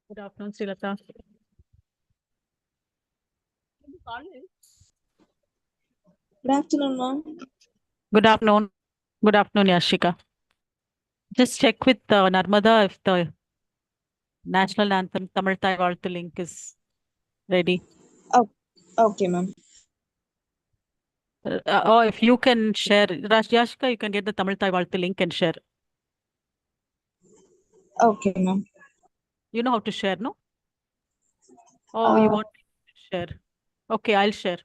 Good afternoon, Srilata. Good afternoon, ma'am. Good afternoon. Good afternoon, Yashika. Just check with Narmada if the national anthem Tamil Thai வாழ்த்து link is ready. Oh, okay, ma'am. Or if you can share, Yashika, you can get the Tamil Thai வாழ்த்து link and share. Okay, ma'am. You know how to share, no? Oh, you Uh, want me to share? Okay, I'll share.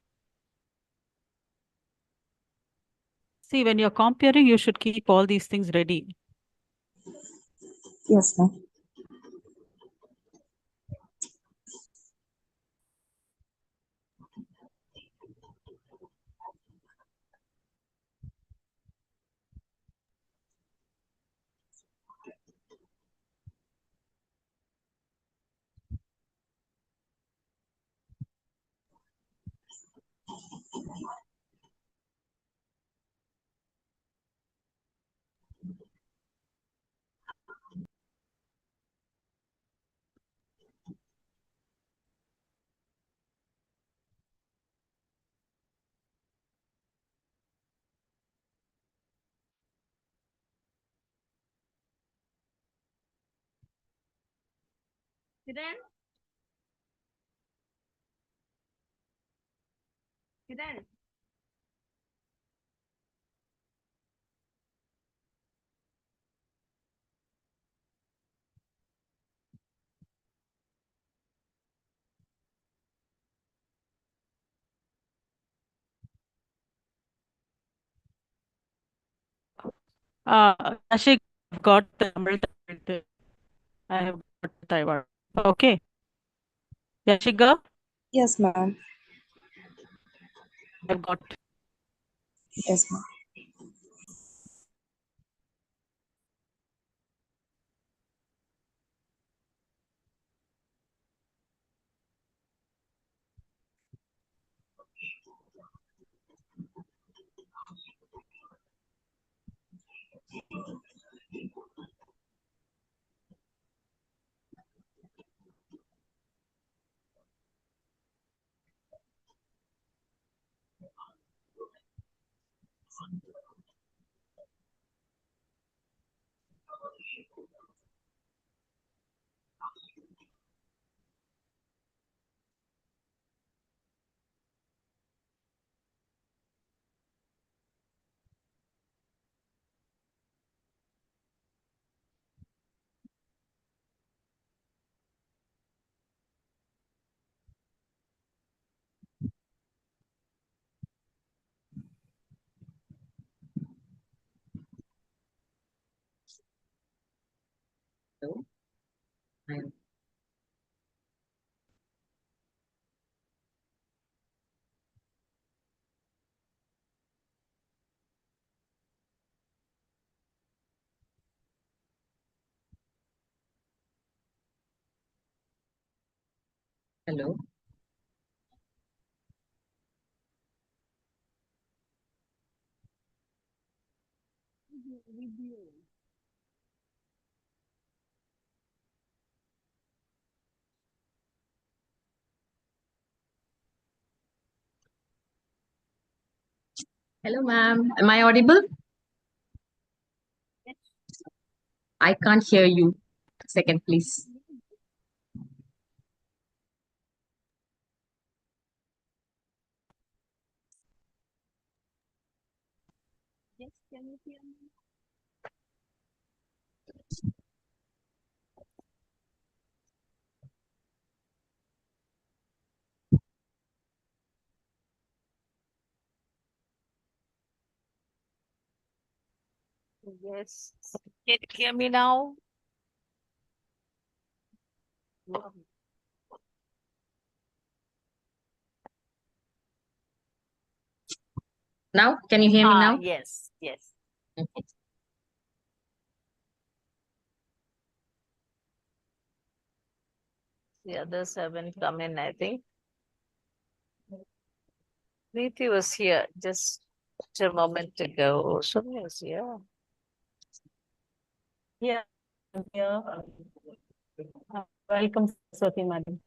See, when you're comparing, you should keep all these things ready. yes, ma'am. Kiran? Kiran? Yashika, I've got the Tamil Thai வாழ்த்து. I have got the Thai வாழ்த்து. Okay. Yashika, Yes, ma'am. I've got. Yes, ma'am. Hello. I'm Hello. Hello, ma'am. Am I audible? I can't hear you. Second, please. Yes, can you hear me? Yes. Can you hear me now? Now, can you hear me now? Yes, yes. Okay. The others haven't come in, I think. Neeti was here just a moment ago. Sonia was here. Yeah. Yeah. Welcome, Saraswati madam.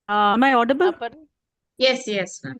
Am I audible? Yes, yes, ma'am.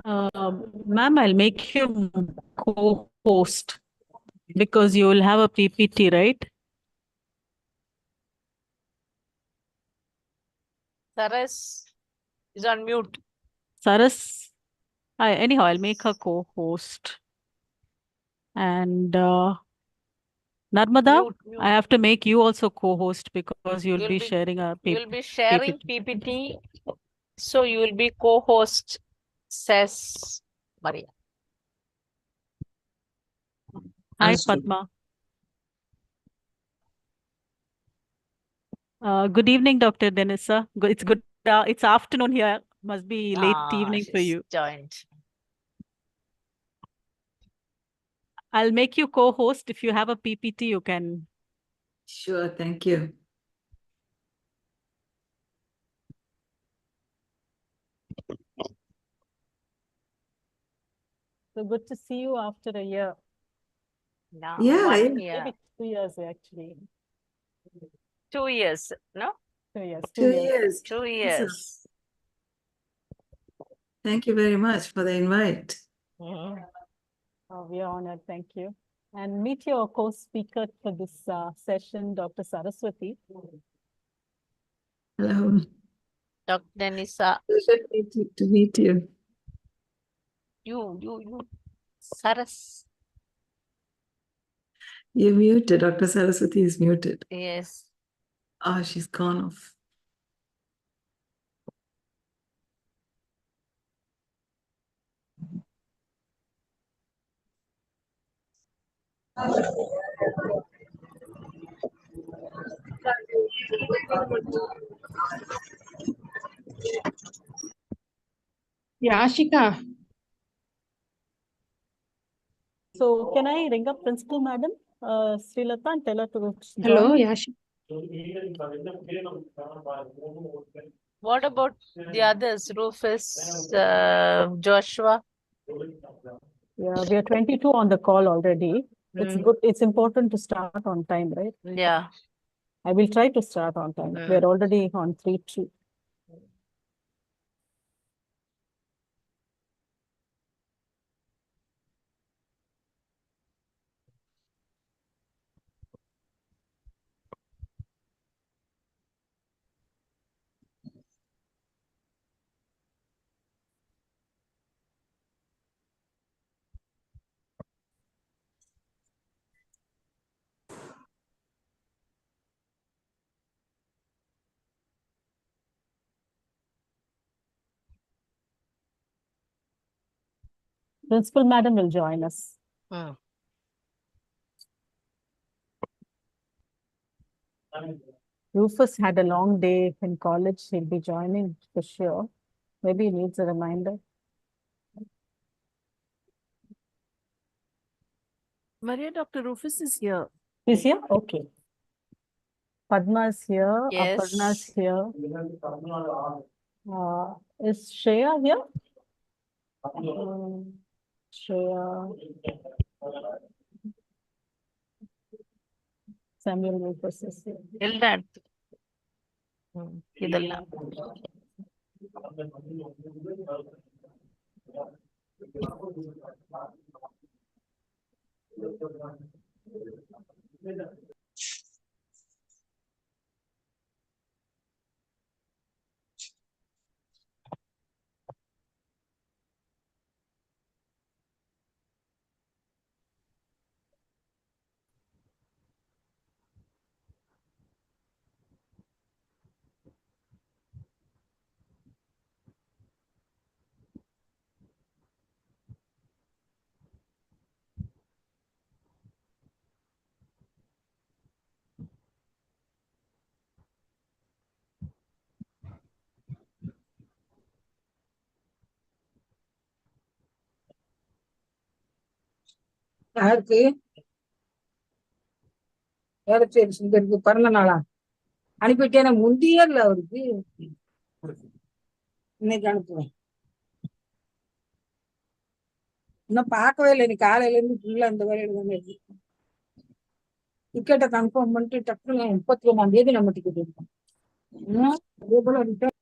Ma'am, I'll make you co-host because you will have a PPT, right? Saras is on mute. Saras, anyhow, I'll make her co-host. And Narmada, Mute. I have to make you also co-host because you'll You'll be be- sharing a You'll be sharing PPT, so you will be co-host, says Maria. Hi, Understood. Padma. Good evening, Dr. Denisa. It's good. It's afternoon here. Must be late evening for she's you. joined. I'll make you co-host. If you have a PPT, you can. Sure, thank you. So good to see you after a year. No, Yeah, 1 year. Maybe 2 years actually. 2 years, no? 2 years. 2 years. 2 Awesome. years. Thank you very much for the invite. Mhm. Oh, we are honored. Thank you. And meet your co-speaker for this session, Dr. Saraswati. Hello. Dr. Denisa, Pleasure to meet you. you, Saras. You're muted. Dr. Saraswati is muted. Yes. Oh, she's gone off. Yeah, Ashika. So can I ring up Principal Madam, Srilata, and tell her to join? Hello, Yashi. What about the others? Rufus, Joshua? Yeah, we are 22 on the call already. It's good. It's important to start on time, right? Yeah. I will try to start on time. We're already on 3-2. Principal Madam will join us. Rufus had a long day in college. He'll be joining for sure. Maybe he needs a reminder. Maria, Dr. Rufus is here. He's here? Okay. Padma is here. Yes. Aparna is here. Is Shreya here? Shreya. Samuel Rufus is here. Eldad. ಇದೆಲ್ಲ யாருக்கு வேளச்சேரி சுந்தருக்கு பிறந்த நாளா அனுப்பிட்டேன் முந்தியே இல்ல அவருக்கு இன்னைக்கு அனுப்புவேன் இன்னும் பார்க்கவே இல்லை இன்னைக்கு காலையில இருந்து ஃபுல்லா இந்த வேலையில தானே இருக்கு டிக்கெட்டை கன்ஃபார்ம் பண்ணிட்டு டக்குனு 31ஆம் தேதி நம்ம டிக்கெட் எடுப்போம் அதே போல return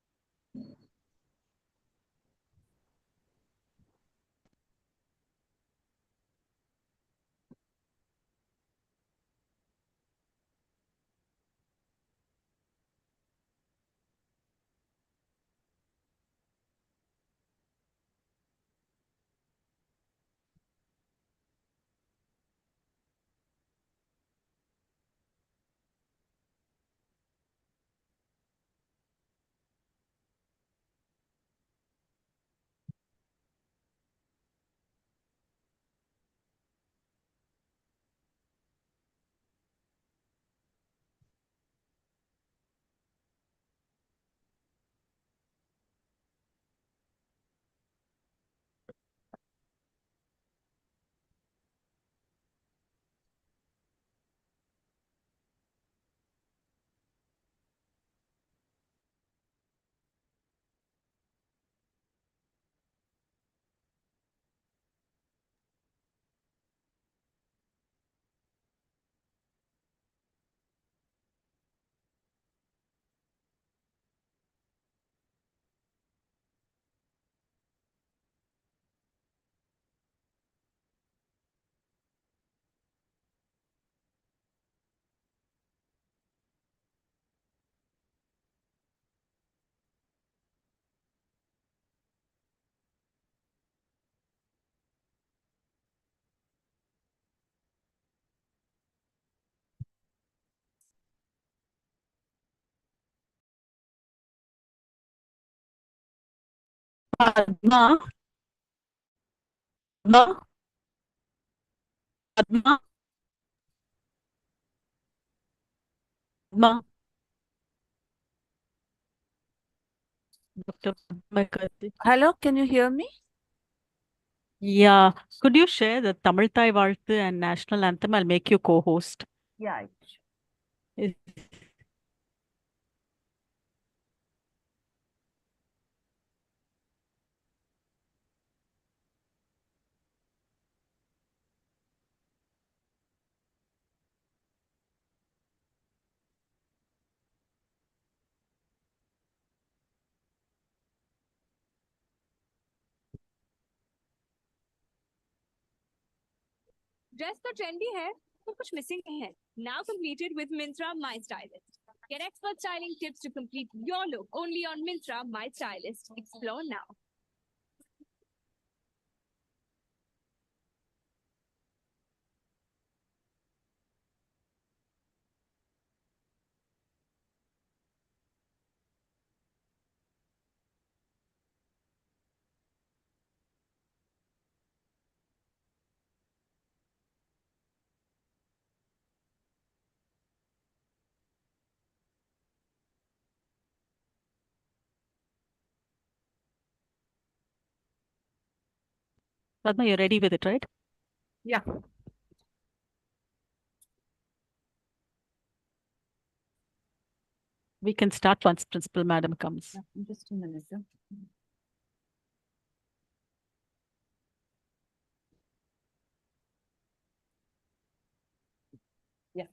Padma, Padma, Padma, Padma, Dr. Padma Karthi. Hello, can you hear me? Yeah, could you share the Tamil Thai வாழ்த்து and national anthem? I'll make you co-host. Yeah. Is- dress तो trendy है तो कुछ missing है now completed with Myntra My Stylist. Get expert styling tips to complete your look only on Myntra My Stylist. Explore now. Padma, you're ready with it, right? Yeah. We can start once Principal Madam comes. Just a minute. Yeah.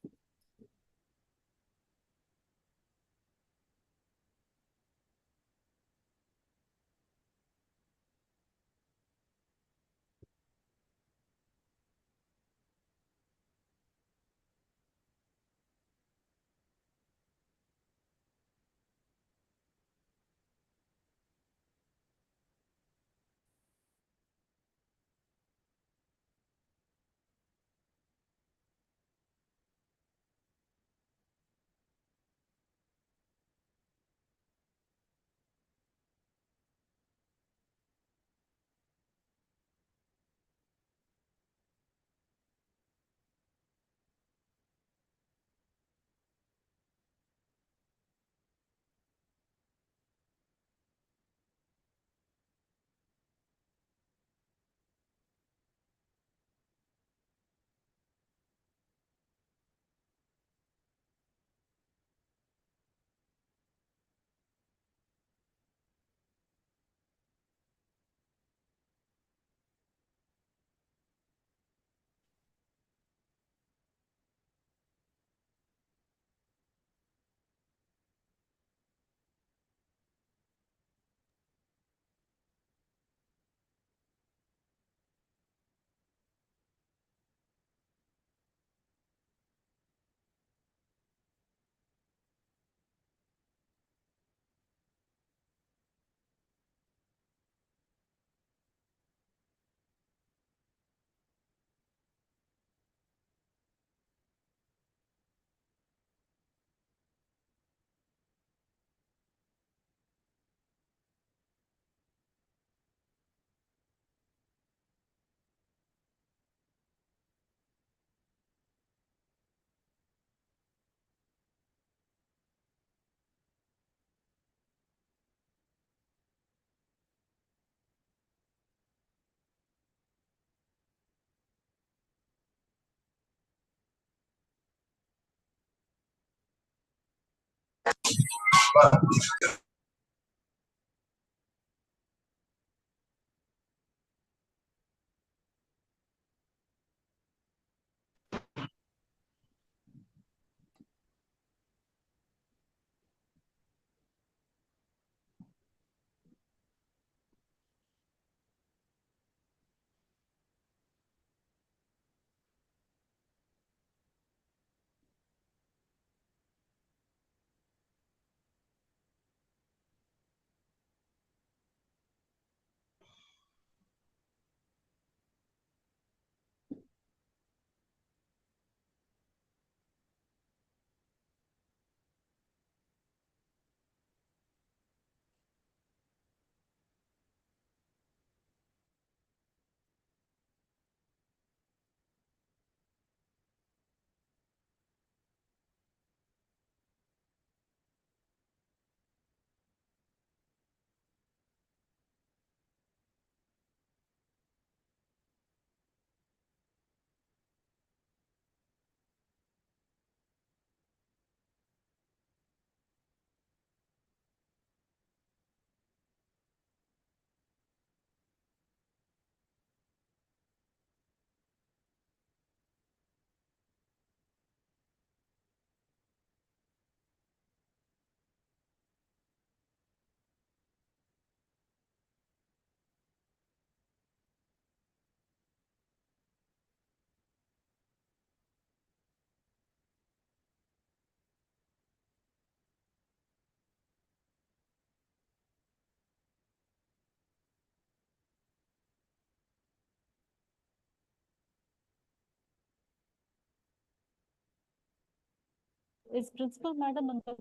Is Principal Madam on the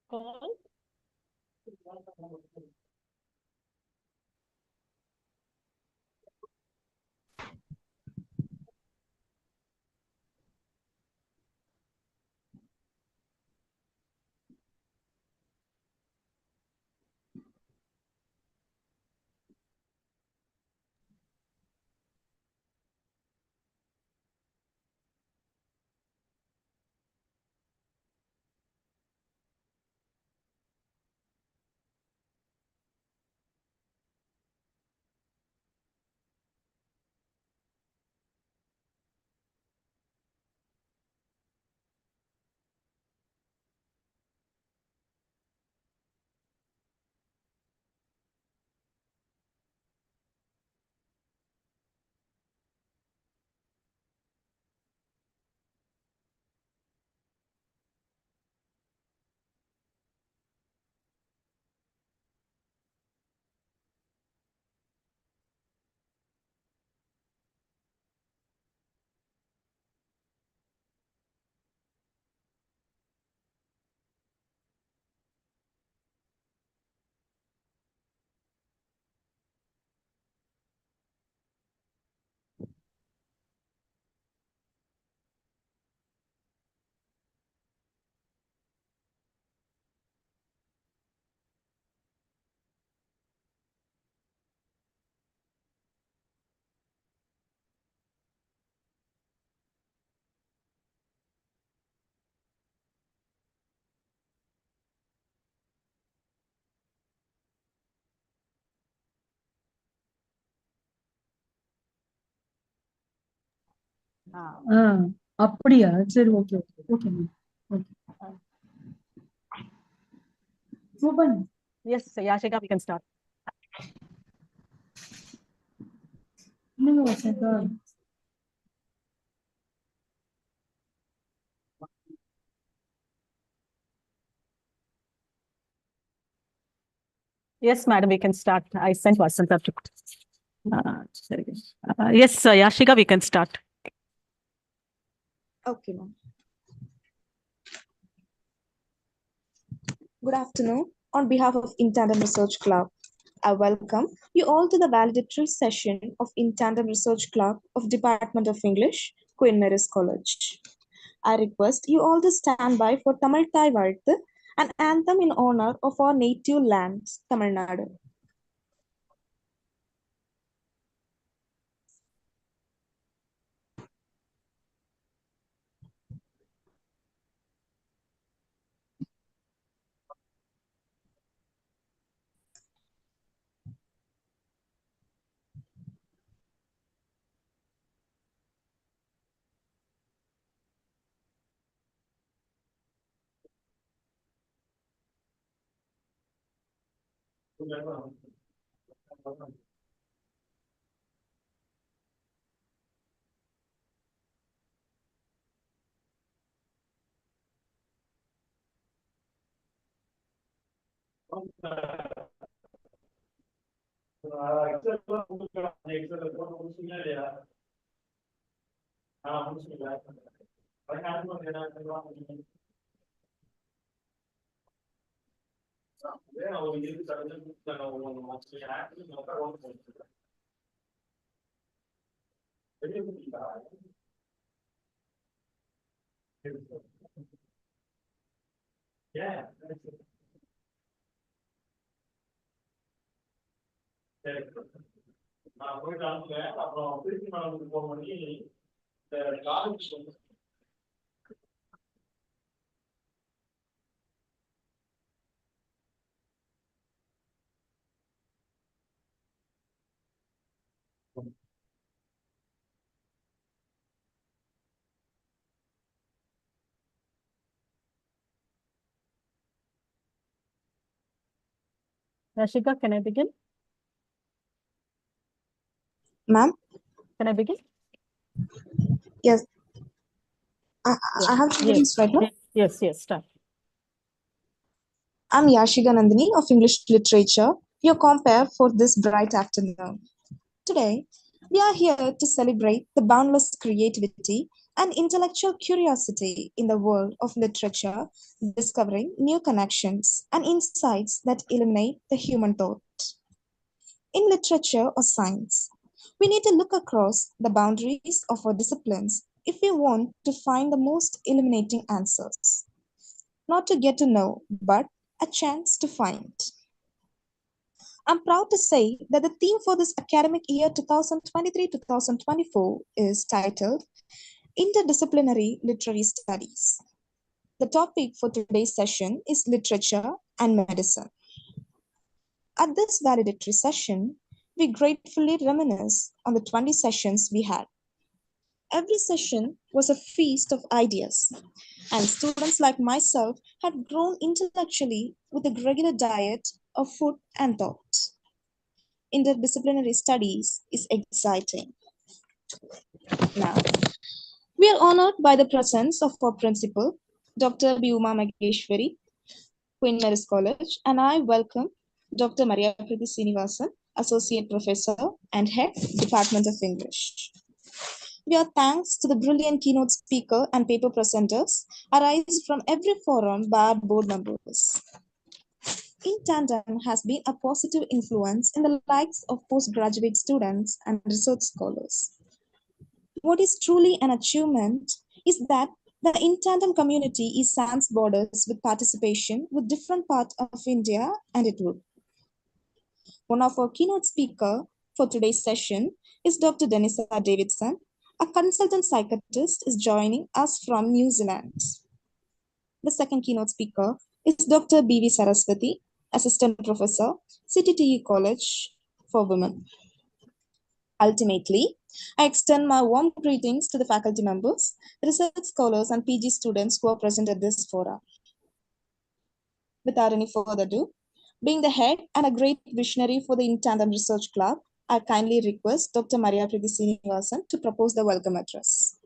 call? அப்படியா சரி okay okay okay ma'am okay Yes, Yashika, we can start. இன்னும் Vasantha Yes, madam, we can start. I sent Vasanta to. Sorry. Yes, Yashika, we can start. Okay, ma'am. Good afternoon. On behalf of Tandem Research Club, I welcome you all to the valedictory session of Tandem Research Club of Department of English, Queen Mary's College. I request you all to stand by for Tamil Thai Varthu, an anthem in honor of our native land, Tamil Nadu. Rashika, can I begin? Ma'am, Can I begin? yes, I have to begin Yes. right now. Yes, start. I'm Yashika Nandini of English Literature, your compare for this bright afternoon. Today, we are here to celebrate the boundless creativity and intellectual curiosity in the world of literature, discovering new connections and insights that illuminate the human thought. In literature or science, we need to look across the boundaries of our disciplines if we want to find the most illuminating answers. Not to get to know, but a chance to find. I'm proud to say that the theme for this academic year 2023-2024 is titled Interdisciplinary Literary Studies. The topic for today's session is literature and medicine. At this valedictory session, we gratefully reminisce on the 20 sessions we had. Every session was a feast of ideas, and students like myself had grown intellectually with a regular diet of food and thought. Interdisciplinary studies is exciting. Now, we are honored by the presence of our principal, Dr. Biuma Mageshwari, Queen Mary's College, and I welcome Dr. Maria Priti Srinivasan, Associate Professor and Head, Department of English. We are thanks to the brilliant keynote speaker and paper presenters arise from every forum by our board members. In Tandem has been a positive influence in the lives of postgraduate students and research scholars. What is truly an achievement is that the In Tandem community is sans borders with participation with different parts of India and it would. One of our keynote speakers for today's session is Dr. Denisa Davidson, a consultant psychiatrist is joining us from New Zealand. The second keynote speaker is Dr. B.V. Saraswati, Assistant Professor, CTTE College for Women. Ultimately, I extend my warm greetings to the faculty members, research scholars, and PG students who are present at this forum. Without any further ado, being the head and a great visionary for the In Tandem Research Club, I kindly request Dr. Maria Priti Srinivasan to propose the welcome address.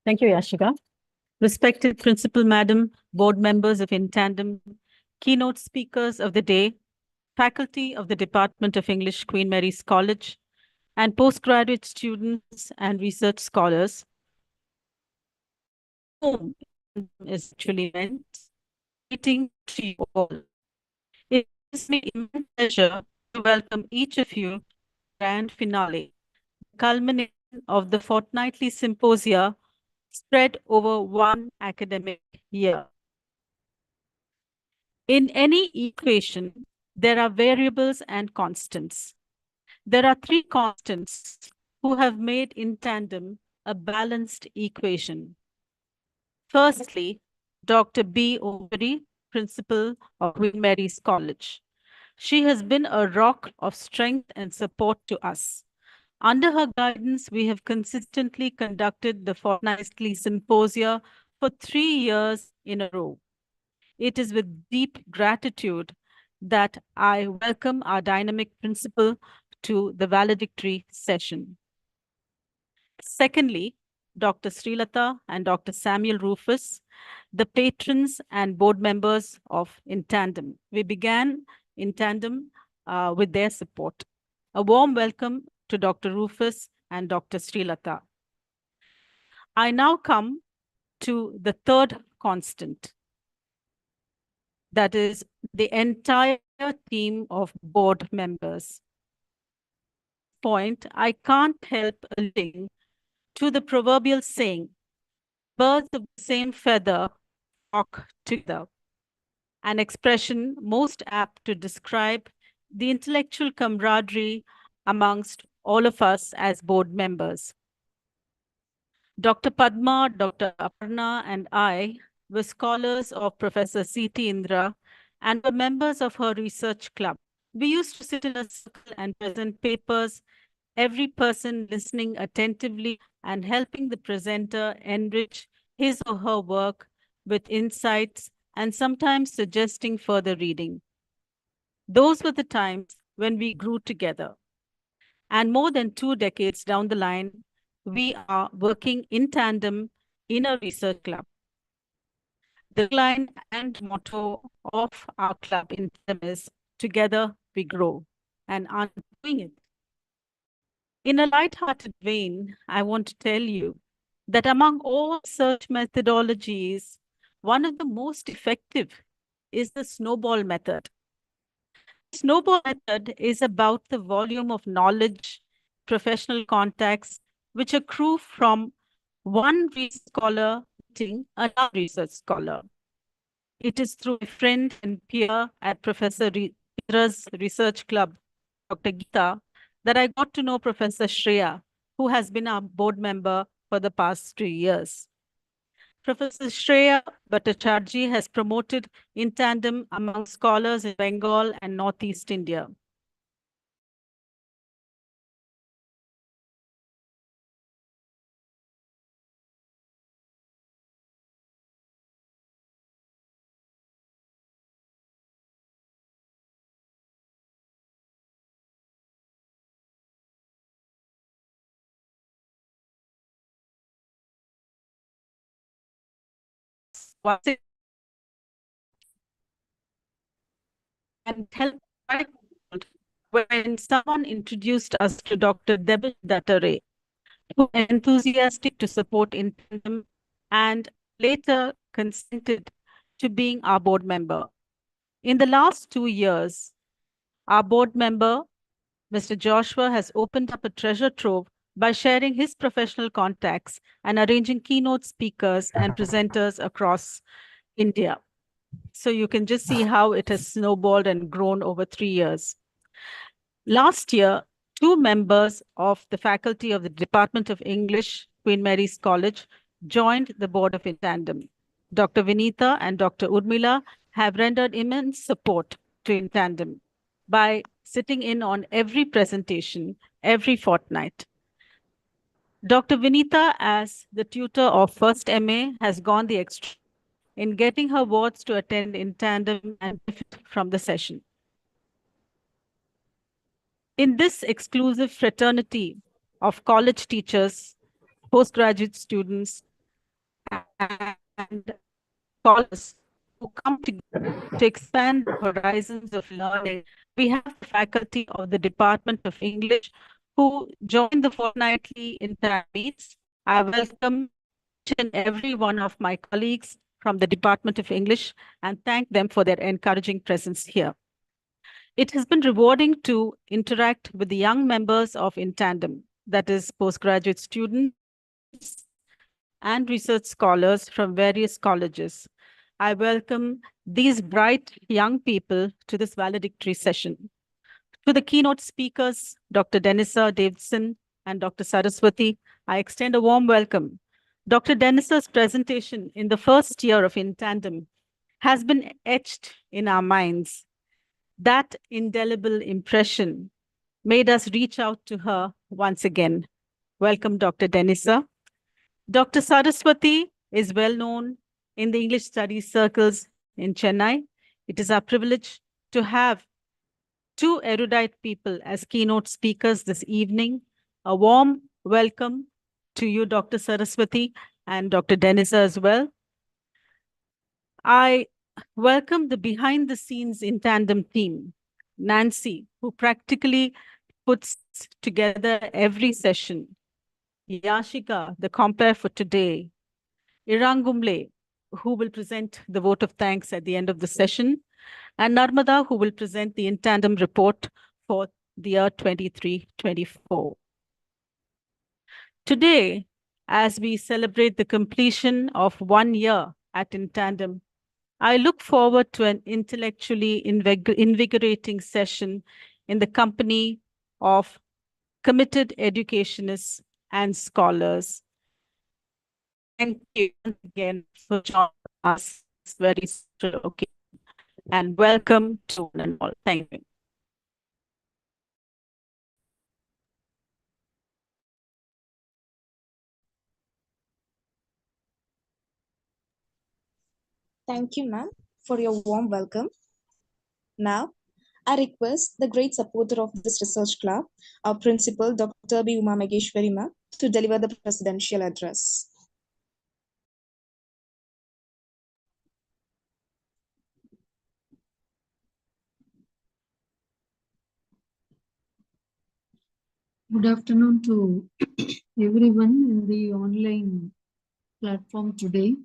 Thank you, Yashika. Respected Principal Madam, board members of In Tandem, keynote speakers of the day, faculty of the Department of English, Queen Mary's College, and postgraduate students and research scholars, home is actually meant, greeting to you all. It gives me immense pleasure to welcome each of you to the grand finale, the culmination of the fortnightly symposia spread over one academic year. In any equation, there are variables and constants. There are three constants who have made In Tandem a balanced equation. Firstly, Dr. B. Overy, Principal of Queen Mary's College. She has been a rock of strength and support to us. Under her guidance, we have consistently conducted the fortnightly symposia for 3 years in a row. It is with deep gratitude that I welcome our dynamic principal to the valedictory session. Secondly, Dr. Srilata and Dr. Samuel Rufus, the patrons and board members of In Tandem. We began In Tandem with their support. A warm welcome to Dr. Rufus and Dr. Srilata. I now come to the third constant, that is the entire team of board members. Point, I can't help alluding to the proverbial saying, birds of the same feather flock together, an expression most apt to describe the intellectual camaraderie amongst all of us as board members. Dr. Padma, Dr. Aparna, and I were scholars of Professor C.T. Indra and were members of her research club. We used to sit in a circle and present papers, every person listening attentively and helping the presenter enrich his or her work with insights and sometimes suggesting further reading. Those were the times when we grew together. And more than 2 decades down the line, we are working in tandem in a research club. The line and motto of our club in tandem is "Together we grow," and I'm doing it. In a light-hearted vein, I want to tell you that among all search methodologies, one of the most effective is the snowball method. The snowball method is about the volume of knowledge, professional contacts, which accrue from one research scholar meeting another research scholar. It is through a friend and peer at Professor Indra's research club, Dr. Geeta, that I got to know Professor Shreya, who has been our board member for the past 3 years. Professor Shreya Bhattacharjee has promoted In Tandem among scholars in Bengal and Northeast India. And help when someone introduced us to Dr. Debil Dattare, who was enthusiastic to support In Tandem and later consented to being our board member. In the last 2 years, our board member, Mr. Joshua, has opened up a treasure trove by sharing his professional contacts and arranging keynote speakers and presenters across India. So you can just see how it has snowballed and grown over 3 years. Last year, 2 members of the faculty of the Department of English, Queen Mary's College, joined the board of In Tandem. Dr. Vinita and Dr. Urmila have rendered immense support to In Tandem by sitting in on every presentation every fortnight. Dr. Vinita, as the tutor of First MA, has gone the extra in getting her wards to attend In Tandem and benefit from the session. In this exclusive fraternity of college teachers, postgraduate students, and scholars who come together to expand the horizons of learning, we have the faculty of the Department of English who join the fortnightly inter meets. I welcome each and every one of my colleagues from the Department of English and thank them for their encouraging presence here. It has been rewarding to interact with the young members of In Tandem, that is postgraduate students and research scholars from various colleges. I welcome these bright young people to this valedictory session. To the keynote speakers, Dr. Denisa Davidson and Dr. Saraswati, I extend a warm welcome. Dr. Denisa's presentation in the first year of In Tandem has been etched in our minds. That indelible impression made us reach out to her once again. Welcome, Dr. Denisa. Dr. Saraswati is well known in the English studies circles in Chennai. It is our privilege to have two erudite people as keynote speakers this evening. A warm welcome to you, Dr. Saraswati, and Dr. Denisa as well. I welcome the behind the scenes in tandem team, Nancy, who practically puts together every session, Yashika, the compare for today, Irangumle, who will present the vote of thanks at the end of the session, and Narmada, who will present the in tandem report for the year 23-24. Today, as we celebrate the completion of 1 year at In Tandem, I look forward to an intellectually invigorating session in the company of committed educationists and scholars. Thank you once again for joining us this very special occasion, and welcome to one and all. Thank you. Thank you, ma'am, for your warm welcome. Now, I request the great supporter of this research club, our principal, Dr. B. Uma Megeshwari, ma'am, to deliver the presidential address. Good afternoon to everyone in the online platform today.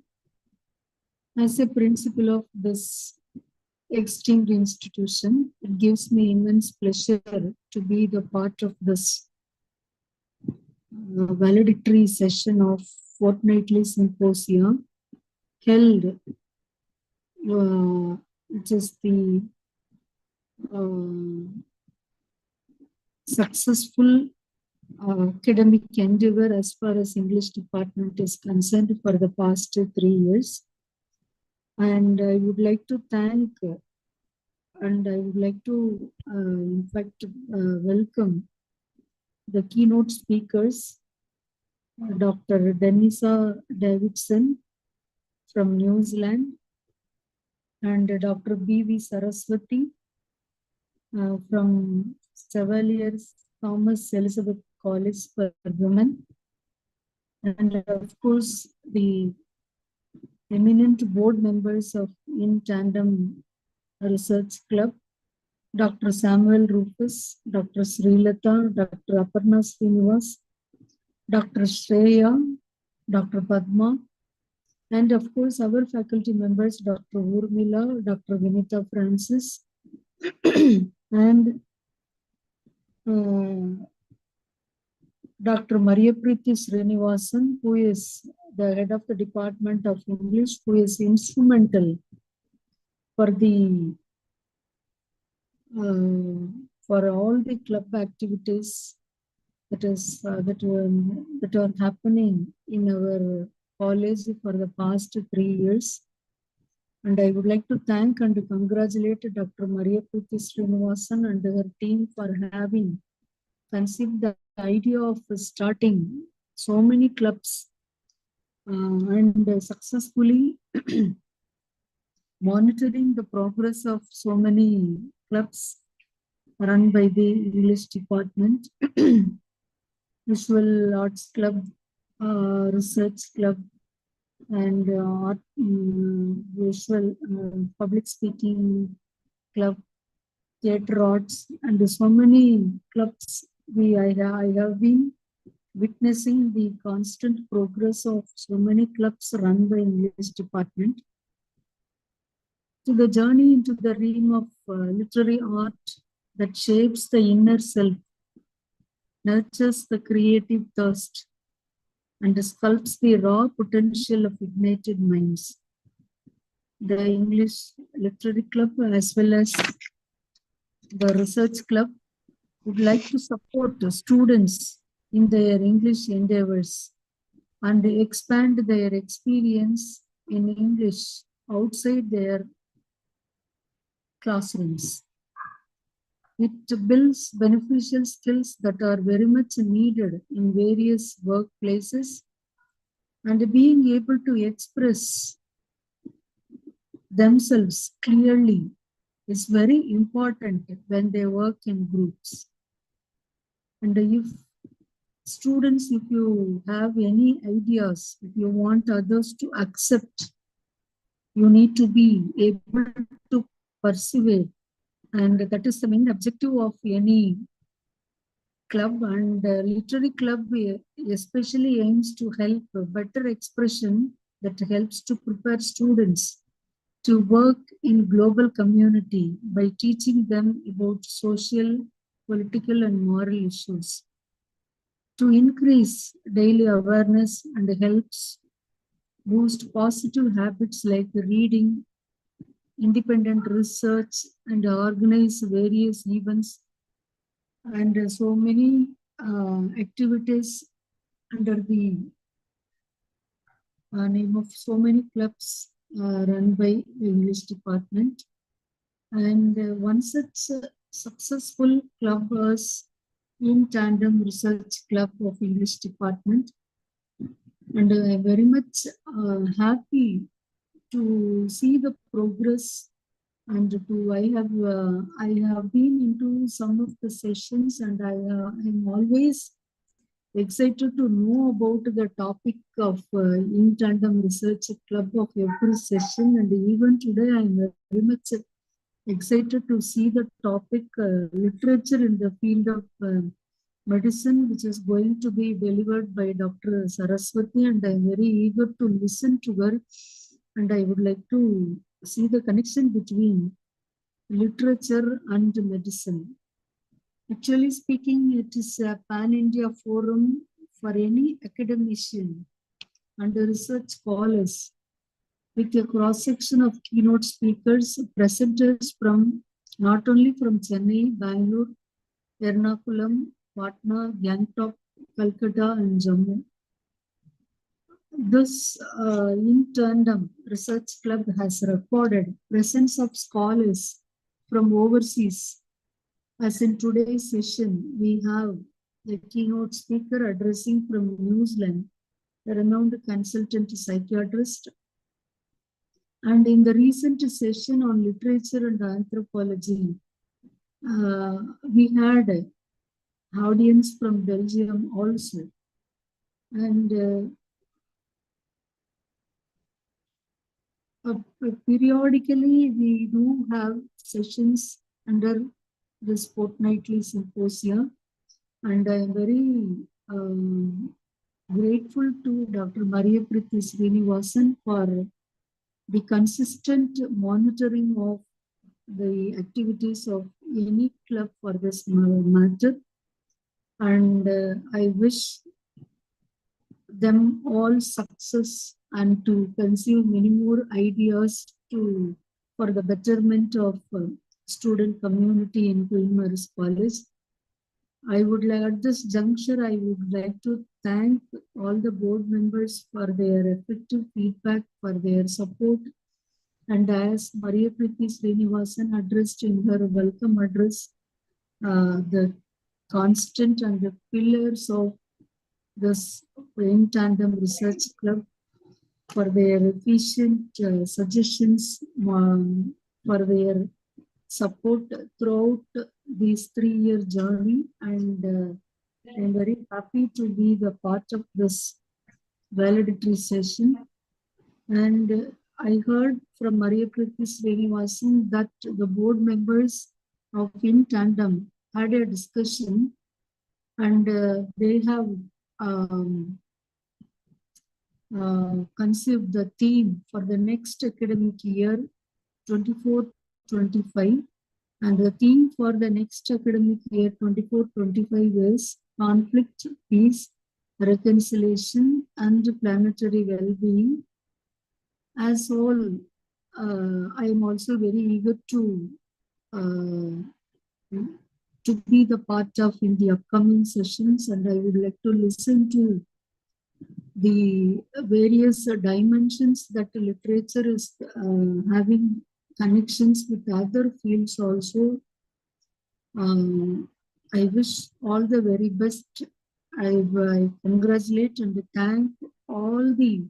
As a principal of this esteemed institution, it gives me immense pleasure to be the part of this valedictory session of fortnightly symposium held, which is the successful academic endeavor as far as English department is concerned for the past 3 years. And I would like to thank in fact, welcome the keynote speakers, Dr. Denisa Davidson from New Zealand and Dr. B.V. Saraswati from Chevaliers Thomas Elizabeth College for Women, and of course the eminent board members of In Tandem Research Club, Dr. Samuel Rufus, Dr. Srilata, Dr. Aparna Srinivas, Dr. Shreya, Dr. Padma, and of course our faculty members, Dr. Urmila, Dr. Vinita Francis, and Dr. Mariyapriti Srinivasan, who is the head of the Department of English, who is instrumental for the for all the club activities that are happening in our college for the past 3 years. And I would like to thank and congratulate Dr. Mariyapriti Srinivasan and her team for having conceived the idea of starting so many clubs and successfully monitoring the progress of so many clubs run by the English department, Visual Arts Club, Research Club, and Visual Public Speaking Club, Theatre Arts, and so many clubs. I have been witnessing the constant progress of so many clubs run by English department. To the journey into the realm of literary art that shapes the inner self, nurtures the creative thirst, and sculpts the raw potential of ignited minds. The English Literary Club, as well as the Research Club, would like to support the students in their English endeavors and expand their experience in English outside their classrooms. It builds beneficial skills that are very much needed in various workplaces, and being able to express themselves clearly is very important when they work in groups. And if students, if you have any ideas, if you want others to accept, you need to be able to persevere. And that is the main objective of any club. And literary club especially aims to help better expression that helps to prepare students to work in global community by teaching them about social, political, and moral issues. To increase daily awareness and helps boost positive habits like reading, independent research, and organize various events and so many activities under the name of so many clubs run by the English department. And one such successful club was in Tandem Research Club of English department. And I'm very much happy to see the progress and I have been into some of the sessions and I am always excited to know about the topic of in Tandem Research Club of every session, and even today I am very much excited to see the topic literature in the field of medicine, which is going to be delivered by Dr. Saraswati, and I am very eager to listen to her, and I would like to see the connection between literature and medicine. Actually speaking, it is a pan-India forum for any academician and research scholars with a cross-section of keynote speakers, presenters from not only from Chennai, Bangalore, Ernakulam, Patna, Gangtok, Calcutta, and Jammu. This in Tandem Research Club has recorded presence of scholars from overseas. As in today's session, we have the keynote speaker addressing from New Zealand, a renowned consultant psychiatrist. And in the recent session on literature and anthropology, we had an audience from Belgium also. And periodically, we do have sessions under this fortnightly symposium. And I am very grateful to Dr. Maria Priti Srinivasan for the consistent monitoring of the activities of any club for this matter. And I wish them all success and to conceive many more ideas for the betterment of student community in Queen Mary's College. I would like, at this juncture, I would like to thank all the board members for their effective feedback, for their support. And as Maria Priti Srinivasan addressed in her welcome address, the constant and the pillars of this In Tandem Research Club for their efficient suggestions, for their support throughout this 3-year journey. And I'm very happy to be the part of this valedictory session. And I heard from Maria Priti Srinivasan that the board members of In Tandem had a discussion, and they have conceived the theme for the next academic year 24-25, and the theme for the next academic year 24-25 is conflict, peace, reconciliation, and planetary well-being. As all, I am also very eager to be the part of in the upcoming sessions, and I would like to listen to the various dimensions that literature is having connections with other fields also. I wish all the very best. I congratulate and thank all the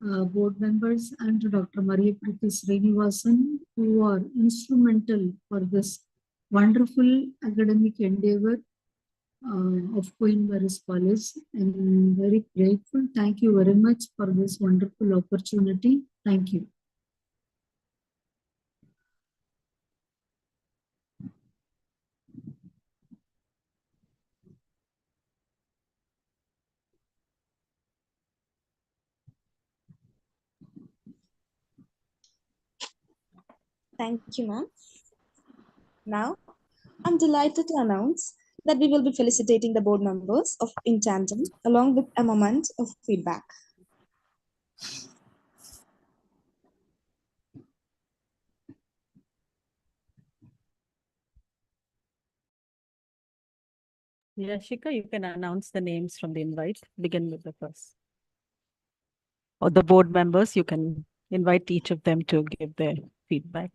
board members and Dr. Maria Priti Srinivasan, who are instrumental for this wonderful academic endeavor of Queen Mary's College. I'm very grateful. Thank you very much for this wonderful opportunity. Thank you. Thank you, ma'am. Now, I'm delighted to announce that we will be felicitating the board members of In Tandem along with a moment of feedback. Yashika, you can announce the names from the invite. Begin with the first. Or the board members, you can invite each of them to give their feedback.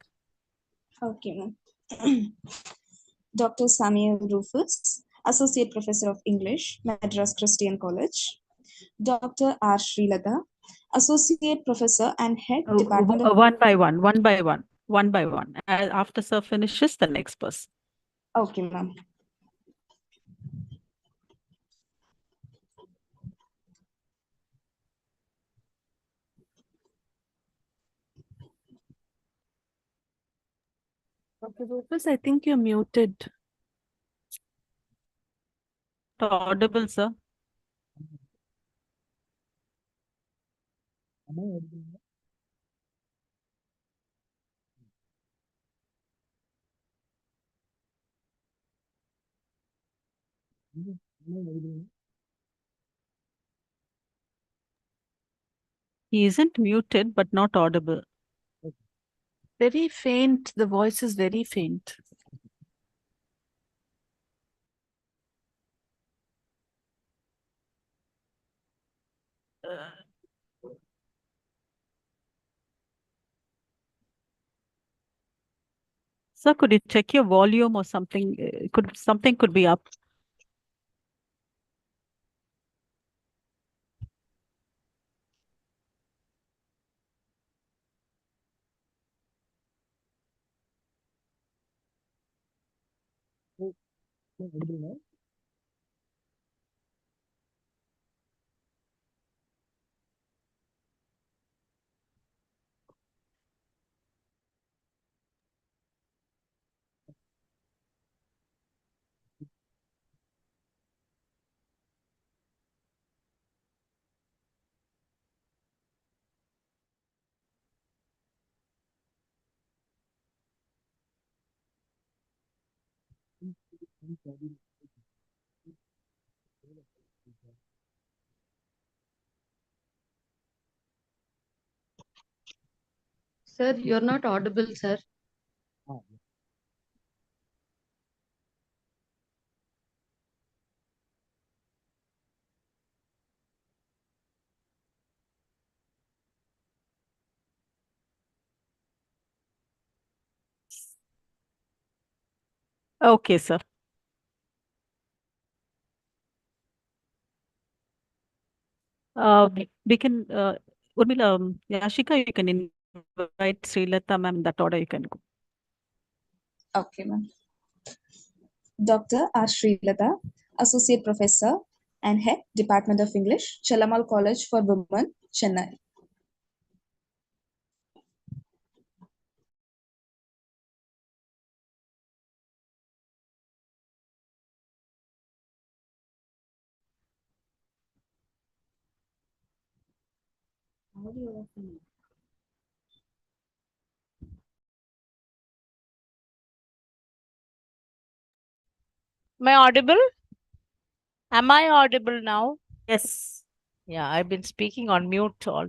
Okay, ma'am. Dr. Samuel Rufus, Associate Professor of English, Madras Christian College. Dr. R. Srilata, Associate Professor and Head Department of... One by one, one by one, one by one. After Sir finishes, the next person. Okay, ma'am. Dr. Rufus, I think you're muted. Audible, sir. He isn't muted, but not audible. Very faint. The voice is very faint. Sir, could you check your volume or something? Something could be up. Sir, you're not audible, sir. Okay, sir. We can, Urmila, Yashika, you can invite Srilata, ma'am, in that order you can go. Okay, ma'am. Dr. R. Srilata, Associate Professor and Head Department of English, Chalamal College for Women, Chennai. Am I audible? Am I audible now? Yes. Yeah, I've been speaking on mute all.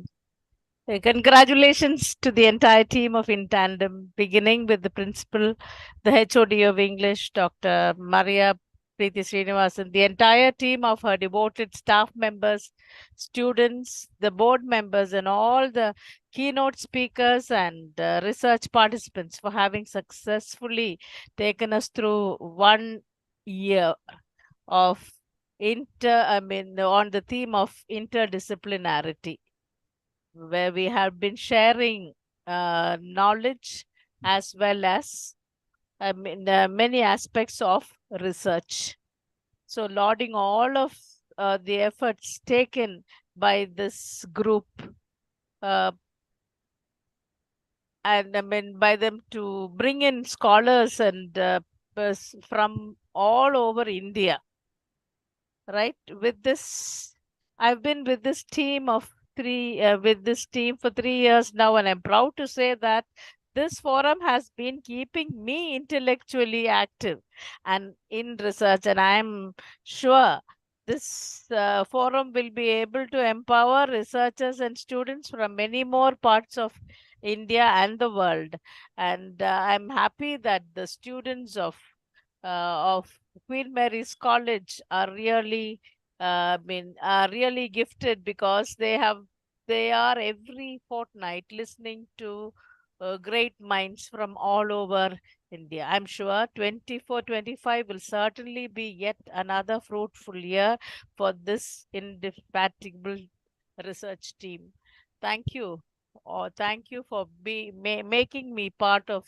Congratulations to the entire team of In Tandem, beginning with the principal, the HOD of English, Dr. Maria Preeti Srinivasan, the entire team of her devoted staff members, students, the board members, and all the keynote speakers and research participants for having successfully taken us through 1 year of on the theme of interdisciplinarity. where we have been sharing knowledge as well as many aspects of research. So lauding all of the efforts taken by this group, and I mean by them to bring in scholars and from all over India, right? With this, I've been with this team for 3 years now, and I'm proud to say that this forum has been keeping me intellectually active and in research, and I'm sure this forum will be able to empower researchers and students from many more parts of India and the world. And I'm happy that the students of Queen Mary's College are really, are really gifted, because they are every fortnight listening to great minds from all over India. I'm sure 24-25 will certainly be yet another fruitful year for this indefatigable research team. Thank you. Thank you for making me part of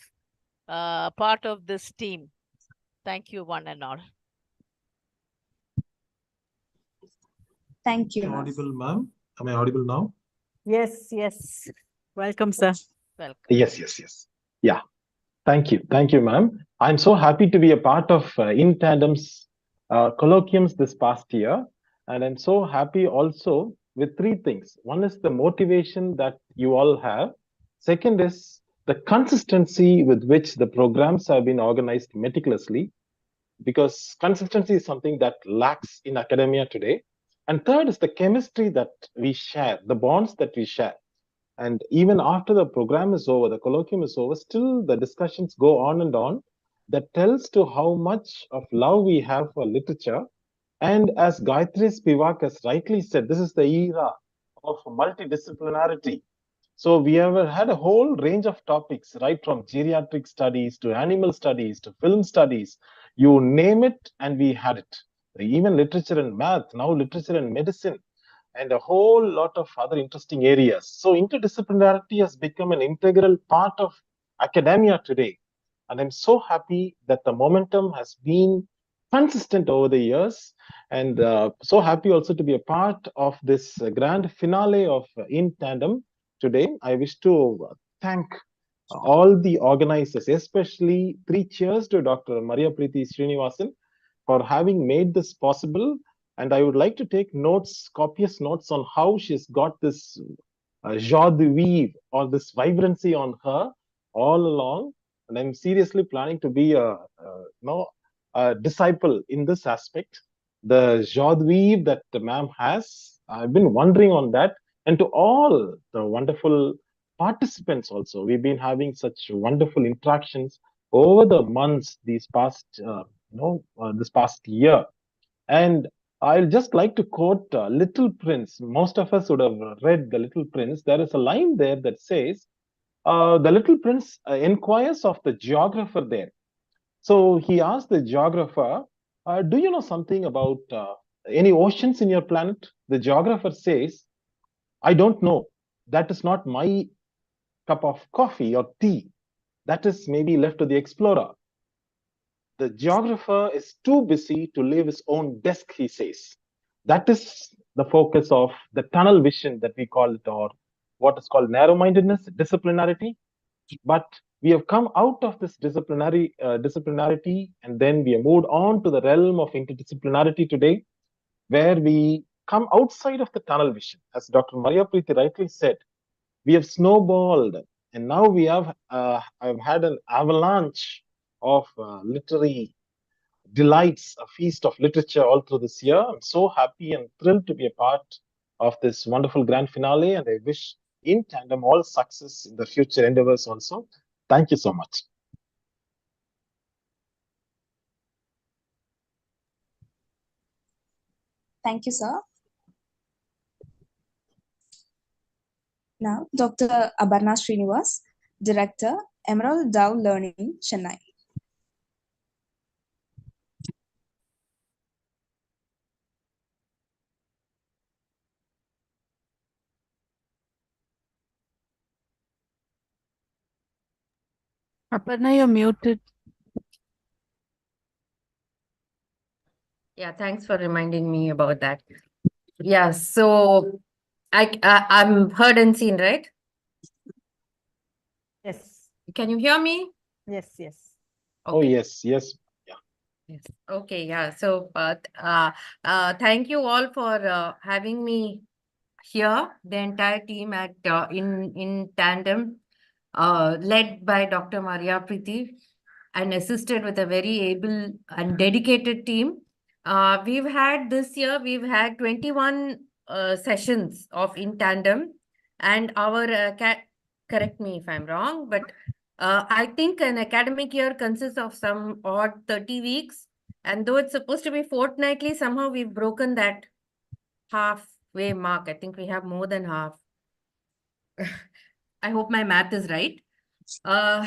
this team. Thank you, one and all. Thank you, Am I ma'am. audible, ma'am? Am I audible now? Yes, yes. Welcome, sir. Welcome. Yes. Yeah. Thank you, ma'am. I'm so happy to be a part of In Tandem's colloquiums this past year. And I'm so happy also with three things. One is the motivation that you all have. Second is the consistency with which the programs have been organized meticulously, because consistency is something that lacks in academia today. And third is the chemistry that we share, the bonds that we share. And even after the program is over, the colloquium is over, still the discussions go on and on. That tells to how much of love we have for literature. And as Gayatri Spivak has rightly said, this is the era of multidisciplinarity. So we have had a whole range of topics, right from geriatric studies to animal studies to film studies. You name it, and we had it. Even literature and math, now literature and medicine, and a whole lot of other interesting areas. So interdisciplinarity has become an integral part of academia today. And I'm so happy that the momentum has been consistent over the years, and so happy also to be a part of this grand finale of In Tandem today. I wish to thank all the organizers, especially three cheers to Dr. Maria Preeti Srinivasan for having made this possible. And I would like to take notes, copious notes, on how she's got this joie de vivre or this vibrancy on her all along. And I'm seriously planning to be a disciple in this aspect. The joie de vivre that the ma'am has, I've been wondering on that. And to all the wonderful participants also, we've been having such wonderful interactions over the months these past this past year. And I'll just like to quote Little Prince. Most of us would have read The Little Prince. There is a line there that says, the little prince inquires of the geographer there. So he asked the geographer, do you know something about any oceans in your planet? The geographer says, I don't know. That is not my cup of coffee or tea. That is maybe left to the explorer. The geographer is too busy to leave his own desk, he says. That is the focus of the tunnel vision that we call it, or what is called narrow-mindedness, disciplinarity. But we have come out of this disciplinarity, and then we have moved on to the realm of interdisciplinarity today, where we come outside of the tunnel vision. As Dr. Maria Preeti rightly said, we have snowballed, and now we have I've had an avalanche of literary delights, a feast of literature all through this year. I'm so happy and thrilled to be a part of this wonderful grand finale, and I wish In Tandem all success in the future endeavors also. Thank you so much. Thank you, sir. Now, Dr. Abarna Srinivas, Director, Emerald Dow Learning, Chennai. Aparna, you're muted. Yeah, thanks for reminding me about that. Yeah, so I'm heard and seen, right? Yes, Can you hear me? yes, yes. Oh, Okay. yes, yes. Yes. Okay, yeah. So, thank you all for having me here, the entire team at in Tandem, led by Dr. Maria Preeti and assisted with a very able and dedicated team. We've had 21 sessions of In Tandem, and our correct me if I'm wrong, but I think an academic year consists of some odd 30 weeks, and though it's supposed to be fortnightly, somehow we've broken that halfway mark. I think we have more than half. I hope my math is right. Uh,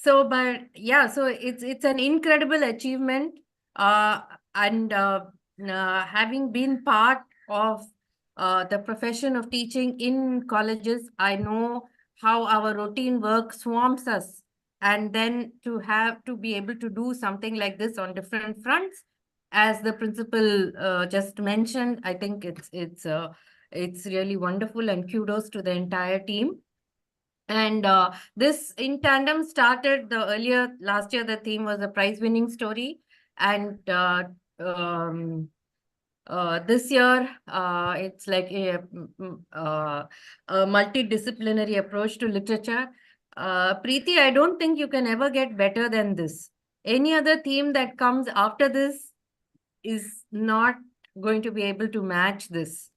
but yeah, so it's an incredible achievement. Uh, and having been part of the profession of teaching in colleges, I know how our routine work swarms us. And then to be able to do something like this on different fronts, as the principal just mentioned, I think it's really wonderful, and kudos to the entire team. And this In Tandem started the earlier last year. The theme was a prize-winning story, and this year it's like a multidisciplinary approach to literature. Preeti, I don't think you can ever get better than this. Any other theme that comes after this is not going to be able to match this.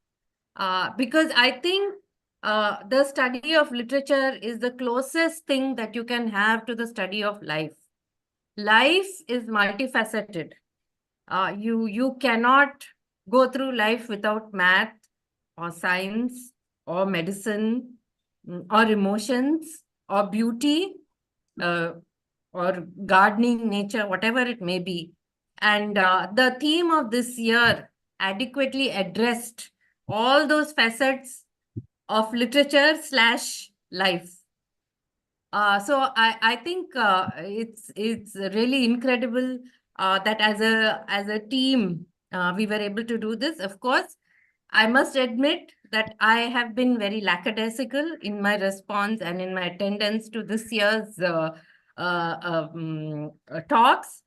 Because I think the study of literature is the closest thing that you can have to the study of life. Life is multifaceted. You cannot go through life without math or science or medicine or emotions or beauty or gardening, nature, whatever it may be. And the theme of this year adequately addressed all those facets of literature / life. So I think it's really incredible that as a team we were able to do this. Of course, I must admit that I have been very lackadaisical in my response and in my attendance to this year's talks.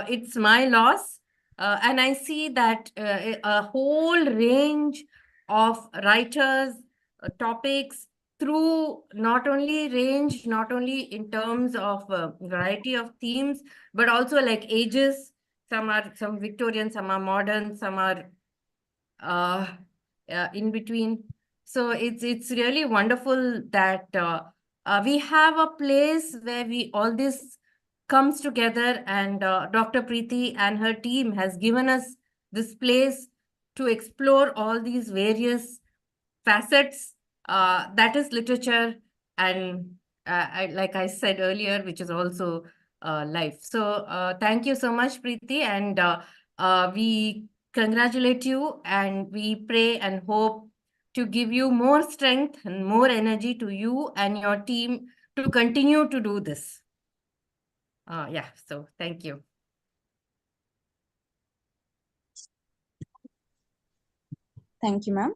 It's my loss. And I see that a whole range of writers, topics, through not only in terms of variety of themes, but also like ages. Some Victorian, some are modern, some are in between. So it's really wonderful that we have a place where all this comes together, and Dr. Preeti and her team has given us this place to explore all these various facets that is literature, and like I said earlier, which is also life. So thank you so much, Preeti, and we congratulate you, and we pray and hope to give you more strength and more energy to you and your team to continue to do this. Yeah, so thank you. Thank you, ma'am.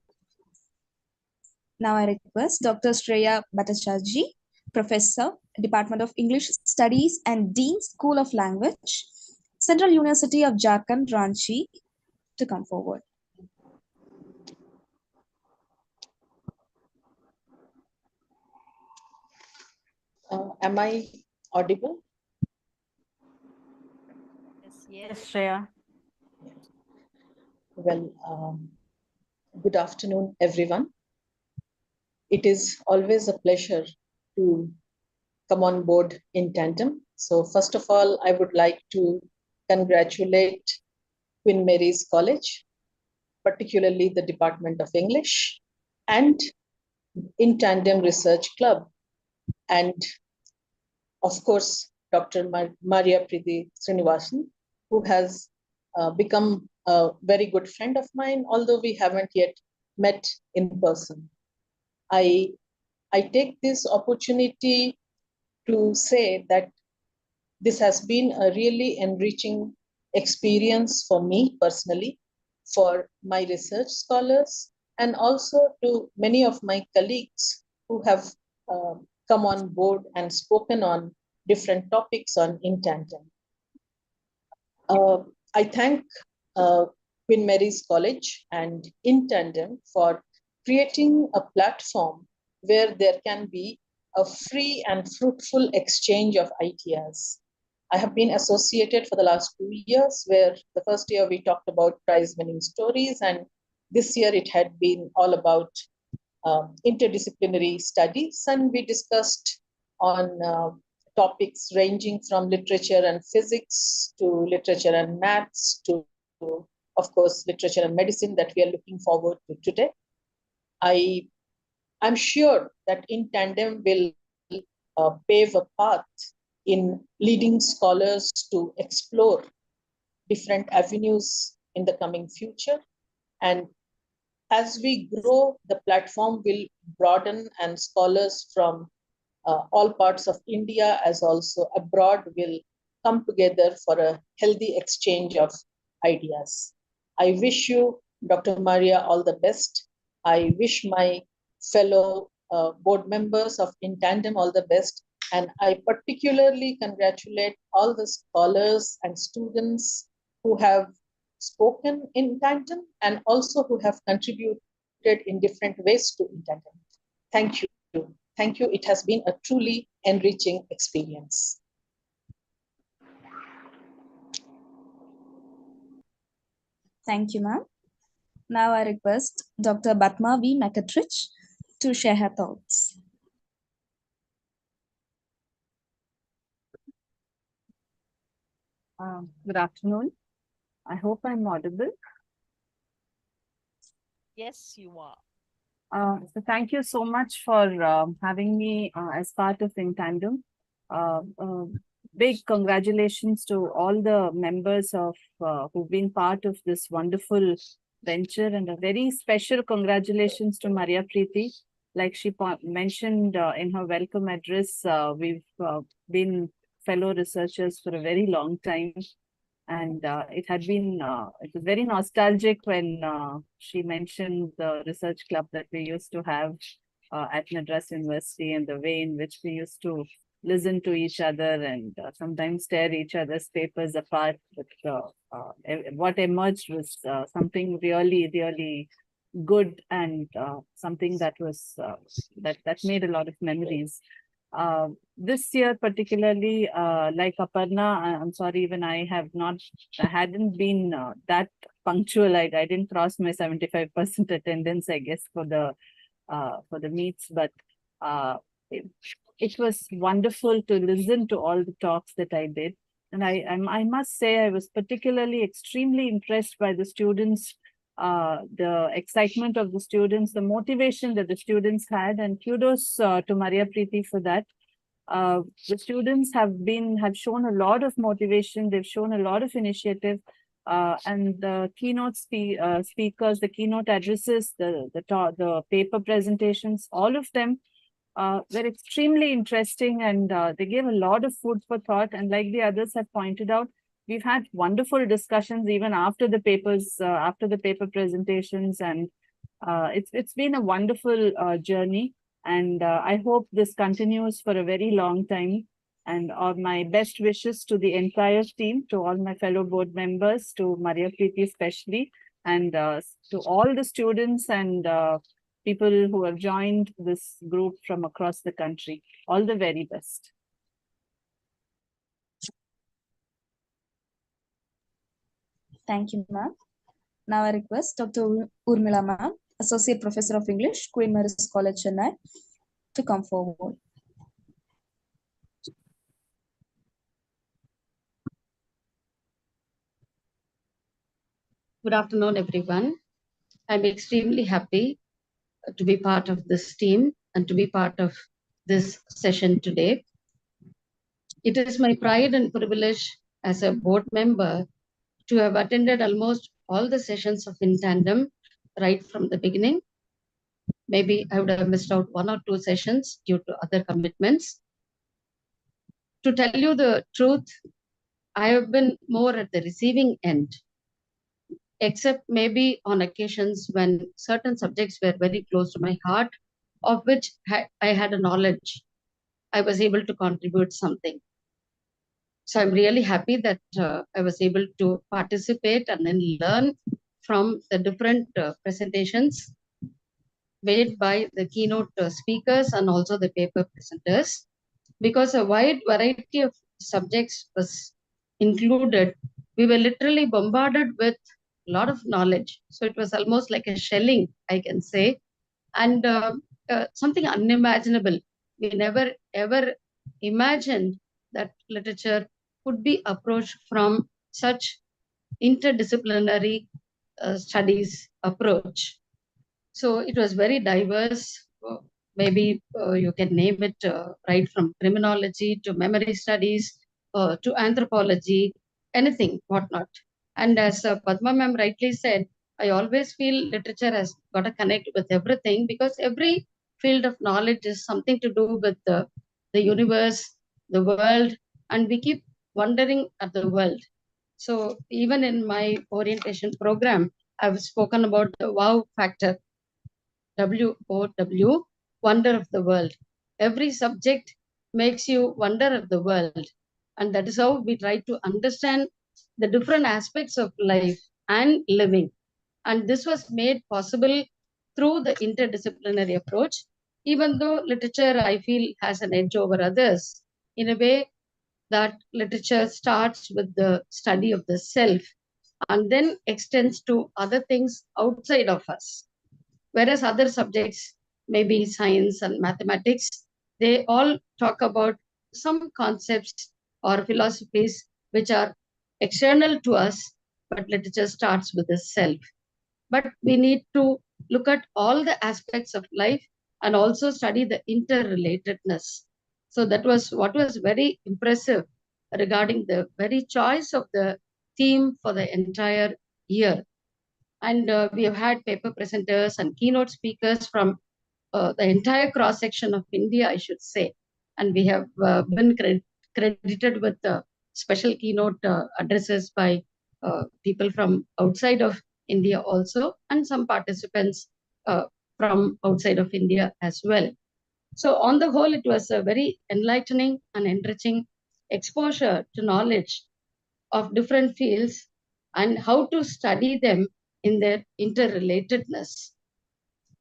Now I request Dr. Shreya Bhattacharjee, Professor, Department of English Studies and Dean, School of Language, Central University of Jharkhand, Ranchi, to come forward. Am I audible? Yes, Shreya. Well, good afternoon, everyone. It is always a pleasure to come on board In Tandem. So first of all, I would like to congratulate Queen Mary's College, particularly the Department of English and In Tandem Research Club, and of course, Dr. Maria Preeti Srinivasan, who has become a very good friend of mine, although we haven't yet met in person. I take this opportunity to say that this has been a really enriching experience for me personally, for my research scholars, and also to many of my colleagues who have come on board and spoken on different topics on In Tandem. I thank Queen Mary's College and In Tandem for creating a platform where there can be a free and fruitful exchange of ideas. I have been associated for the last 2 years, where the first year we talked about prize-winning stories, and this year it had been all about interdisciplinary studies, and we discussed on topics ranging from literature and physics to literature and maths to, of course, literature and medicine that we are looking forward to today. I'm sure that In Tandem will pave a path in leading scholars to explore different avenues in the coming future. And as we grow, the platform will broaden, and scholars from all parts of India as also abroad will come together for a healthy exchange of ideas. I wish you, Dr. Maria, all the best. I wish my fellow board members of In Tandem all the best. And I particularly congratulate all the scholars and students who have spoken in Tandem and also who have contributed in different ways to In Tandem. Thank you. Thank you. It has been a truly enriching experience. Thank you, ma'am. Now I request Dr. Batma V. McAtrich to share her thoughts. Good afternoon. I hope I'm audible. Yes, you are. So thank you so much for having me as part of In Tandem. Big congratulations to all the members of who've been part of this wonderful venture, and a very special congratulations to Maria Preeti. Like she mentioned in her welcome address, we've been fellow researchers for a very long time. And it was very nostalgic when she mentioned the research club that we used to have at Madras University, and the way in which we used to listen to each other and sometimes tear each other's papers apart. But what emerged was something really, really good, and something that was that made a lot of memories. This year particularly, like Aparna, I'm sorry, even I hadn't been that punctual. I didn't cross my 75% attendance, I guess, for the meets, but it was wonderful to listen to all the talks that I did. And I must say, I was particularly extremely impressed by the students, the excitement of the students, the motivation that the students had, and kudos to Maria Preeti for that. The students have shown a lot of motivation. They've shown a lot of initiative, and the keynote speakers, the keynote addresses, the paper presentations, all of them were extremely interesting, and they gave a lot of food for thought. And like the others have pointed out, we've had wonderful discussions even after the papers, after the paper presentations, and it's been a wonderful journey. And I hope this continues for a very long time. And my best wishes to the entire team, to all my fellow board members, to Maria Preeti especially, and to all the students and people who have joined this group from across the country. All the very best. Thank you, ma'am. Now I request Dr. Urmila ma'am, Associate Professor of English, Queen Mary's College, Chennai, to come forward. Good afternoon, everyone. I'm extremely happy to be part of this team and to be part of this session today. It is my pride and privilege as a board member to have attended almost all the sessions of In Tandem right from the beginning. Maybe I would have missed out one or two sessions due to other commitments. To tell you the truth, I have been more at the receiving end, except maybe on occasions when certain subjects were very close to my heart, of which I had a knowledge. I was able to contribute something. So I'm really happy that I was able to participate and then learn from the different presentations made by the keynote speakers and also the paper presenters, because a wide variety of subjects was included. We were literally bombarded with a lot of knowledge. So it was almost like a shelling, I can say, and something unimaginable. We never ever imagined that literature could be approached from such interdisciplinary studies approach. So it was very diverse. Maybe you can name it right from criminology to memory studies to anthropology, anything, whatnot. And as Padma ma'am rightly said, I always feel literature has got to connect with everything, because every field of knowledge is something to do with the universe, the world, and we keep wondering at the world. So even in my orientation program, I've spoken about the wow factor, WOW, wonder of the world. Every subject makes you wonder at the world. And that is how we try to understand the different aspects of life and living. And this was made possible through the interdisciplinary approach, even though literature, I feel, has an edge over others in a way that literature starts with the study of the self and then extends to other things outside of us. Whereas other subjects, maybe science and mathematics, they all talk about some concepts or philosophies which are external to us, but literature starts with the self. But we need to look at all the aspects of life and also study the interrelatedness. So that was what was very impressive regarding the very choice of the theme for the entire year. And we have had paper presenters and keynote speakers from the entire cross section of India, I should say. And we have been credited with special keynote addresses by people from outside of India also, and some participants from outside of India as well. So on the whole, it was a very enlightening and enriching exposure to knowledge of different fields and how to study them in their interrelatedness.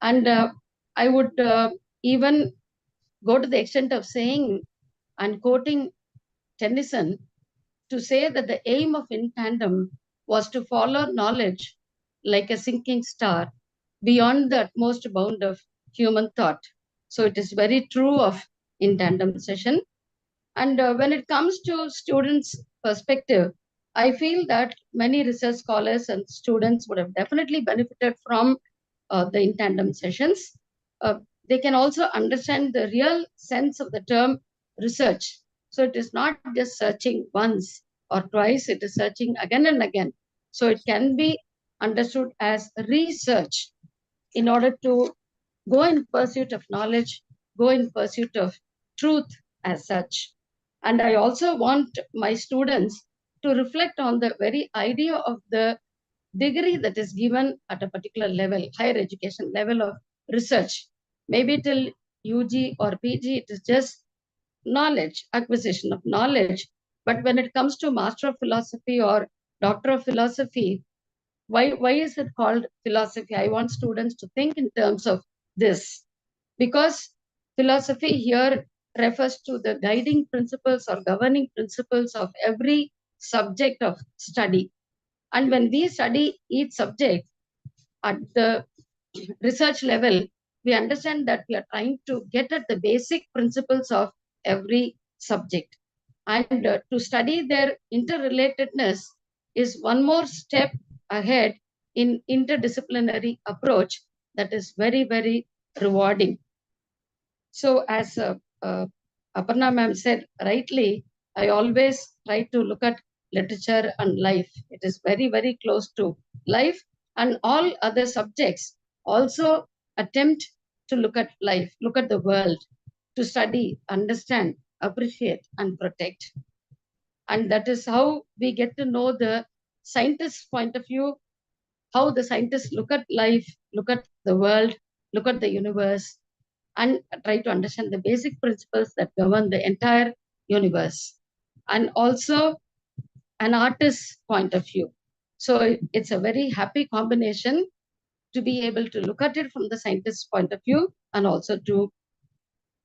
And I would even go to the extent of saying and quoting Tennyson to say that the aim of In Tandem was to follow knowledge like a sinking star beyond the utmost bound of human thought. So it is very true of In Tandem session. And when it comes to students' perspective, I feel that many research scholars and students would have definitely benefited from the In Tandem sessions. They can also understand the real sense of the term research. So it is not just searching once or twice, it is searching again and again. So it can be understood as research in order to go in pursuit of knowledge, go in pursuit of truth as such. And I also want my students to reflect on the very idea of the degree that is given at a particular level, higher education level of research. Maybe till UG or PG, it is just knowledge, acquisition of knowledge. But when it comes to Master of Philosophy or Doctor of Philosophy, why is it called philosophy? I want students to think in terms of this, because philosophy here refers to the guiding principles or governing principles of every subject of study. And when we study each subject at the research level, we understand that we are trying to get at the basic principles of every subject. And to study their interrelatedness is one more step ahead in interdisciplinary approach that is very, very rewarding. So as Aparna ma'am said rightly, I always try to look at literature and life. It is very, very close to life, and all other subjects also attempt to look at life, look at the world, to study, understand appreciate and protect. And that is how we get to know the scientist's point of view, how the scientists look at life, look at the world, look at the universe, and try to understand the basic principles that govern the entire universe. And also an artist's point of view. So it's a very happy combination to be able to look at it from the scientist's point of view and also to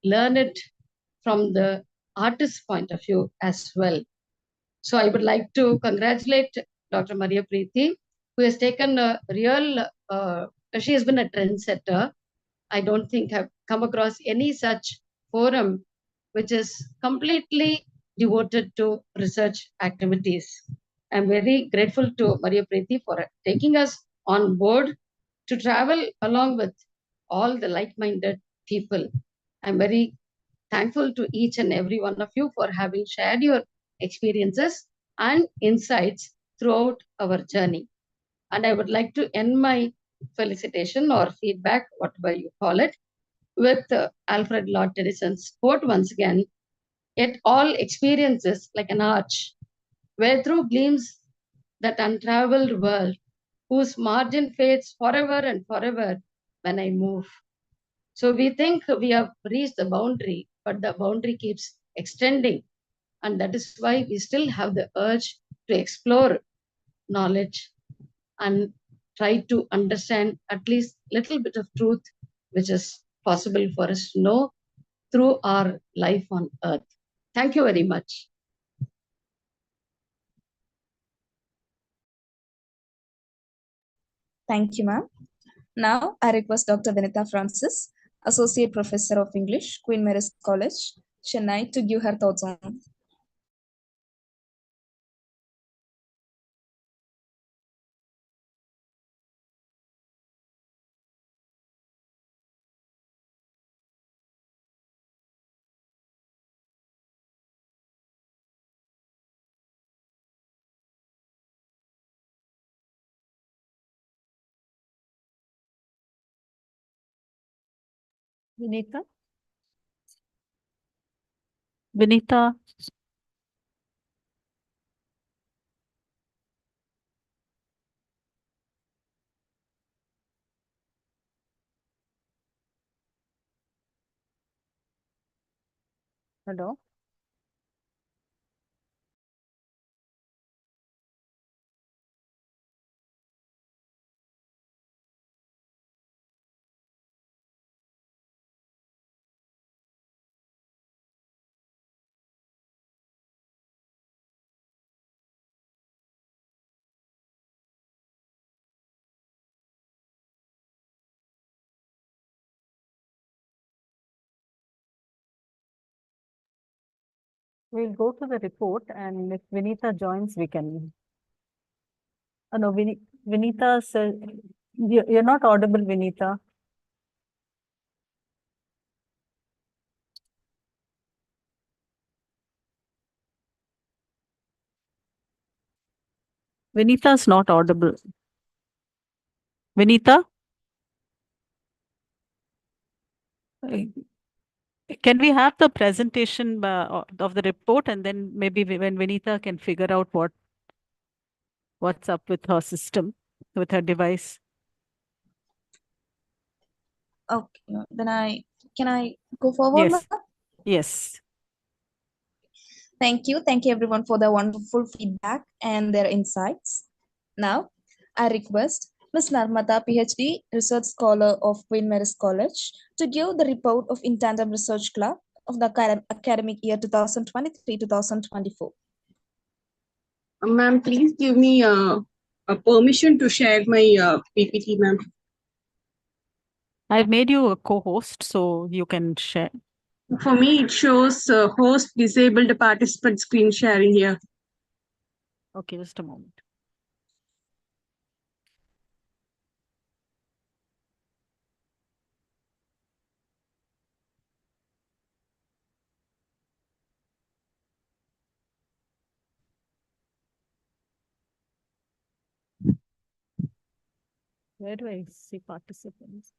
learn it from the artist's point of view as well. So I would like to congratulate Dr. Maria Preeti, who has taken a real, she has been a trendsetter. I don't think I've come across any such forum which is completely devoted to research activities. I'm very grateful to Maria Preeti for taking us on board to travel along with all the like-minded people. I'm very thankful to each and every one of you for having shared your experiences and insights throughout our journey. And I would like to end my felicitation or feedback, whatever you call it, with Alfred Lord Tennyson's quote once again: "Yet all experiences like an arch, where through gleams that untraveled world, whose margin fades forever and forever when I move." So we think we have reached the boundary, but the boundary keeps extending. And that is why we still have the urge to explore knowledge and try to understand at least little bit of truth, which is possible for us to know through our life on earth. Thank you very much. Thank you, ma'am. Now, I request Dr. Vinita Francis, Associate Professor of English, Queen Mary's College, Chennai, to give her thoughts on. Vinita? Vinita? Hello? We'll go to the report, and if Vinita joins, we can. Oh, no, Vinita says you're not audible, Vinita. Vinita's not audible. Vinita? Can we have the presentation of the report, and then maybe when Vinita can figure out what's up with her system, with her device? Okay, then can I go forward, Yes. ma'am? Yes. Thank you. Thank you everyone for their wonderful feedback and their insights. Now, I request Ms. Narmata, PhD, Research Scholar of Queen Mary's College, to give the report of In Tandem Research Club of the academic year 2023-2024. Ma'am, please give me a permission to share my PPT, ma'am. I've made you a co-host, so you can share. For me, it shows host disabled participant screen sharing here. Okay, just a moment. Where do I see participants?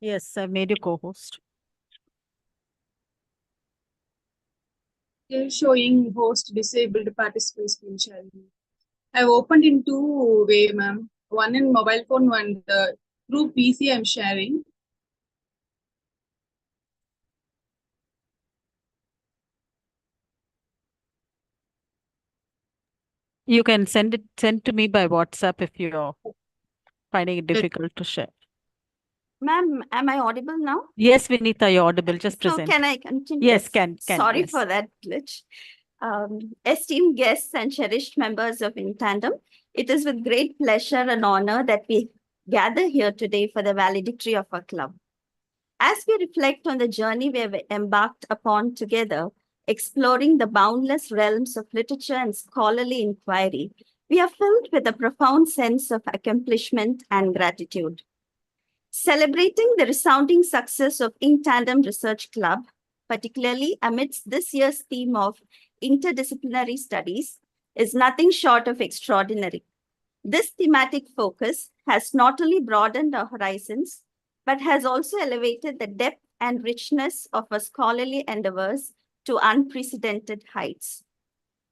Yes, I made you co-host. Still showing host disabled participant screen sharing. I've opened in two way, ma'am. One in mobile phone, one through PC I'm sharing. You can send to me by WhatsApp if you're finding it difficult to share. Ma'am, am I audible now? Yes, Vinita, you're audible. Just So present. can I continue? Yes, can. Sorry Yes. for that glitch. Esteemed guests and cherished members of In Tandem, it is with great pleasure and honor that we gather here today for the valedictory of our club. As we reflect on the journey we have embarked upon together, exploring the boundless realms of literature and scholarly inquiry, we are filled with a profound sense of accomplishment and gratitude. Celebrating the resounding success of In Tandem Research Club, particularly amidst this year's theme of interdisciplinary studies, is nothing short of extraordinary. This thematic focus has not only broadened our horizons, but has also elevated the depth and richness of our scholarly endeavors to unprecedented heights.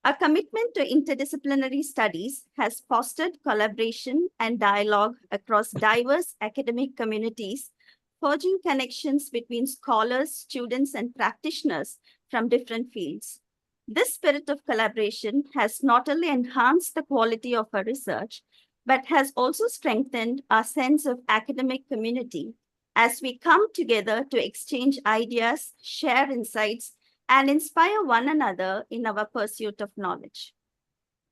Our commitment to interdisciplinary studies has fostered collaboration and dialogue across diverse academic communities, forging connections between scholars, students, and practitioners from different fields. This spirit of collaboration has not only enhanced the quality of our research, but has also strengthened our sense of academic community as we come together to exchange ideas, share insights, and inspire one another in our pursuit of knowledge.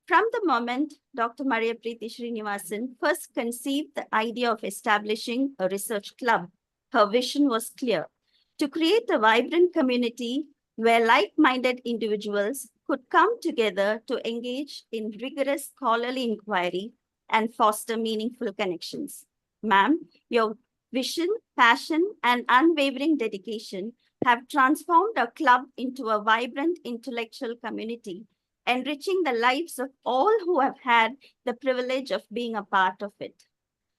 From the moment Dr. Maria Preeti Srinivasan first conceived the idea of establishing a research club, her vision was clear: to create a vibrant community where like-minded individuals could come together to engage in rigorous scholarly inquiry and foster meaningful connections. Ma'am, your vision, passion, and unwavering dedication have transformed our club into a vibrant intellectual community, enriching the lives of all who have had the privilege of being a part of it.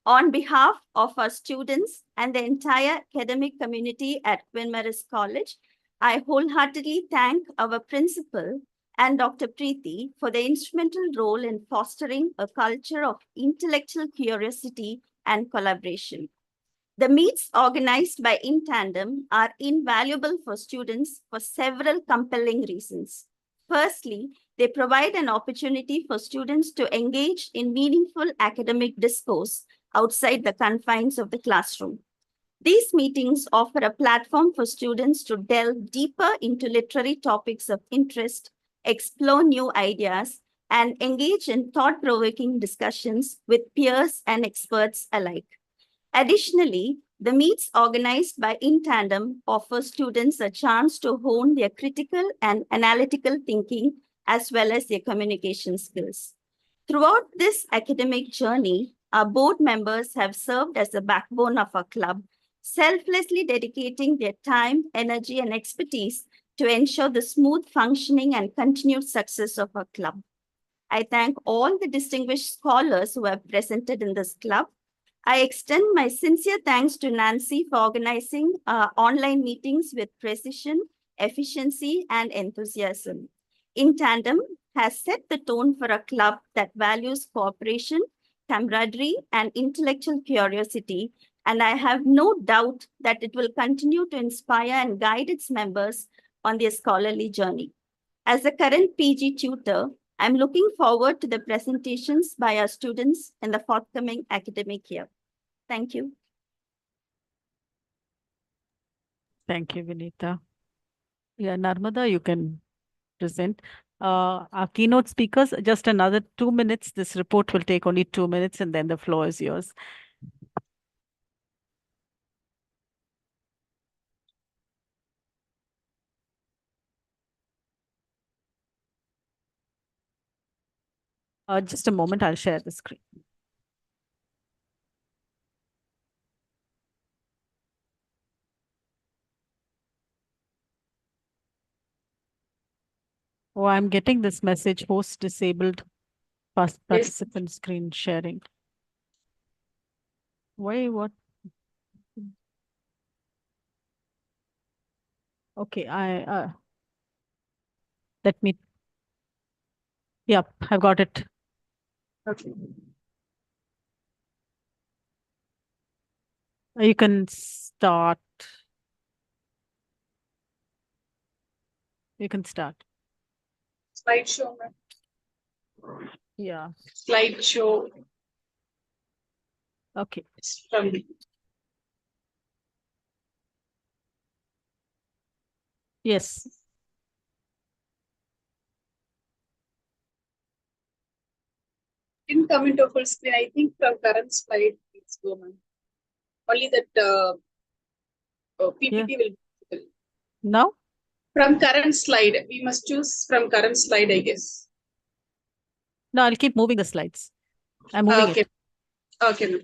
On behalf of our students and the entire academic community at Queen Mary's College, I wholeheartedly thank our principal and Dr. Preeti for the instrumental role in fostering a culture of intellectual curiosity and collaboration. The meets organized by In Tandem are invaluable for students for several compelling reasons. Firstly, they provide an opportunity for students to engage in meaningful academic discourse outside the confines of the classroom. These meetings offer a platform for students to delve deeper into literary topics of interest, explore new ideas, and engage in thought-provoking discussions with peers and experts alike. Additionally, the meets organized by In Tandem offer students a chance to hone their critical and analytical thinking as well as their communication skills. Throughout this academic journey, our board members have served as the backbone of our club, selflessly dedicating their time, energy, and expertise to ensure the smooth functioning and continued success of our club. I thank all the distinguished scholars who have presented in this club. I extend my sincere thanks to Nancy for organizing online meetings with precision, efficiency, and enthusiasm. In Tandem has set the tone for a club that values cooperation, camaraderie, and intellectual curiosity, and I have no doubt that it will continue to inspire and guide its members on their scholarly journey. As a current PG tutor, I'm looking forward to the presentations by our students in the forthcoming academic year. Thank you. Thank you, Vinita. Yeah, Narmada, you can present. Our keynote speakers, just another 2 minutes. This report will take only 2 minutes, and then the floor is yours. Just a moment, I'll share the screen. Oh, I'm getting this message, host disabled participant screen sharing. Why, what? Okay, let me. Yep, I've got it. Okay. You can start. You can start. Slideshow, ma'am. Yeah. Slideshow. Okay. From Yes. didn't come into full screen. I think from current slide, it's go, ma'am. Only that PPT will be visible. Now? From current slide, we must choose from current slide, I guess. No, I'll keep moving the slides. I'm moving Okay. it. Okay, ma'am.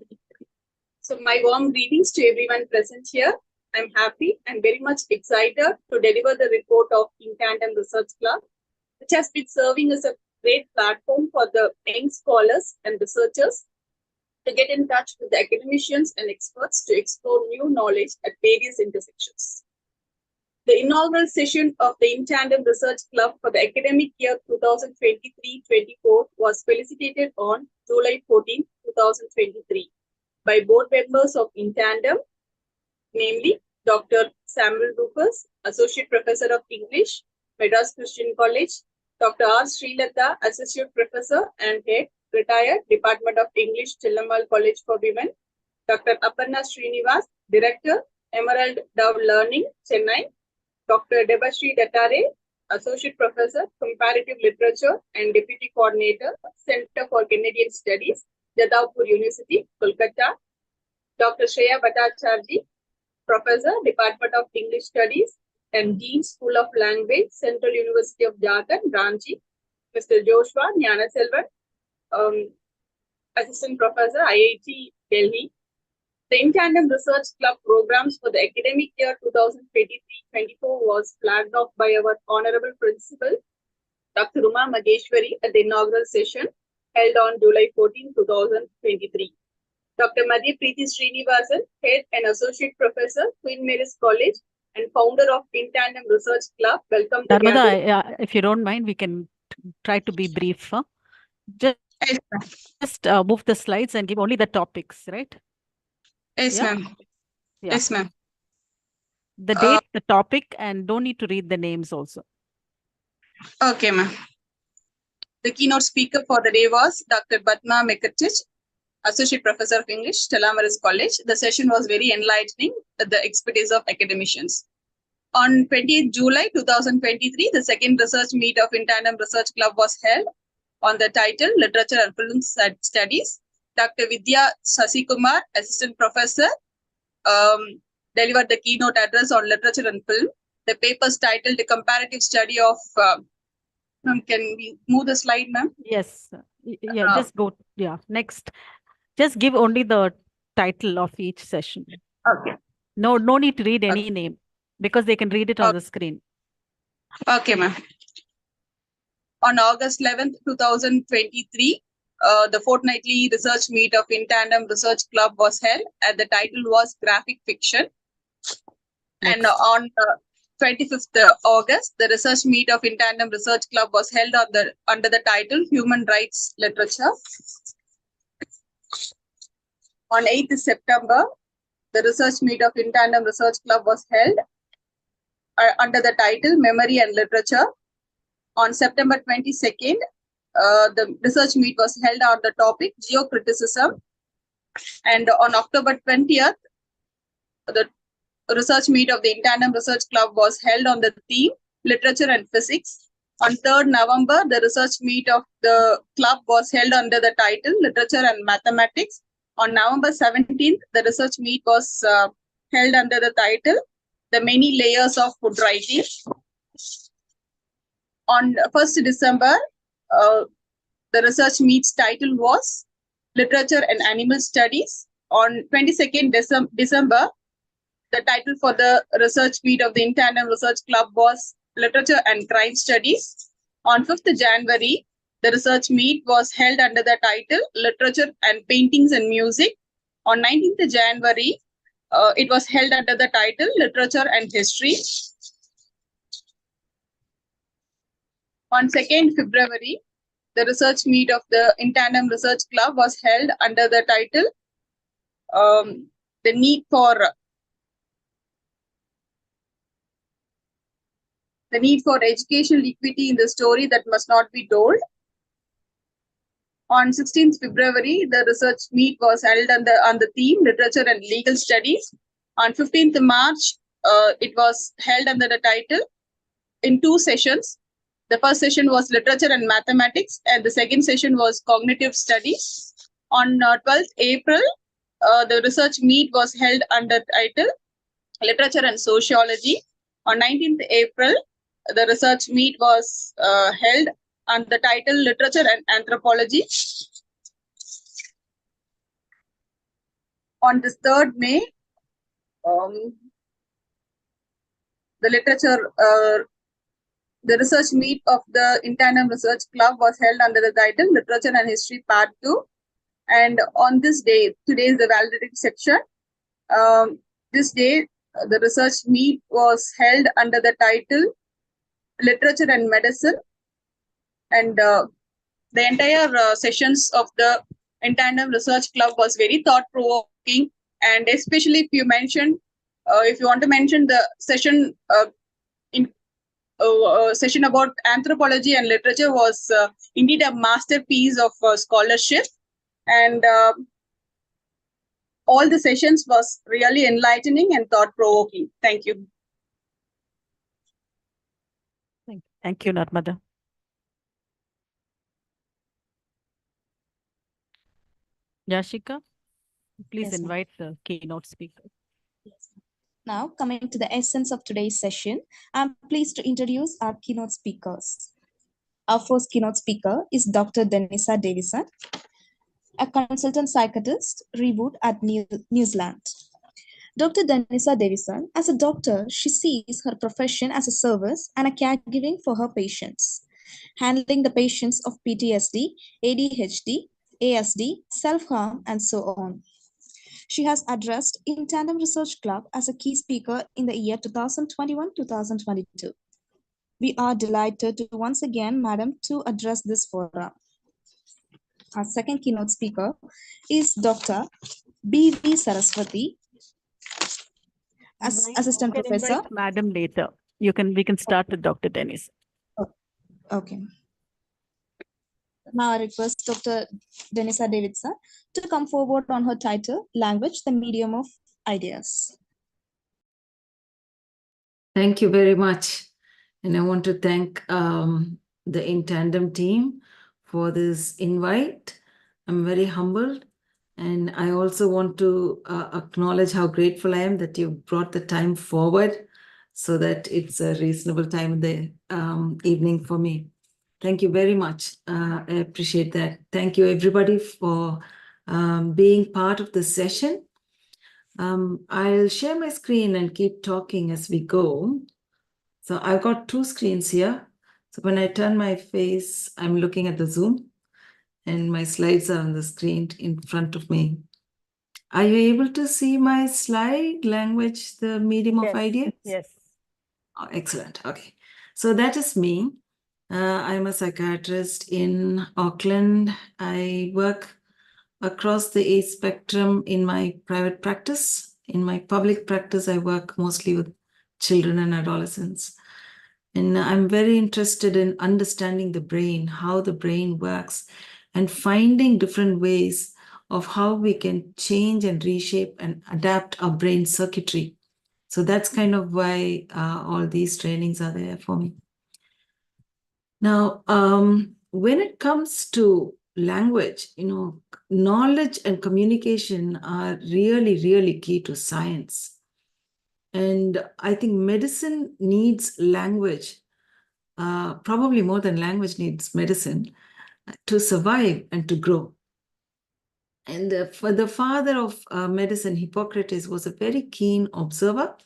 So my warm greetings to everyone present here. I'm happy and very much excited to deliver the report of In Tandem Research Club, which has been serving as a great platform for the young scholars and researchers to get in touch with the academicians and experts to explore new knowledge at various intersections. The inaugural session of the In Tandem Research Club for the academic year 2023-24 was felicitated on July 14, 2023 by board members of In Tandem, namely Dr. Samuel Rufus, Associate Professor of English, Madras Christian College, Dr. R. Srilata, Associate Professor and Head, Retired, Department of English, Chillamal College for Women, Dr. Aparna Srinivas, Director, Emerald Dove Learning, Chennai, Dr. Debashri Dattare, Associate Professor, Comparative Literature and Deputy Coordinator, Center for Canadian Studies, Jadavpur University, Kolkata, Dr. Shreya Bhattacharjee, Professor, Department of English Studies and Dean School of Language, Central University of Jharkhand, Ranchi, Mr. Joshua Gnanaselvan, Assistant Professor, IIT Delhi. The In Tandem Research Club programs for the academic year 2023-24 was flagged off by our Honorable Principal, Dr. Uma Mageshwari, at the inaugural session held on July 14, 2023. Dr. Madhya Preeti Srinivasan, Head and Associate Professor, Queen Mary's College, and founder of In Tandem Research Club, welcome the Narmada, if you don't mind, we can try to be brief. Huh? Just move the slides and give only the topics, right? Yes, Yeah? ma'am. Yeah. Yes, ma'am. The date, the topic, and don't need to read the names also. Okay, ma'am. The keynote speaker for the day was Dr. Batma Mekatich, Associate Professor of English, Telamaris College. The session was very enlightening with the expertise of academicians. On 28th July 2023, the second research meet of In Tandem Research Club was held on the title Literature and Film Studies. Dr. Vidya Sasikumar, Assistant Professor, delivered the keynote address on literature and film. The paper's titled The Comparative Study of... can we move the slide, ma'am? Yes. Yeah, just go. Yeah, next. Just give only the title of each session. Okay. No need to read any name because they can read it on the screen. Okay, ma'am. On August 11th, 2023, the fortnightly research meet of In Tandem Research Club was held, and the title was Graphic Fiction. Next. And on 25th August, the research meet of In Tandem Research Club was held on under the title Human Rights Literature. On 8th September, the research meet of In Tandem Research Club was held under the title Memory and Literature. On September 22nd, the research meet was held on the topic Geocriticism. And on October 20th, the research meet of the In Tandem Research Club was held on the theme Literature and Physics. On 3rd November, the research meet of the club was held under the title Literature and Mathematics. On November 17th, the research meet was held under the title The Many Layers of Food Writing. On 1st December, the research meet's title was Literature and Animal Studies. On 22nd December, the title for the research meet of the In Tandem Research Club was Literature and Crime Studies. On 5th January, the research meet was held under the title Literature and Paintings and Music. On 19th January, it was held under the title Literature and History. On 2nd February, the research meet of the In Tandem Research Club was held under the title the need for educational equity in the story that must not be told. On 16th February, the research meet was held on the theme Literature and Legal Studies. On 15th March, it was held under the title in 2 sessions. The first session was Literature and Mathematics, and the second session was Cognitive Studies. On 12th April, the research meet was held under title Literature and Sociology. On 19th April, the research meet was held on the title Literature and Anthropology. On this 3rd May, the research meet of the In Tandem Research Club was held under the title Literature and History Part 2. And on this day, today is the valedictory section. This day, the research meet was held under the title Literature and Medicine. And the entire sessions of the In Tandem Research Club was very thought-provoking. And especially if you want to mention the session session about anthropology and literature was indeed a masterpiece of scholarship. And all the sessions was really enlightening and thought-provoking. Thank you. Thank you, Narmada. Yashika, please Yes, ma'am. invite the keynote speaker. Now, coming to the essence of today's session, I'm pleased to introduce our keynote speakers. Our first keynote speaker is Dr. Denisa Davison, a consultant psychiatrist, Reboot at New Zealand. Dr. Denisa Davison, as a doctor, she sees her profession as a service and a caregiving for her patients, handling the patients of PTSD, ADHD, ASD, self-harm, and so on. She has addressed In Tandem Research Club as a key speaker in the year 2021-2022. We are delighted to once again, Madam, to address this forum. Our second keynote speaker is Dr. B.V. Saraswati, Assistant You can Professor. invite Madam later. We can start with Dr. Dennis. Okay. Now I request Dr. Denisa Davidson to come forward on her title, Language, the Medium of Ideas. Thank you very much. And I want to thank the In Tandem team for this invite. I'm very humbled. And I also want to acknowledge how grateful I am that you brought the time forward so that it's a reasonable time in the evening for me. Thank you very much. I appreciate that. Thank you, everybody, for being part of the session. I'll share my screen and keep talking as we go. So I've got 2 screens here. So when I turn my face, I'm looking at the Zoom and my slides are on the screen in front of me. Are you able to see my slide, Language, the Medium of Ideas? Yes. Oh, excellent. Okay. So that is me. I'm a psychiatrist in Auckland. I work across the age spectrum in my private practice. In my public practice, I work mostly with children and adolescents. And I'm very interested in understanding the brain, how the brain works, and finding different ways of how we can change and reshape and adapt our brain circuitry. So that's kind of why all these trainings are there for me. Now, when it comes to language, knowledge and communication are really, really key to science. And I think medicine needs language, probably more than language needs medicine, to survive and to grow. And for the father of medicine, Hippocrates, was a very keen observer.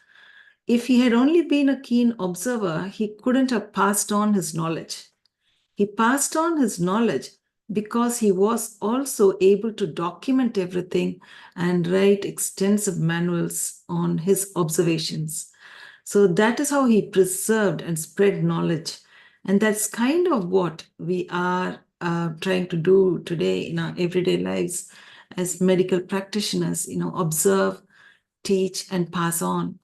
If he had only been a keen observer, he couldn't have passed on his knowledge. He passed on his knowledge because he was also able to document everything and write extensive manuals on his observations. So that is how he preserved and spread knowledge. And that's kind of what we are trying to do today in our everyday lives as medical practitioners, observe, teach, and pass on.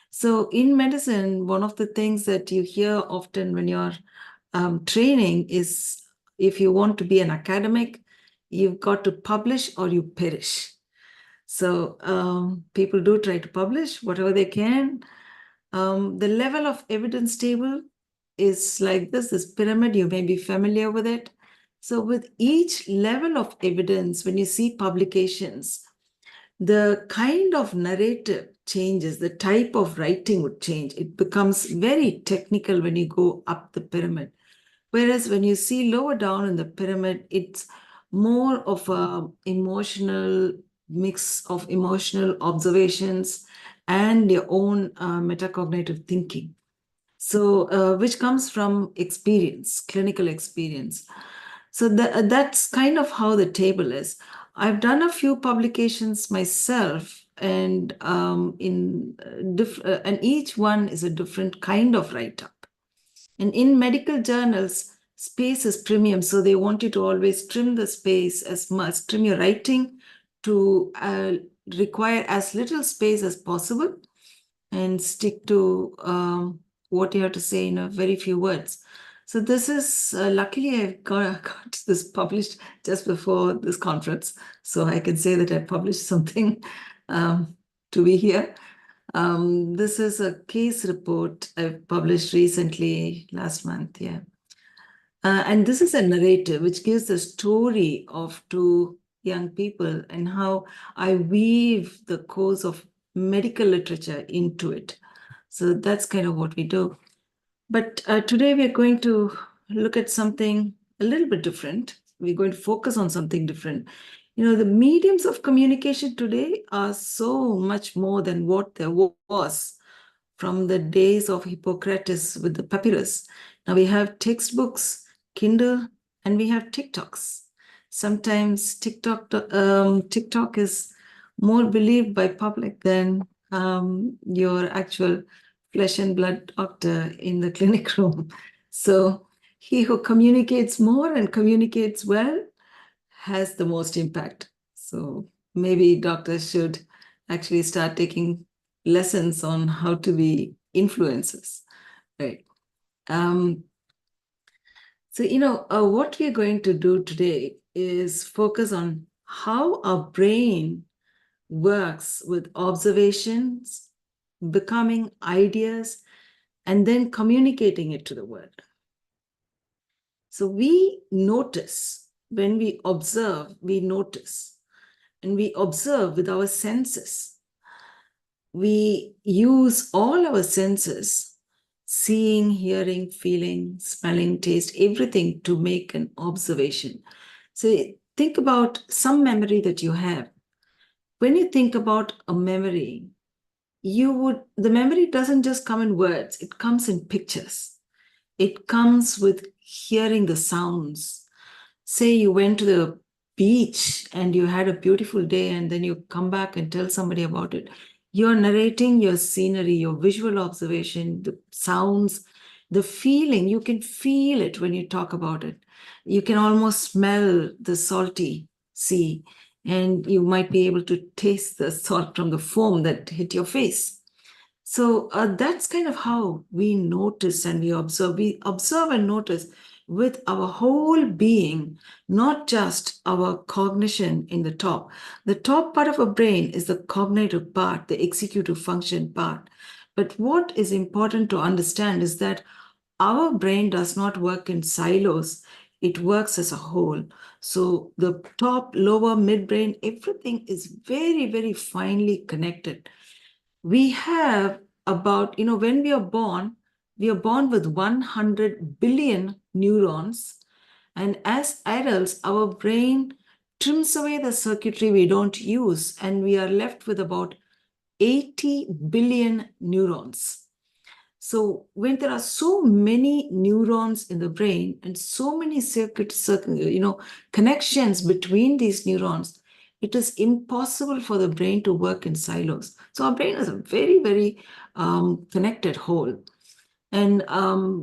So in medicine, one of the things that you hear often when you're training is, if you want to be an academic, you've got to publish or you perish. So people do try to publish whatever they can. The level of evidence table is like this pyramid, you may be familiar with it. So with each level of evidence, when you see publications, the kind of narrative changes, the type of writing would change. It becomes very technical when you go up the pyramid. Whereas when you see lower down in the pyramid, it's more of a emotional mix of emotional observations and your own metacognitive thinking. So, which comes from experience, clinical experience. So that's kind of how the table is. I've done a few publications myself, and and each one is a different kind of write-up. And in medical journals, space is premium, so they want you to always trim the space as much, trim your writing to require as little space as possible and stick to what you have to say in a very few words. So this is, luckily I got this published just before this conference, so I can say that I published something to be here. This is a case report I published recently, last month, yeah. And this is a narrative which gives the story of two young people and how I weave the course of medical literature into it. So that's kind of what we do. But today we're going to look at something a little bit different. We're going to focus on something different. The mediums of communication today are so much more than what there was from the days of Hippocrates with the papyrus. Now we have textbooks, Kindle, and we have TikToks. Sometimes TikTok is more believed by public than your actual flesh and blood doctor in the clinic room. So he who communicates more and communicates well has the most impact. So maybe doctors should actually start taking lessons on how to be influencers, right? So, what we're going to do today is focus on how our brain works with observations, becoming ideas, and then communicating it to the world. So we notice, when we observe, we notice, and we observe with our senses. We use all our senses, seeing, hearing, feeling, smelling, taste, everything to make an observation. So think about some memory that you have. When you think about a memory, the memory doesn't just come in words, it comes in pictures. It comes with hearing the sounds. Say you went to the beach and you had a beautiful day, and then you come back and tell somebody about it. You're narrating your scenery, your visual observation, the sounds, the feeling. You can feel it when you talk about it. You can almost smell the salty sea, and you might be able to taste the salt from the foam that hit your face. So that's kind of how we notice and we observe. We observe and notice with our whole being, not just our cognition in the top. The top part of our brain is the cognitive part, the executive function part. But what is important to understand is that our brain does not work in silos. It works as a whole. So the top, lower, midbrain, everything is very, very finely connected. We have about, when we are born with 100 billion neurons. And as adults, our brain trims away the circuitry we don't use, and we are left with about 80 billion neurons. So when there are so many neurons in the brain and so many connections between these neurons, it is impossible for the brain to work in silos. So our brain is a very, very connected whole. And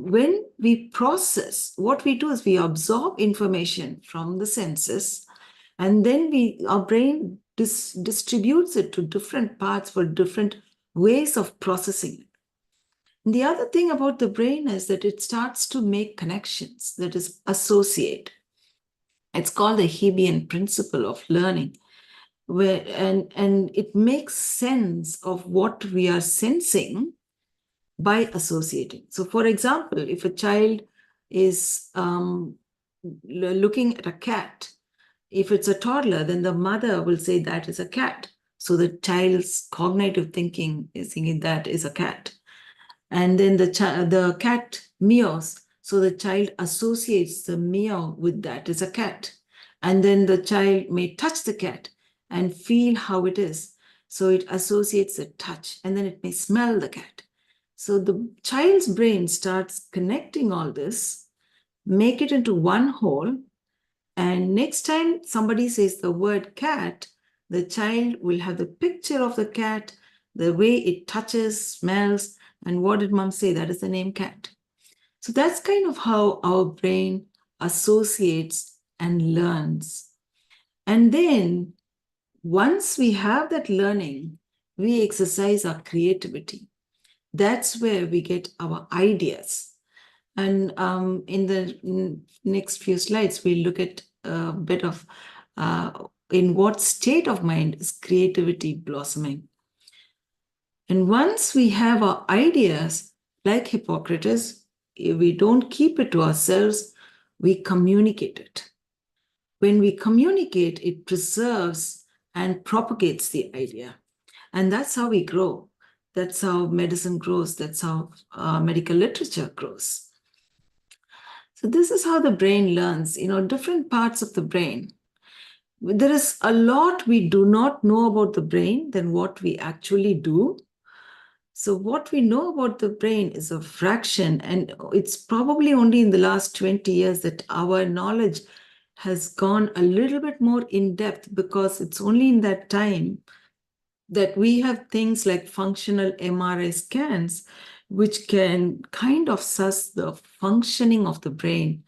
when we process, what we do is we absorb information from the senses, and then our brain distributes it to different parts for different ways of processing it. And the other thing about the brain is that it starts to make connections, that is, associate. It's called the Hebbian principle of learning, where and it makes sense of what we are sensing by associating. So, for example, if a child is looking at a cat, if it's a toddler, then the mother will say that is a cat. So the child's cognitive thinking is thinking that is a cat. And then the cat meows. So the child associates the meow with that as a cat. And then the child may touch the cat and feel how it is. So it associates the touch, and then it may smell the cat. So the child's brain starts connecting all this, make it into one whole, and next time somebody says the word cat, the child will have the picture of the cat, the way it touches, smells, and what did mom say? That is the name cat. So that's kind of how our brain associates and learns. And then once we have that learning, we exercise our creativity. That's where we get our ideas. And in the next few slides, we'll look at a bit of in what state of mind is creativity blossoming. And once we have our ideas, like Hippocrates, we don't keep it to ourselves, we communicate it. When we communicate, it preserves and propagates the idea. And that's how we grow. That's how medicine grows. That's how medical literature grows. So this is how the brain learns, different parts of the brain. There is a lot we do not know about the brain than what we actually do. So what we know about the brain is a fraction, and it's probably only in the last 20 years that our knowledge has gone a little bit more in depth, because it's only in that time that we have things like functional MRI scans, which can kind of suss the functioning of the brain.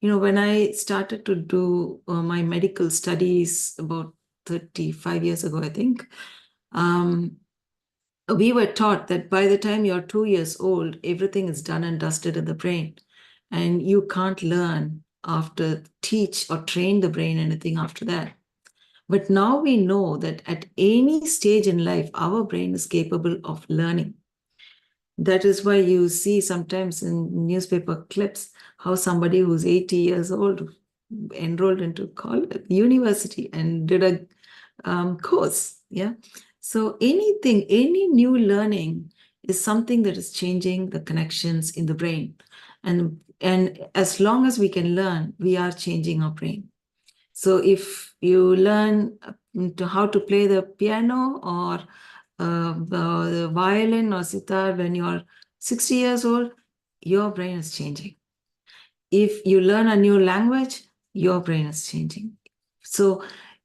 When I started to do my medical studies about 35 years ago, I think, we were taught that by the time you're 2 years old, everything is done and dusted in the brain. And you can't learn teach or train the brain anything after that. But now we know that at any stage in life, our brain is capable of learning. That is why you see sometimes in newspaper clips how somebody who's 80 years old enrolled into college, university, and did a course. Yeah. So any new learning is something that is changing the connections in the brain. And as long as we can learn, we are changing our brain. So if you learn how to play the piano or the violin or sitar when you're 60 years old, your brain is changing. If you learn a new language, your brain is changing. So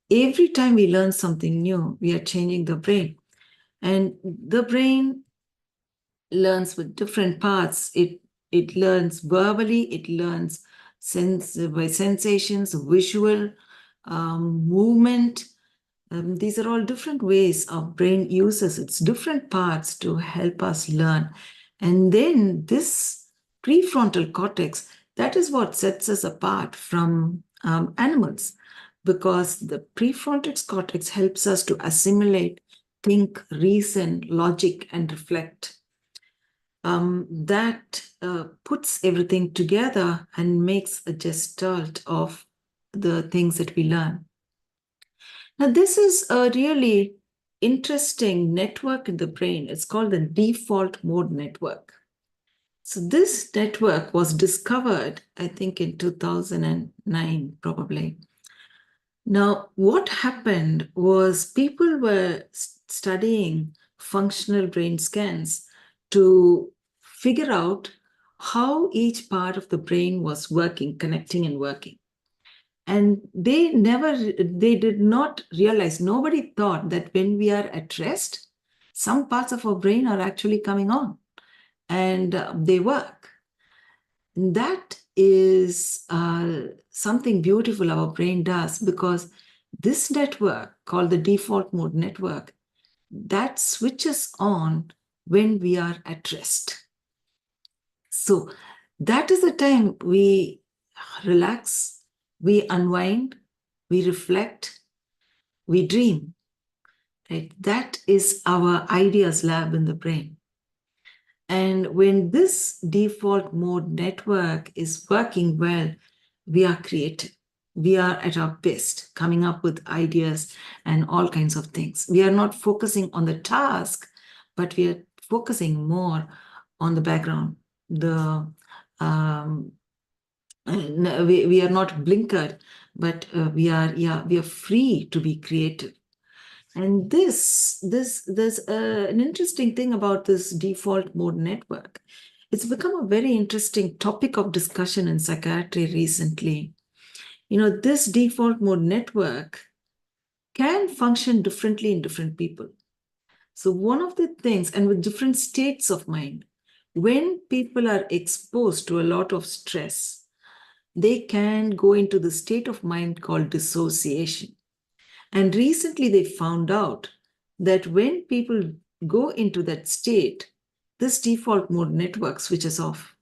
every time we learn something new, we are changing the brain. And the brain learns with different parts. It learns verbally, it learns by sensations, visual, movement. These are all different ways our brain uses its different parts to help us learn. And then this prefrontal cortex, that is what sets us apart from animals, because the prefrontal cortex helps us to assimilate, think, reason, logic, and reflect. That puts everything together and makes a gestalt of the things that we learn. Now, this is a really interesting network in the brain. It's called the default mode network. So this network was discovered, I think, in 2009, probably. Now, what happened was people were studying functional brain scans to figure out how each part of the brain was working, connecting and working. And they did not realize, nobody thought that when we are at rest, some parts of our brain are actually coming on. and they work. And that is something beautiful our brain does, because this network, called the default mode network, that switches on when we are at rest. So that is the time we relax, we unwind, we reflect, we dream. Right? That is our ideas lab in the brain. And when this default mode network is working well, we are creative. We are at our best, coming up with ideas and all kinds of things. We are not focusing on the task, but we are focusing more on the background. We are not blinkered, but we are free to be creative. And there's an interesting thing about this default mode network. It's become a very interesting topic of discussion in psychiatry recently. You know, this default mode network can function differently in different people. So one of the things, and with different states of mind, when people are exposed to a lot of stress, they can go into the state of mind called dissociation. And recently they found out that when people go into that state, this default mode network switches off.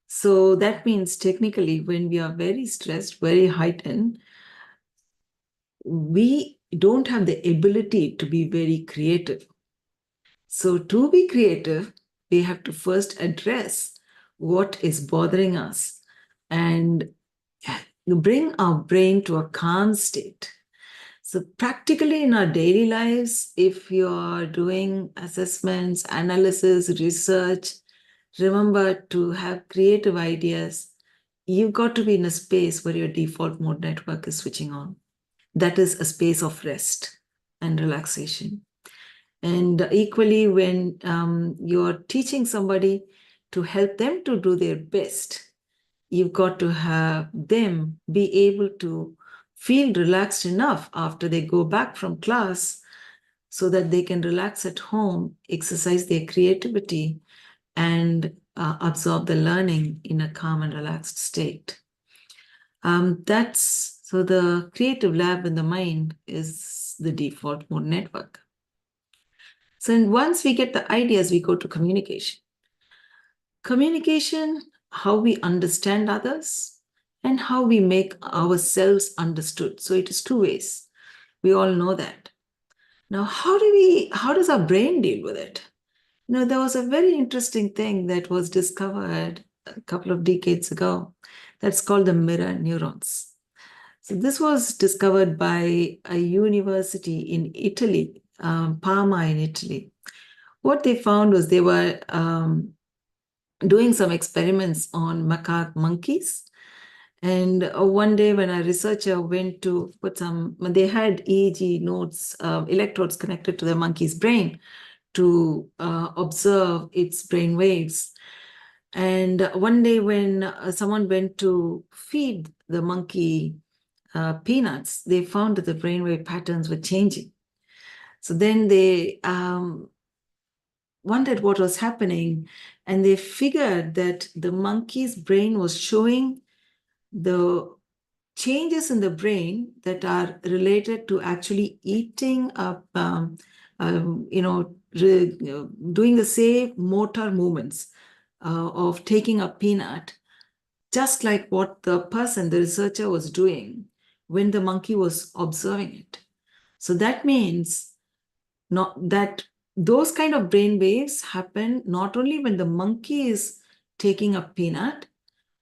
So that means technically when we are very stressed, very heightened, we don't have the ability to be very creative. So to be creative, we have to first address what is bothering us and bring our brain to a calm state. So practically in our daily lives, if you're doing assessments, analysis, research, remember to have creative ideas. You've got to be in a space where your default mode network is switching on. That is a space of rest and relaxation. And equally, when you're teaching somebody to help them to do their best, you've got to have them be able to feel relaxed enough after they go back from class so that they can relax at home, exercise their creativity, and absorb the learning in a calm and relaxed state. So the creative lab in the mind is the default mode network. So once we get the ideas, we go to communication. Communication, how we understand others and how we make ourselves understood. So it is two ways. We all know that. Now, how does our brain deal with it? You know, there was a very interesting thing that was discovered a couple of decades ago that's called the mirror neurons. So this was discovered by a university in Italy, Parma in Italy. What they found was they were doing some experiments on macaque monkeys. And one day when a researcher went to they had EEG nodes, electrodes connected to the monkey's brain to observe its brain waves. And one day when someone went to feed the monkey peanuts, they found that the brainwave patterns were changing. So then they wondered what was happening, and they figured that the monkey's brain was showing the changes in the brain that are related to actually eating up, doing the same motor movements of taking a peanut, just like what the researcher was doing when the monkey was observing it. So that means that those kind of brain waves happen not only when the monkey is taking a peanut,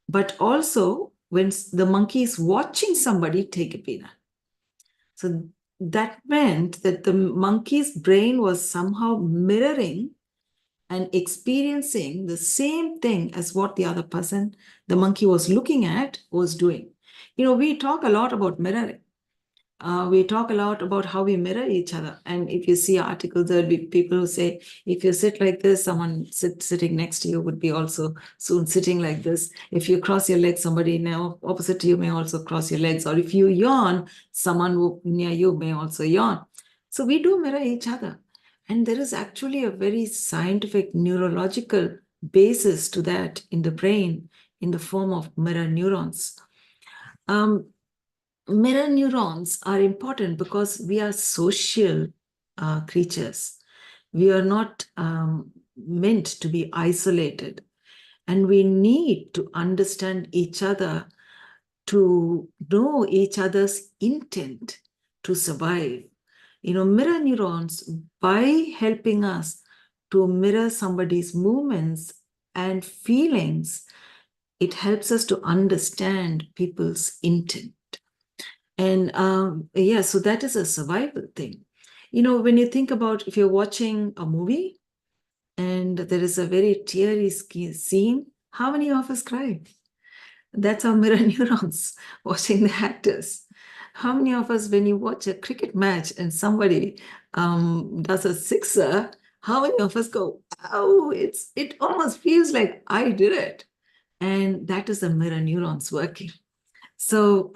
but also when the monkey is watching somebody take a peanut. So that meant that the monkey's brain was somehow mirroring and experiencing the same thing as what the other person, the monkey was looking at, was doing. You know, we talk a lot about mirroring. We talk a lot about how we mirror each other. And if you see articles, there'll be people who say, if you sit like this, someone sitting next to you would be also soon sitting like this. If you cross your legs, somebody now opposite to you may also cross your legs. Or if you yawn, someone near you may also yawn. So we do mirror each other. And there is actually a very scientific neurological basis to that in the brain in the form of mirror neurons. Mirror neurons are important because we are social creatures. We are not meant to be isolated, and we need to understand each other, to know each other's intent to survive. Mirror neurons, by helping us to mirror somebody's movements and feelings, it helps us to understand people's intent. And yeah, so that is a survival thing. When you think about if you're watching a movie and there is a very teary scene, how many of us cry? That's our mirror neurons watching the actors. How many of us, when you watch a cricket match and somebody does a sixer, how many of us go, oh, it almost feels like I did it. And that is the mirror neurons working. So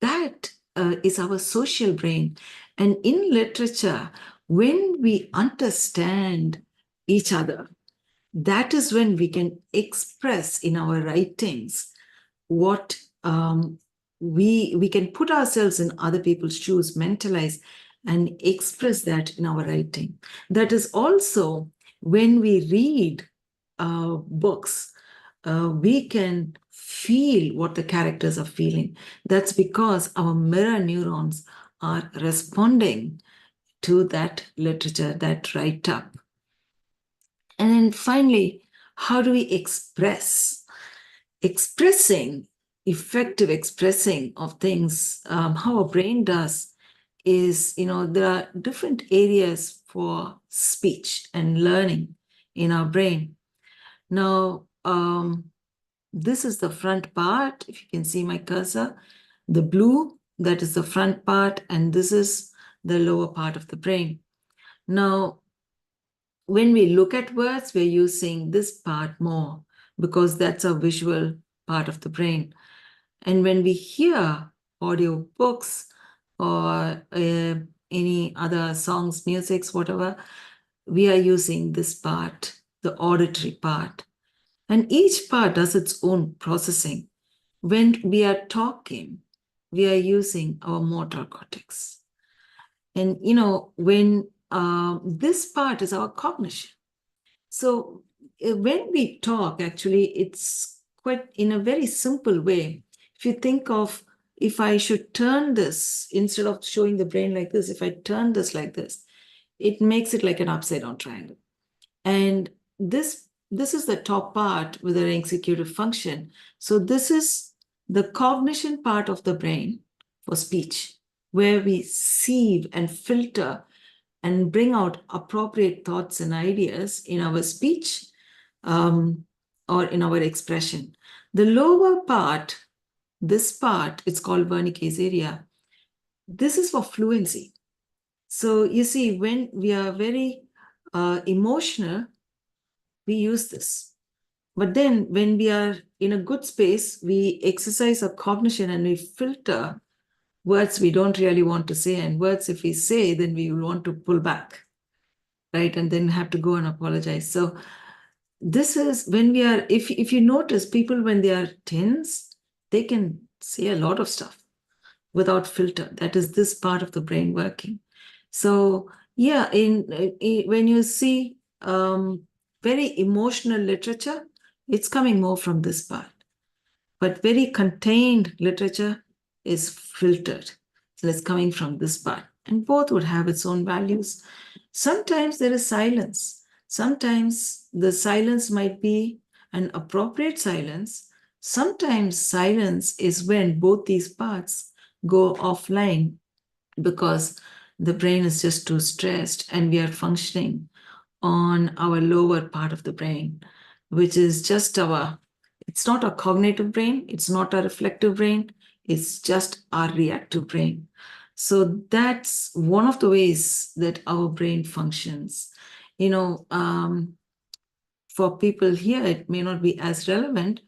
that is our social brain. And in literature, when we understand each other, that is when we can express in our writings what we can put ourselves in other people's shoes, mentalize, and express that in our writing. That is also when we read books, we can feel what the characters are feeling. That's because our mirror neurons are responding to that literature, that write-up. And then finally, how do we express? Effective expressing of things, how our brain does is, there are different areas for speech and learning in our brain. Now, this is the front part. If you can see my cursor, the blue, that is the front part, and this is the lower part of the brain. Now, when we look at words, we're using this part more because that's a visual part of the brain. And when we hear audio books or any other songs, musics, whatever, we are using this part, the auditory part. And each part does its own processing. When we are talking, we are using our motor cortex. And, when this part is our cognition. So when we talk, actually, it's quite in a very simple way. If you think of, if I should turn this, instead of showing the brain like this, if I turn this like this, it makes it like an upside down triangle. And this is the top part with an executive function. So this is the cognition part of the brain for speech, where we sieve and filter and bring out appropriate thoughts and ideas in our speech or in our expression. The lower part, this part, it's called Wernicke's area. This is for fluency. So you see, when we are very emotional, we use this. But then when we are in a good space, we exercise our cognition and we filter words we don't really want to say, and words if we say, then we will want to pull back, right? And then have to go and apologize. So this is when we are, if you notice, people when they are tense, they can say a lot of stuff without filter. That is this part of the brain working. So yeah, when you see very emotional literature, it's coming more from this part. But very contained literature is filtered. So it's coming from this part. And both would have its own values. Sometimes there is silence. Sometimes the silence might be an appropriate silence. Sometimes silence is when both these parts go offline because the brain is just too stressed and we are functioning on our lower part of the brain, which is just it's not a cognitive brain, it's not a reflective brain, it's just our reactive brain. So that's one of the ways that our brain functions. For people here, it may not be as relevant,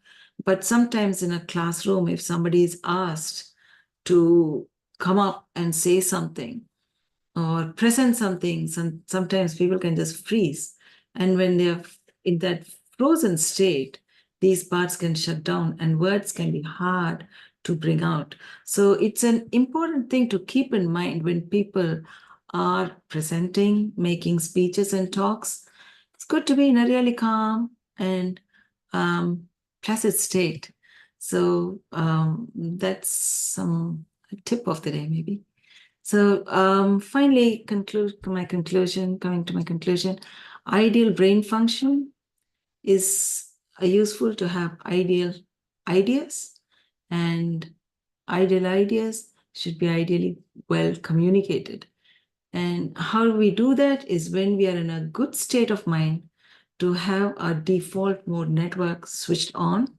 but sometimes in a classroom, if somebody is asked to come up and say something or present something, sometimes people can just freeze. And when they're in that frozen state, these parts can shut down and words can be hard to bring out. So it's an important thing to keep in mind when people are presenting, making speeches and talks. It's good to be in a really calm and placid state. So that's some tip of the day, maybe. So finally, coming to my conclusion, ideal brain function is useful to have ideal ideas, and ideal ideas should be ideally well communicated. And how we do that is when we are in a good state of mind to have our default mode network switched on,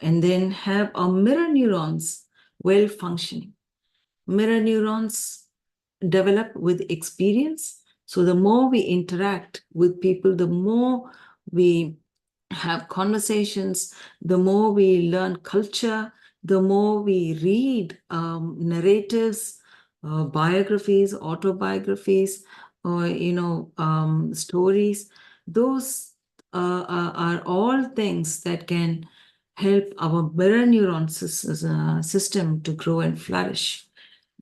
and then have our mirror neurons well functioning. Mirror neurons develop with experience. So the more we interact with people, the more we have conversations, the more we learn culture, the more we read narratives, biographies, autobiographies, or stories. Those are all things that can help our mirror neuron system to grow and flourish.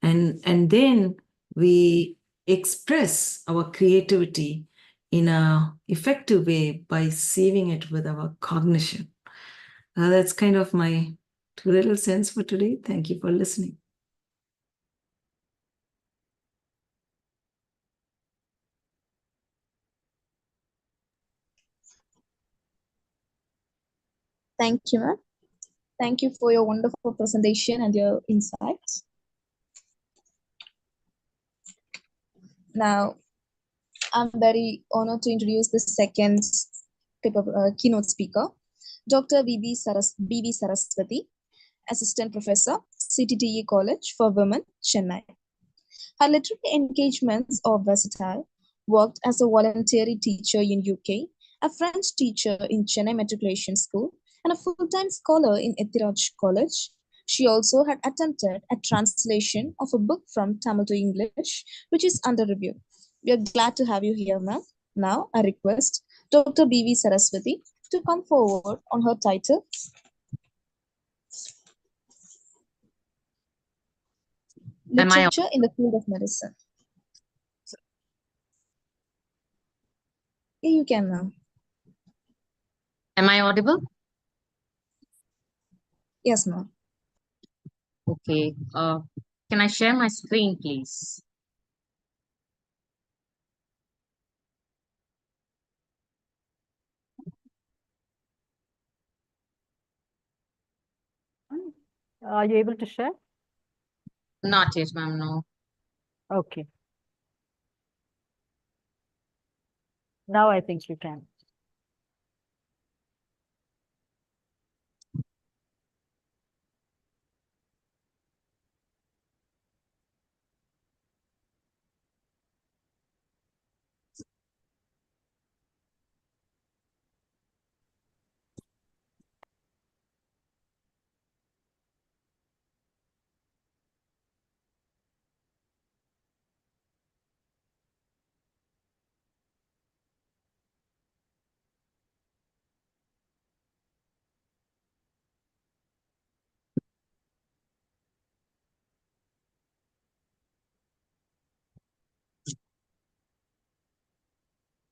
And then we express our creativity in a effective way by sieving it with our cognition. That's kind of my 2 little cents for today. Thank you for listening. Thank you, ma'am. Thank you for your wonderful presentation and your insights. Now, I'm very honored to introduce the second keynote speaker, Dr. B.B. Saraswati, Assistant Professor, CTTE College for Women, Chennai. Her literary engagements are versatile, worked as a voluntary teacher in UK, a French teacher in Chennai Matriculation School, and a full-time scholar in Ethiraj College. She also had attempted a translation of a book from Tamil to English, which is under review. We are glad to have you here, ma'am. Now, I request Dr. B.V. Saraswati to come forward on her title, Literature in the Field of Medicine. Yeah, you can, ma'am. Am I audible? Yes, ma'am. Okay. Can I share my screen, please? Are you able to share? Not yet, ma'am, no. Okay. Now I think you can.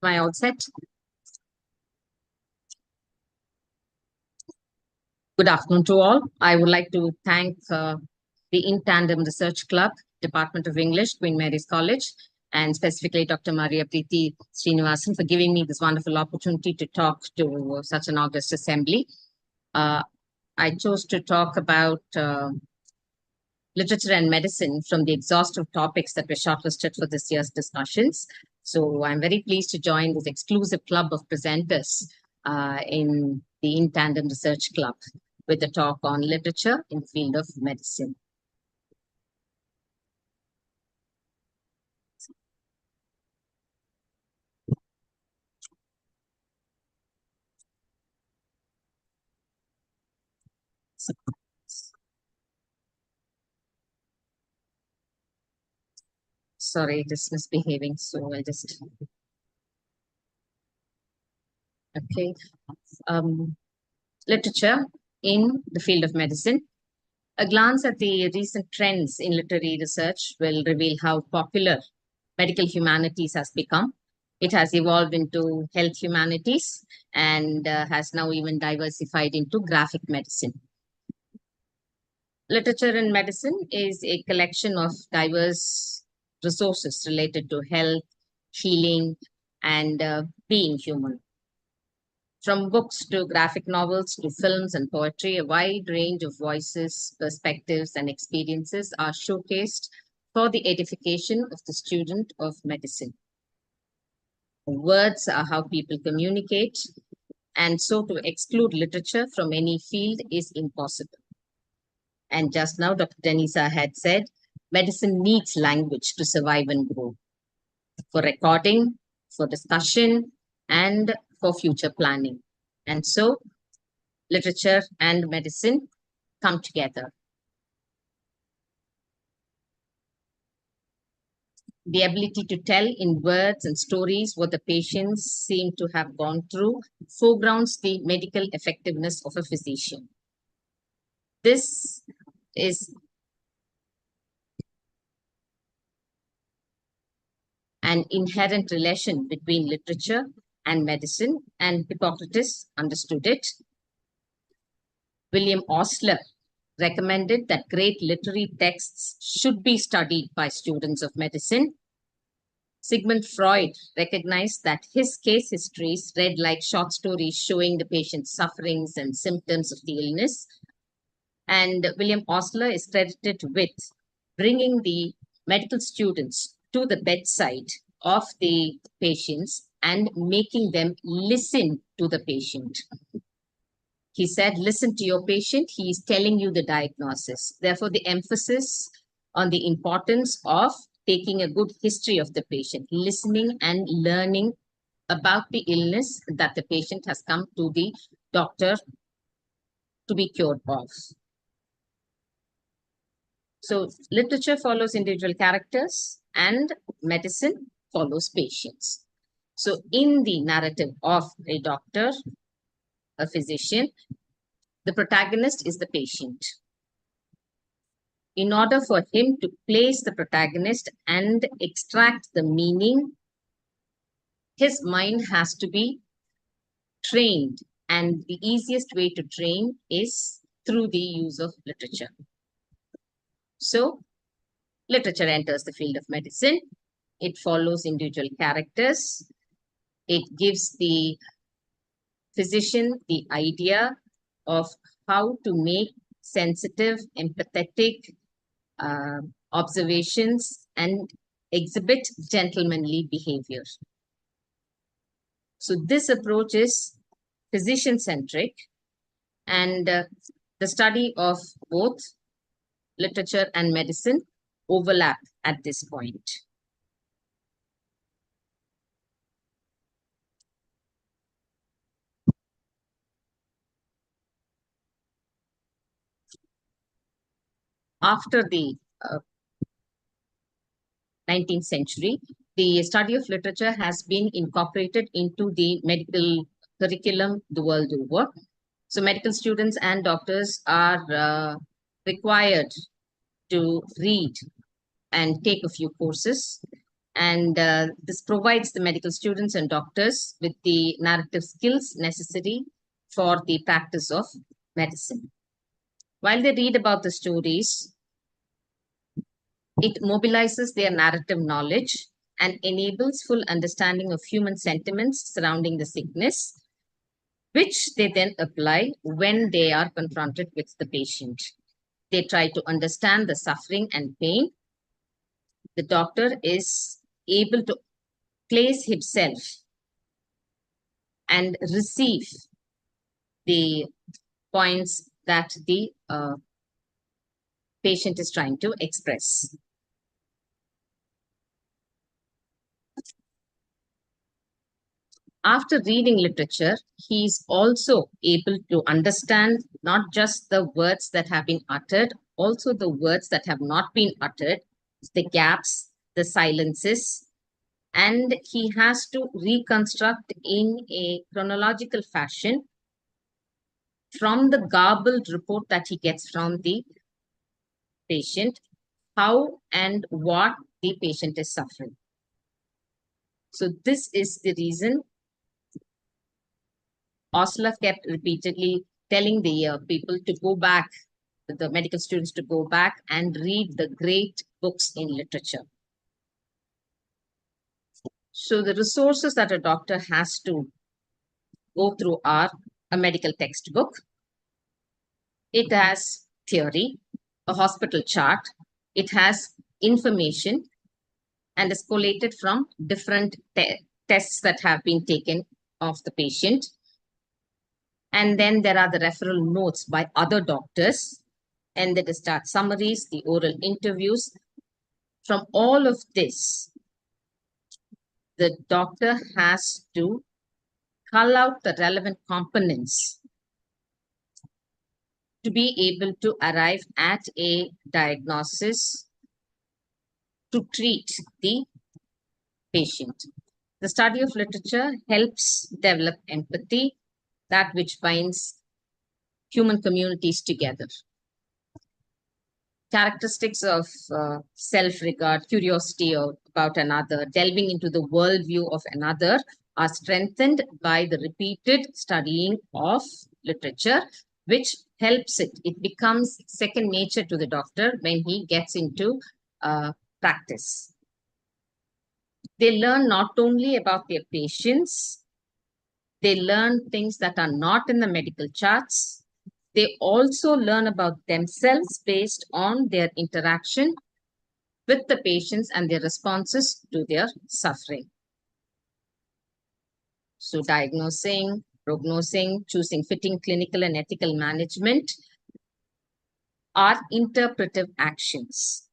Am I all set? Good afternoon to all. I would like to thank the In Tandem Research Club, Department of English, Queen Mary's College, and specifically Dr. Maria Preeti Srinivasan for giving me this wonderful opportunity to talk to such an august assembly. I chose to talk about literature and medicine from the exhaustive topics that were shortlisted for this year's discussions. So I'm very pleased to join this exclusive club of presenters in the In Tandem Research Club with a talk on literature in the field of medicine. Sorry, it is misbehaving, so I'll just... Okay. Literature in the field of medicine. A glance at the recent trends in literary research will reveal how popular medical humanities has become. It has evolved into health humanities and has now even diversified into graphic medicine. Literature in medicine is a collection of diverse resources related to health, healing, and being human. From books to graphic novels to films and poetry, a wide range of voices, perspectives, and experiences are showcased for the edification of the student of medicine. Words are how people communicate, and so to exclude literature from any field is impossible. And just now, Dr. Denisa had said, medicine needs language to survive and grow, for recording, for discussion, and for future planning. And so, literature and medicine come together. The ability to tell in words and stories what the patients seem to have gone through foregrounds the medical effectiveness of a physician. This is an inherent relation between literature and medicine, and Hippocrates understood it. William Osler recommended that great literary texts should be studied by students of medicine. Sigmund Freud recognized that his case histories read like short stories showing the patient's sufferings and symptoms of the illness. And William Osler is credited with bringing the medical students to the bedside of the patients and making them listen to the patient. He said, listen to your patient. He is telling you the diagnosis. Therefore, the emphasis on the importance of taking a good history of the patient, listening and learning about the illness that the patient has come to the doctor to be cured of. So literature follows individual characters and medicine follows patients. So in the narrative of a doctor, a physician, the protagonist is the patient. In order for him to place the protagonist and extract the meaning, his mind has to be trained. And the easiest way to train is through the use of literature. So, literature enters the field of medicine. It follows individual characters. It gives the physician the idea of how to make sensitive, empathetic observations and exhibit gentlemanly behavior. So this approach is physician-centric, and the study of both literature and medicine overlap at this point. After the 19th century, the study of literature has been incorporated into the medical curriculum the world over. So medical students and doctors are required to read and take a few courses. And this provides the medical students and doctors with the narrative skills necessary for the practice of medicine. While they read about the stories, it mobilizes their narrative knowledge and enables full understanding of human sentiments surrounding the sickness, which they then apply when they are confronted with the patient. They try to understand the suffering and pain. The doctor is able to place himself and receive the points that the patient is trying to express. After reading literature, he is also able to understand not just the words that have been uttered, also the words that have not been uttered, the gaps, the silences, and he has to reconstruct in a chronological fashion from the garbled report that he gets from the patient, how and what the patient is suffering. So this is the reason Osler kept repeatedly telling the people to go back, the medical students to go back and read the great books in literature. So the resources that a doctor has to go through are a medical textbook. It has theory, a hospital chart. It has information and is collated from different tests that have been taken of the patient. And then there are the referral notes by other doctors and the discharge summaries, the oral interviews. From all of this, the doctor has to cull out the relevant components to be able to arrive at a diagnosis to treat the patient. The study of literature helps develop empathy, that which binds human communities together. Characteristics of self-regard, curiosity about another, delving into the worldview of another are strengthened by the repeated studying of literature, which helps it. It becomes second nature to the doctor when he gets into practice. They learn not only about their patients, they learn things that are not in the medical charts. They also learn about themselves based on their interaction with the patients and their responses to their suffering. So diagnosing, prognosing, choosing fitting clinical and ethical management are interpretive actions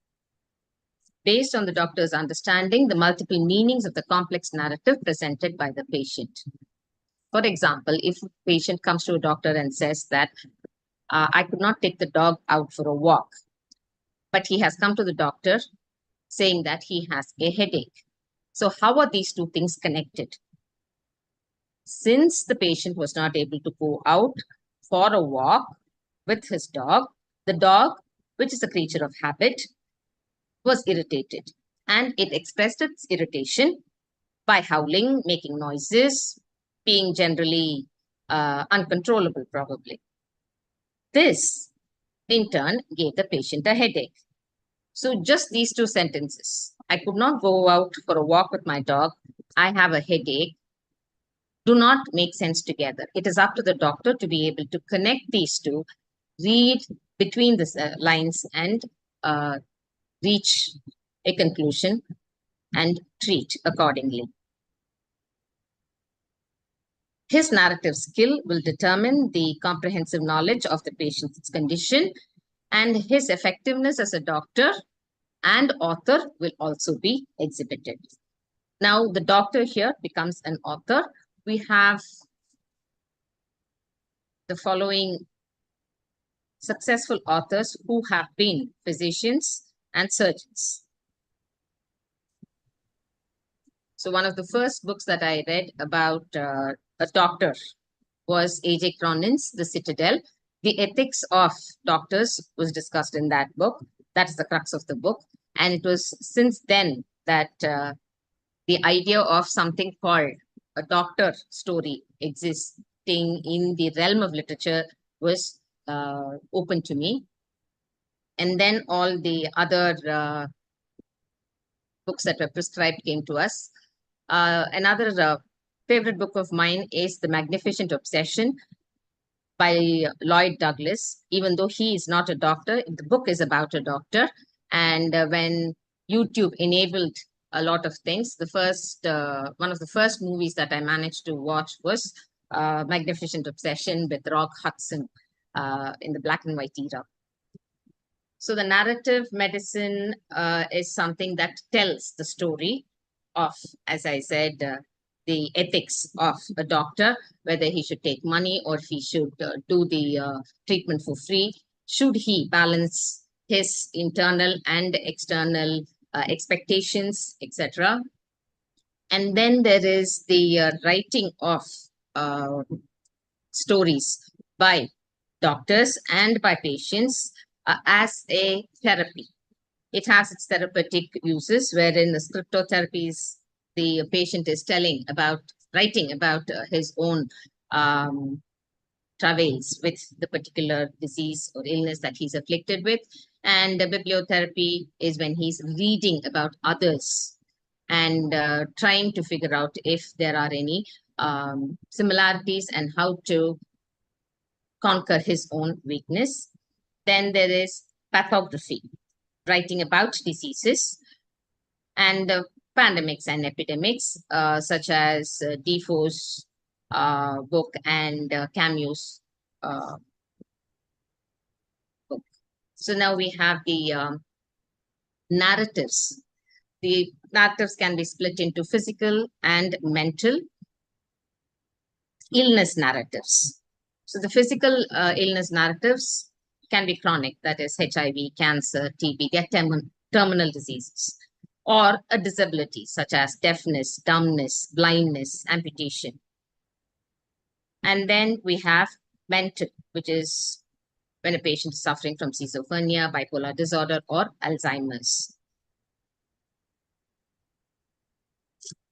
based on the doctor's understanding the multiple meanings of the complex narrative presented by the patient. For example, if a patient comes to a doctor and says that I could not take the dog out for a walk, but he has come to the doctor saying that he has a headache. So how are these two things connected? Since the patient was not able to go out for a walk with his dog, the dog, which is a creature of habit, was irritated, and it expressed its irritation by howling, making noises, being generally uncontrollable probably. This, in turn, gave the patient a headache. So just these two sentences, I could not go out for a walk with my dog, I have a headache, do not make sense together. It is up to the doctor to be able to connect these two, read between the lines and reach a conclusion and treat accordingly. His narrative skill will determine the comprehensive knowledge of the patient's condition, and his effectiveness as a doctor and author will also be exhibited. Now, the doctor here becomes an author. We have the following successful authors who have been physicians and surgeons. So one of the first books that I read about a doctor was A.J. Cronin's The Citadel. The ethics of doctors was discussed in that book. That is the crux of the book. And it was since then that the idea of something called a doctor story existing in the realm of literature was open to me. And then all the other books that were prescribed came to us. Another favorite book of mine is The Magnificent Obsession by Lloyd Douglas. Even though he is not a doctor, the book is about a doctor. And when YouTube enabled a lot of things, the first one of the first movies that I managed to watch was Magnificent Obsession with Rock Hudson in the black and white era. So the narrative medicine is something that tells the story of, as I said, the ethics of a doctor, whether he should take money or if he should do the treatment for free. Should he balance his internal and external expectations, etc. And then there is the writing of stories by doctors and by patients as a therapy. It has its therapeutic uses, wherein the scriptotherapy is the patient is writing about his own travails with the particular disease or illness that he's afflicted with. And the bibliotherapy is when he's reading about others and trying to figure out if there are any similarities and how to conquer his own weakness. Then there is pathography, writing about diseases and pandemics and epidemics, such as Defoe's book and Camus' book. So now we have the narratives. The narratives can be split into physical and mental illness narratives. So the physical illness narratives can be chronic, that is HIV, cancer, TB, they're terminal diseases, or a disability such as deafness, dumbness, blindness, amputation. And then we have mental, which is when a patient is suffering from schizophrenia, bipolar disorder, or Alzheimer's.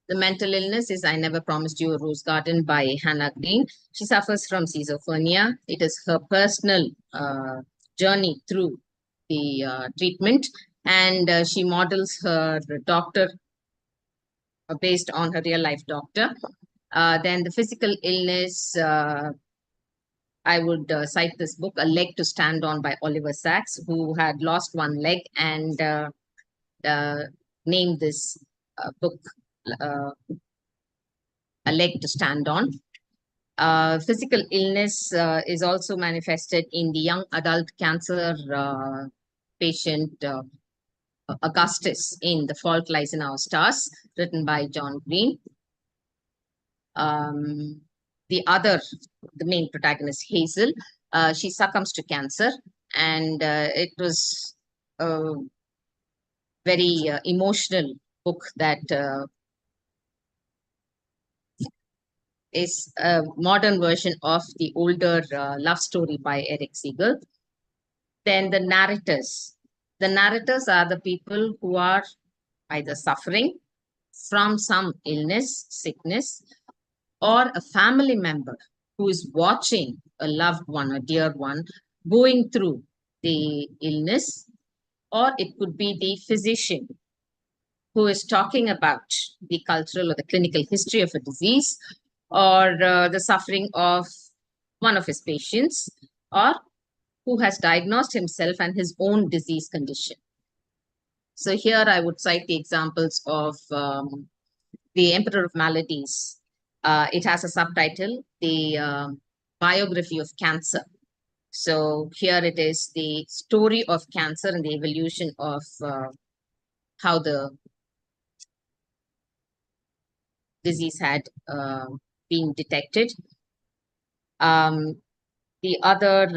The mental illness is I Never Promised You a Rose Garden by Hannah Green. She suffers from schizophrenia. It is her personal journey through the treatment, and she models her doctor based on her real life doctor. Then the physical illness, I would cite this book, A Leg to Stand On by Oliver Sacks, who had lost one leg and named this book A Leg to Stand On. Physical illness is also manifested in the young adult cancer patient Augustus in The Fault Lies in Our Stars, written by John Green. The main protagonist, Hazel, she succumbs to cancer, and it was a very emotional book that is a modern version of the older love story by Eric Siegel. Then the narrators. The narrators are the people who are either suffering from some illness, sickness, or a family member who is watching a loved one, a dear one, going through the illness, or it could be the physician who is talking about the cultural or the clinical history of a disease, or the suffering of one of his patients, or who has diagnosed himself and his own disease condition. So here I would cite the examples of The Emperor of Maladies. It has a subtitle, The Biography of Cancer. So here it is the story of cancer and the evolution of how the disease had been detected. The other,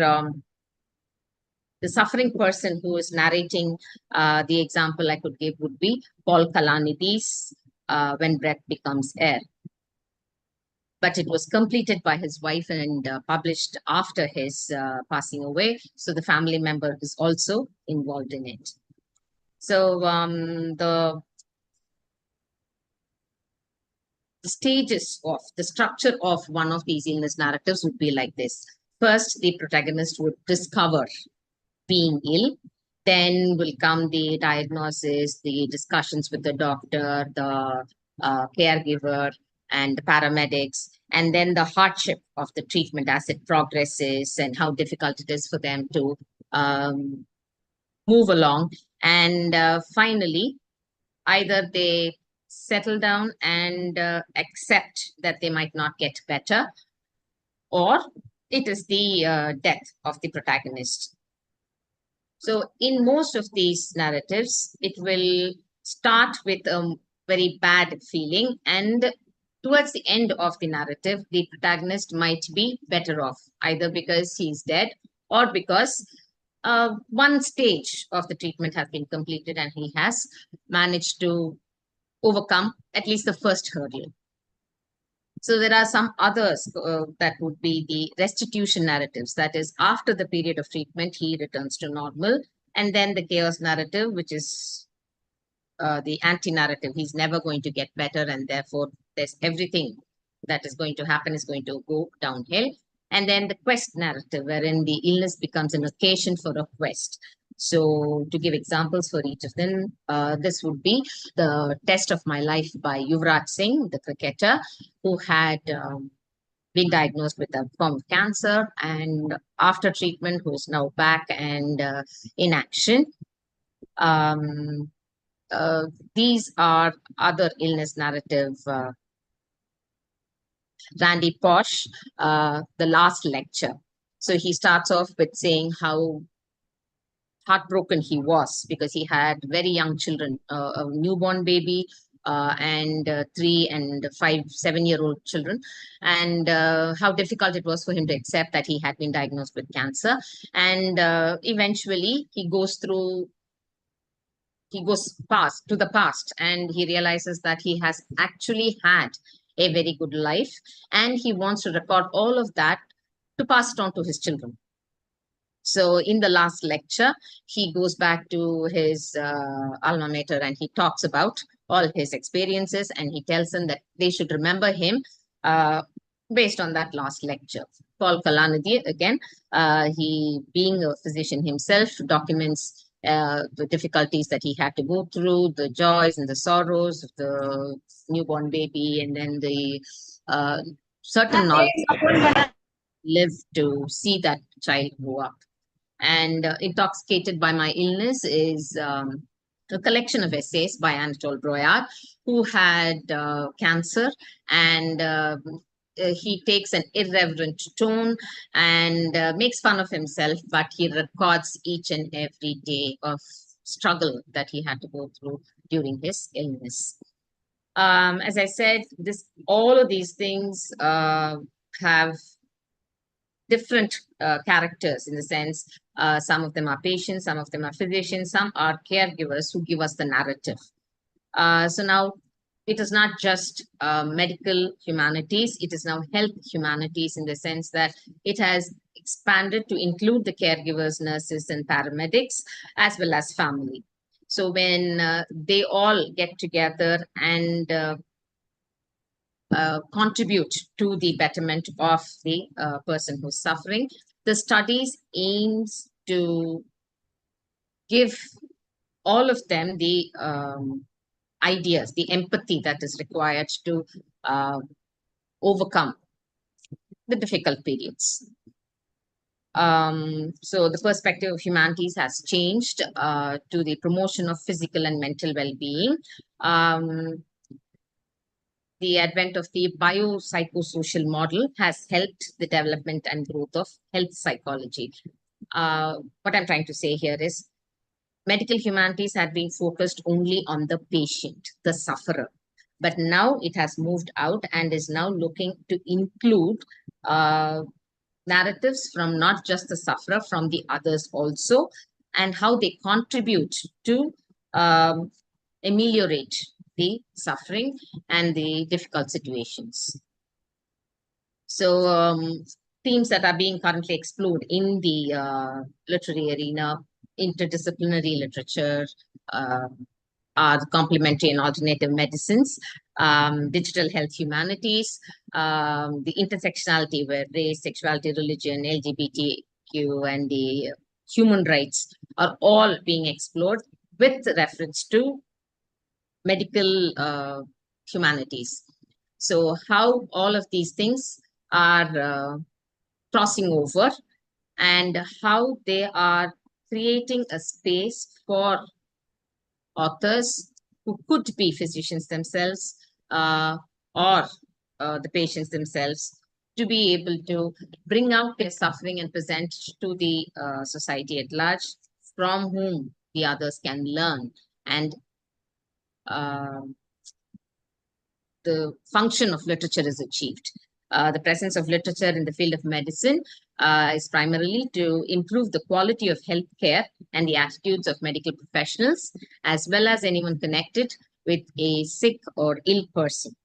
the suffering person who is narrating the example I could give would be Paul Kalanides, When Breath Becomes Air. But it was completed by his wife and published after his passing away. So the family member is also involved in it. So the stages of the structure of one of these illness narratives would be like this. First, the protagonist would discover being ill. Then will come the diagnosis, the discussions with the doctor, the caregiver, and the paramedics, and then the hardship of the treatment as it progresses and how difficult it is for them to move along. And finally, either they settle down and accept that they might not get better, or it is the death of the protagonist. So in most of these narratives, it will start with a very bad feeling, and towards the end of the narrative, the protagonist might be better off, either because he's dead or because one stage of the treatment has been completed and he has managed to overcome at least the first hurdle. So there are some others that would be the restitution narratives. That is, after the period of treatment, he returns to normal. And then the chaos narrative, which is the anti-narrative. He's never going to get better, and therefore there's everything that is going to happen is going to go downhill. And then the quest narrative, wherein the illness becomes an occasion for a quest. So to give examples for each of them, this would be the Test of My Life by Yuvraj Singh, the cricketer, who had been diagnosed with a form of cancer, and after treatment, who is now back and in action. These are other illness narrative. Randy Posh, the last lecture. So he starts off with saying how heartbroken he was because he had very young children, a newborn baby, and 3 and 5, 7-year-old children, and how difficult it was for him to accept that he had been diagnosed with cancer. And eventually he goes past to the past, and he realizes that he has actually had a very good life, and he wants to record all of that to pass it on to his children. So in the last lecture, he goes back to his alma mater and he talks about all his experiences, and he tells them that they should remember him based on that last lecture. Paul Kalanidhi, again, he being a physician himself, documents the difficulties that he had to go through, the joys and the sorrows of the newborn baby, and then the certain knowledge live to see that child grow up. And Intoxicated by My Illness is a collection of essays by Anatole Broyard, who had cancer, and he takes an irreverent tone and makes fun of himself, but he records each and every day of struggle that he had to go through during his illness. As I said, all of these things have different characters, in the sense some of them are patients, some of them are physicians, some are caregivers who give us the narrative. So now it is not just medical humanities, it is now health humanities, in the sense that it has expanded to include the caregivers, nurses, and paramedics, as well as family. So when they all get together and contribute to the betterment of the person who's suffering, the studies aims to give all of them the ideas, the empathy that is required to overcome the difficult periods. So the perspective of humanities has changed to the promotion of physical and mental well-being. The advent of the biopsychosocial model has helped the development and growth of health psychology. What I'm trying to say here is medical humanities had been focused only on the patient, the sufferer. But now it has moved out and is now looking to include narratives from not just the sufferer, from the others also, and how they contribute to ameliorate the suffering and the difficult situations. So themes that are being currently explored in the literary arena, interdisciplinary literature, are complementary and alternative medicines, digital health humanities, the intersectionality where race, sexuality, religion, LGBTQ, and the human rights are all being explored with reference to medical humanities. So how all of these things are crossing over, and how they are creating a space for authors who could be physicians themselves or the patients themselves, to be able to bring out their suffering and present to the society at large, from whom the others can learn. And the function of literature is achieved. The presence of literature in the field of medicine is primarily to improve the quality of healthcare and the attitudes of medical professionals, as well as anyone connected with a sick or ill person.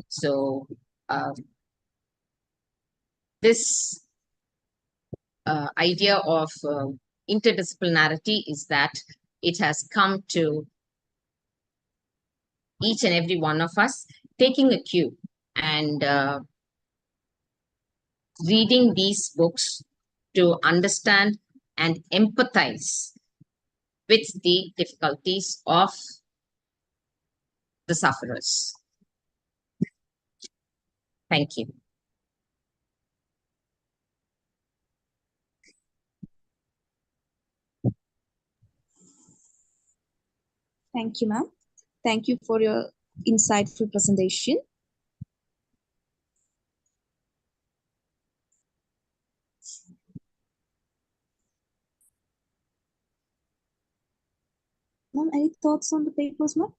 So this idea of interdisciplinarity is that it has come to each and every one of us taking a cue and reading these books to understand and empathize with the difficulties of the sufferers. Thank you. Thank you, ma'am. Thank you for your insightful presentation. Ma'am, any thoughts on the papers, ma'am?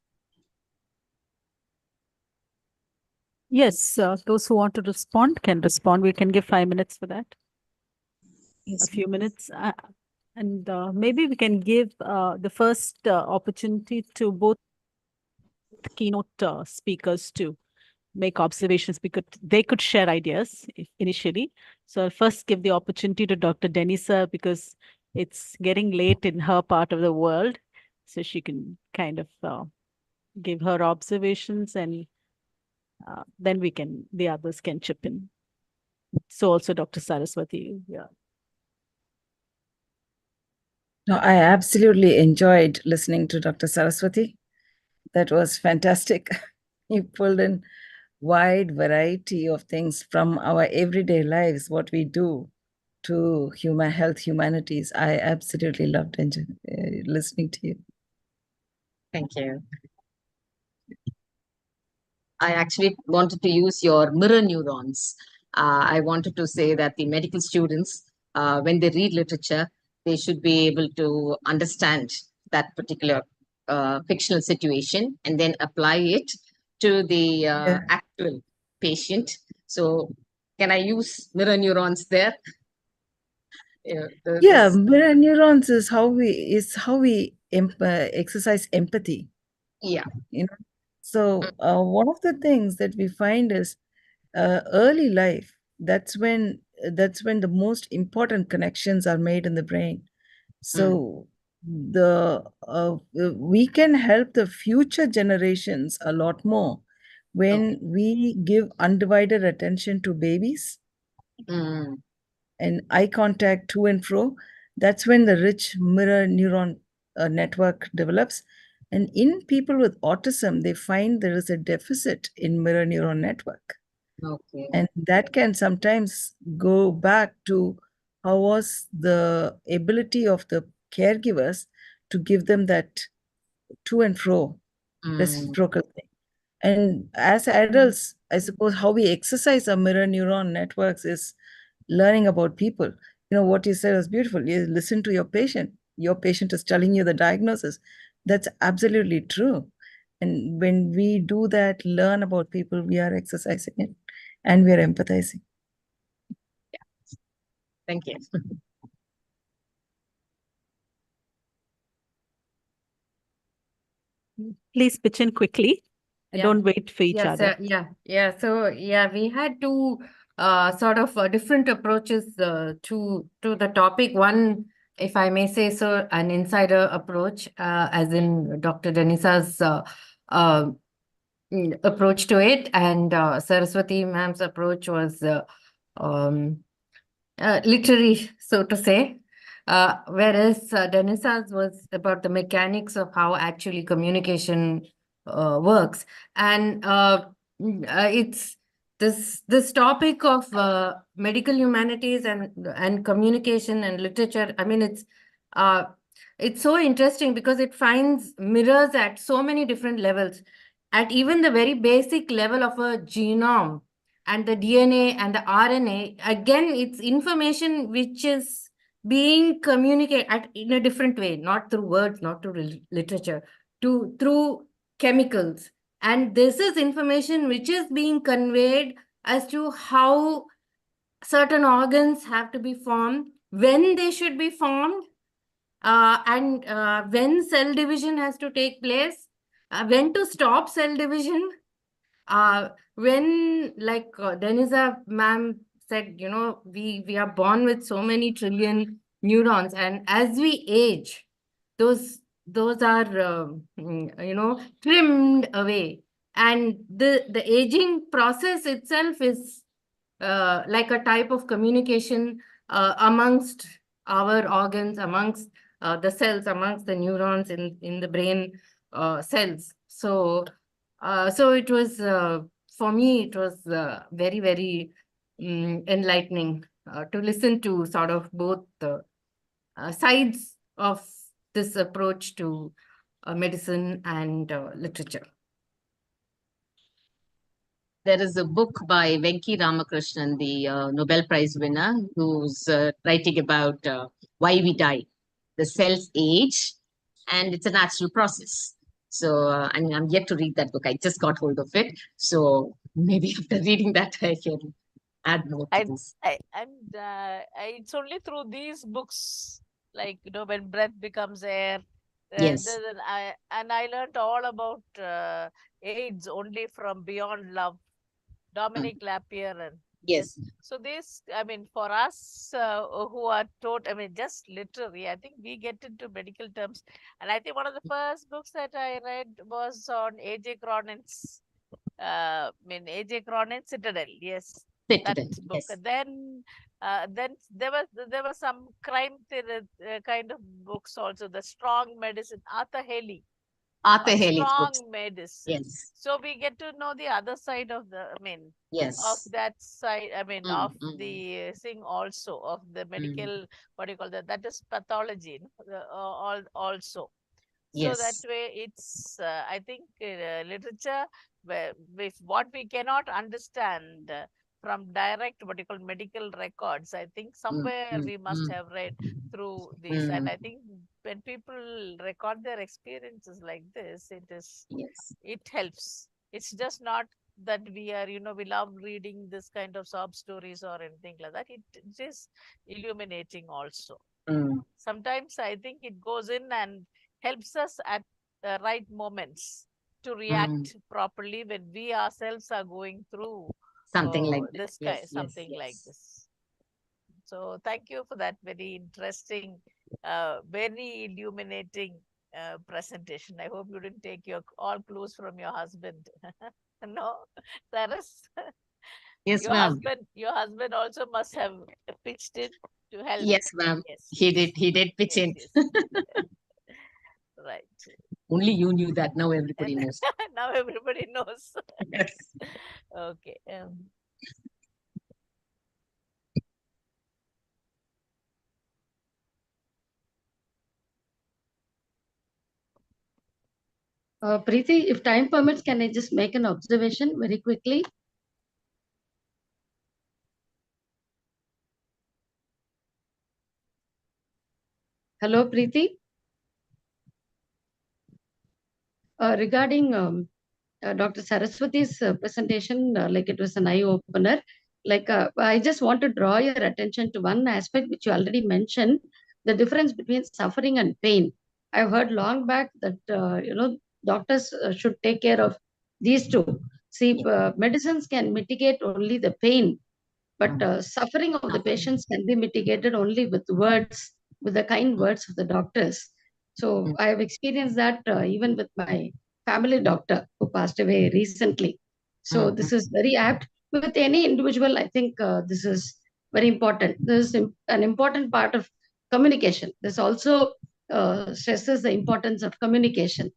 Yes, those who want to respond can respond. We can give 5 minutes for that. Yes, a few minutes. And maybe we can give the first opportunity to both keynote speakers to make observations because they could share ideas initially. So I'll first give the opportunity to Dr. Denisa because it's getting late in her part of the world. So she can kind of give her observations and then the others can chip in. So also Dr. Saraswati. Yeah. No, I absolutely enjoyed listening to Dr. Saraswati. That was fantastic. You pulled in wide variety of things from our everyday lives, what we do, to human health, humanities. I absolutely loved listening to you. Thank you. I actually wanted to use your mirror neurons. I wanted to say that the medical students, when they read literature, they should be able to understand that particular fictional situation and then apply it to the actual patient. So can I use mirror neurons there? Yeah, mirror neurons is how we exercise empathy. Yeah. You know, so one of the things that we find is early life. That's when the most important connections are made in the brain. So we can help the future generations a lot more when we give undivided attention to babies and eye contact to and fro. That's when the rich mirror neuron network develops. And in people with autism, they find there is a deficit in mirror neuron network. Okay. And that can sometimes go back to how was the ability of the caregivers to give them that to and fro reciprocal thing. And as adults, I suppose how we exercise our mirror neuron networks is learning about people. You know, what you said was beautiful. You listen to your patient. Your patient is telling you the diagnosis. That's absolutely true. And when we do that, learn about people, we are exercising it and we are empathizing. Yeah. Thank you. Please pitch in quickly. And don't wait for each other. So we had two sort of different approaches to the topic. One, if I may say so, an insider approach, as in Dr. Denisa's approach to it, and Saraswati ma'am's approach was literary, so to say. Whereas Denisa's was about the mechanics of how actually communication works. And it's this topic of medical humanities and communication and literature. I mean, it's so interesting because it finds mirrors at so many different levels. At even the very basic level of a genome and the DNA and the RNA, again, it's information which is being communicated in a different way, not through words, not through literature, through chemicals. And this is information which is being conveyed as to how certain organs have to be formed, when they should be formed, and when cell division has to take place, when to stop cell division. When like Denisa ma'am said, you know, we are born with so many trillion neurons, and as we age, those are you know, trimmed away, and the aging process itself is like a type of communication amongst our organs, amongst the cells, amongst the neurons in the brain cells. So it was, for me, it was very, very enlightening to listen to sort of both the sides of this approach to medicine and literature. There is a book by Venki Ramakrishnan, the Nobel Prize winner, who's writing about why we die. The cells age, and it's a natural process. So I'm yet to read that book. I just got hold of it. So maybe after reading that, I can add more to this. It's only through these books, like, you know, when breath becomes air. Yes. I learned all about AIDS only from Beyond Love, Dominic Lapierre. And yes. So this, I mean, for us who are taught, I mean, just literary, I think we get into medical terms. And I think one of the first books that I read was on A.J. Cronin's, A.J. Cronin's Citadel. Yes. Citadel, That book. yes. Then there was some crime kind of books also. The Strong Medicine, Arthur Haley. Arthur Haley's Strong books. Medicine. Yes. So we get to know the other side of the, yes. of that side, of the thing also, of the medical, what do you call that? That is pathology, also. So Yes. that way, it's, I think, literature, where with what we cannot understand from direct, what you call medical records, I think somewhere we must have read through this. And I think when people record their experiences like this, it helps. It's just not that we are, we love reading this kind of sob stories or anything like that. It is illuminating also. Sometimes I think it goes in and helps us at the right moments to react properly when we ourselves are going through something like this yes, kind, something like this. So thank you for that very interesting, very illuminating presentation. I hope you didn't take your all clues from your husband. No, Saras? Yes, ma'am. Your husband also must have pitched in to help. Yes, ma'am. Yes. He did pitch in. Right. Only you knew that. Now everybody knows. Now everybody knows. Yes. Okay. Preeti, if time permits, can I just make an observation very quickly? Hello, Preeti. Regarding Dr. Saraswati's presentation, like it was an eye-opener. Like I just want to draw your attention to one aspect which you already mentioned, the difference between suffering and pain. I've heard long back that doctors should take care of these two. See, medicines can mitigate only the pain, but suffering of the patients can be mitigated only with words, with the kind words of the doctors. So I have experienced that even with my family doctor who passed away recently. So this is very apt. With any individual, I think this is very important. This is an important part of communication. This also stresses the importance of communication.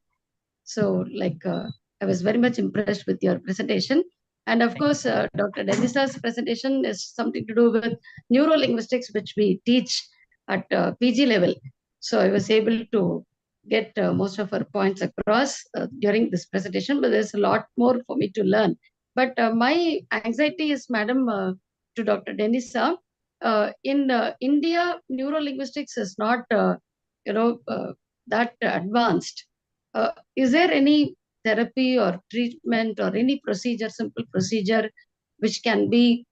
So like I was very much impressed with your presentation. And of course, Dr. Denisa's presentation is something to do with neurolinguistics, which we teach at PG level. So I was able to get most of her points across during this presentation, but there's a lot more for me to learn. But my anxiety is, Madam, to Dr. Denisa, in India, neurolinguistics is not, that advanced. Is there any therapy or treatment or any procedure, simple procedure, which can be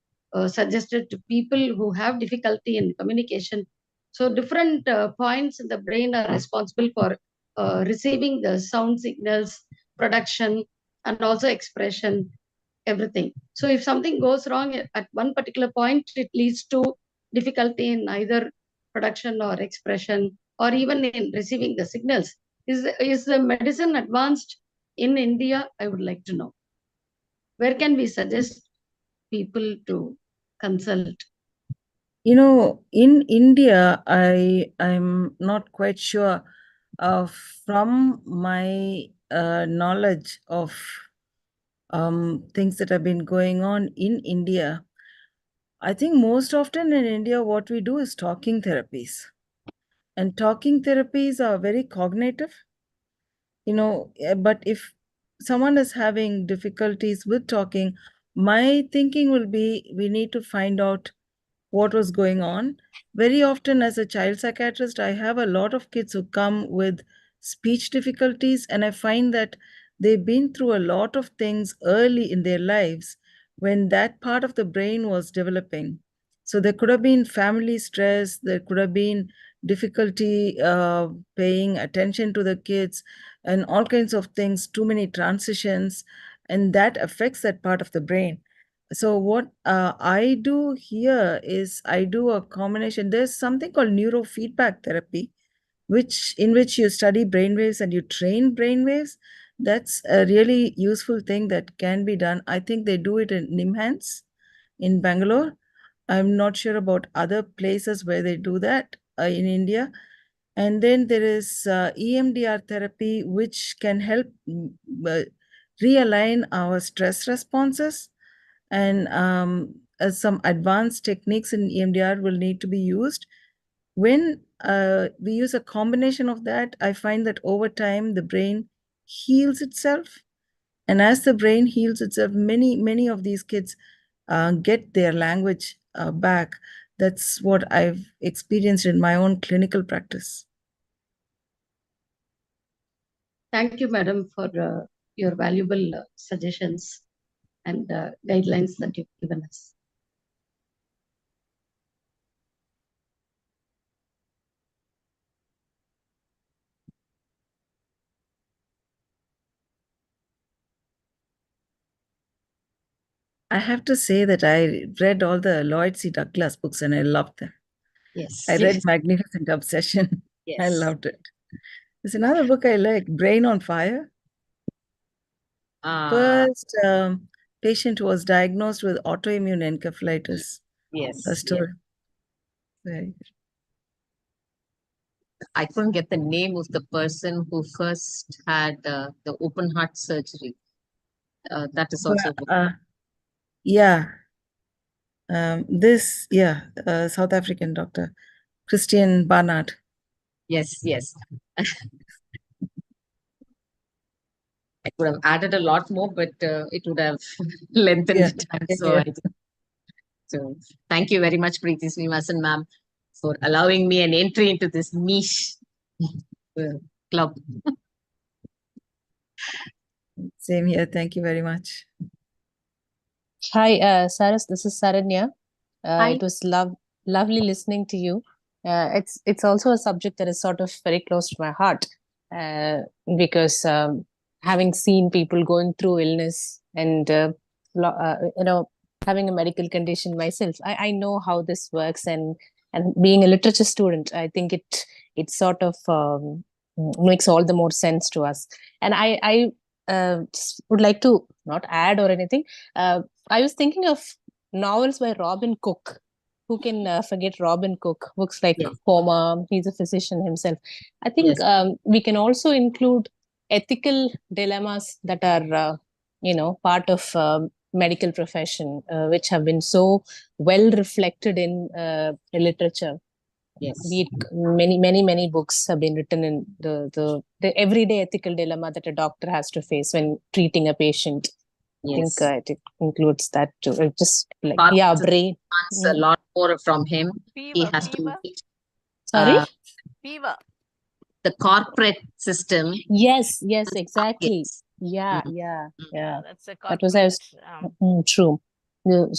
suggested to people who have difficulty in communication? So different points in the brain are responsible for receiving the sound signals production and also expression, everything. So if something goes wrong at one particular point, it leads to difficulty in either production or expression, or even in receiving the signals. Is the medicine advanced in India? I would like to know. Where can we suggest people to consult? You know, in India, I'm not quite sure. From my knowledge of things that have been going on in India, I think most often in India, what we do is talking therapies. And talking therapies are very cognitive, but if someone is having difficulties with talking, my thinking will be we need to find out what was going on. Very often, as a child psychiatrist, I have a lot of kids who come with speech difficulties, and I find that they've been through a lot of things early in their lives when that part of the brain was developing. So there could have been family stress, there could have been difficulty paying attention to the kids, and all kinds of things, too many transitions, and that affects that part of the brain. So what I do here is I do a combination. There's something called neurofeedback therapy, in which you study brainwaves and you train brainwaves. That's a really useful thing that can be done. I think they do it in Nimhans in Bangalore. I'm not sure about other places where they do that in India. And then there is EMDR therapy, which can help realign our stress responses. And some advanced techniques in EMDR will need to be used. When we use a combination of that, I find that over time the brain heals itself. And as the brain heals itself, many of these kids get their language back. That's what I've experienced in my own clinical practice. Thank you, madam, for your valuable suggestions and guidelines that you've given us. I have to say that I read all the Lloyd C. Douglas books and I loved them. Yes. I read Magnificent Obsession. Yes. I loved it. There's another book I like, Brain on Fire. First patient was diagnosed with autoimmune encephalitis. Yes. A story. Right. I couldn't get the name of the person who first had the open heart surgery. That is also. Yeah. South African doctor, Christian Barnard. Yes, yes. I could have added a lot more, but it would have lengthened the time. So thank you very much, Preeti Srinivasan ma'am, for allowing me an entry into this niche club. Same here. Thank you very much. Hi, Saras. This is Saranya. It was lovely listening to you. It's also a subject that is sort of very close to my heart because having seen people going through illness and having a medical condition myself, I know how this works, and being a literature student, I think it sort of makes all the more sense to us. And I just would like to not add or anything. I was thinking of novels by Robin Cook. Who can forget Robin Cook? Books like Coma. He's a physician himself. I think we can also include ethical dilemmas that are, part of medical profession, which have been so well reflected in literature. Yes. Many books have been written in the everyday ethical dilemma that a doctor has to face when treating a patient. Yes. I think it includes that too. It's just like brain. A lot more from him. He has to. Sorry. Fever. The corporate system. Yes, exactly. Yeah. That's a that was true.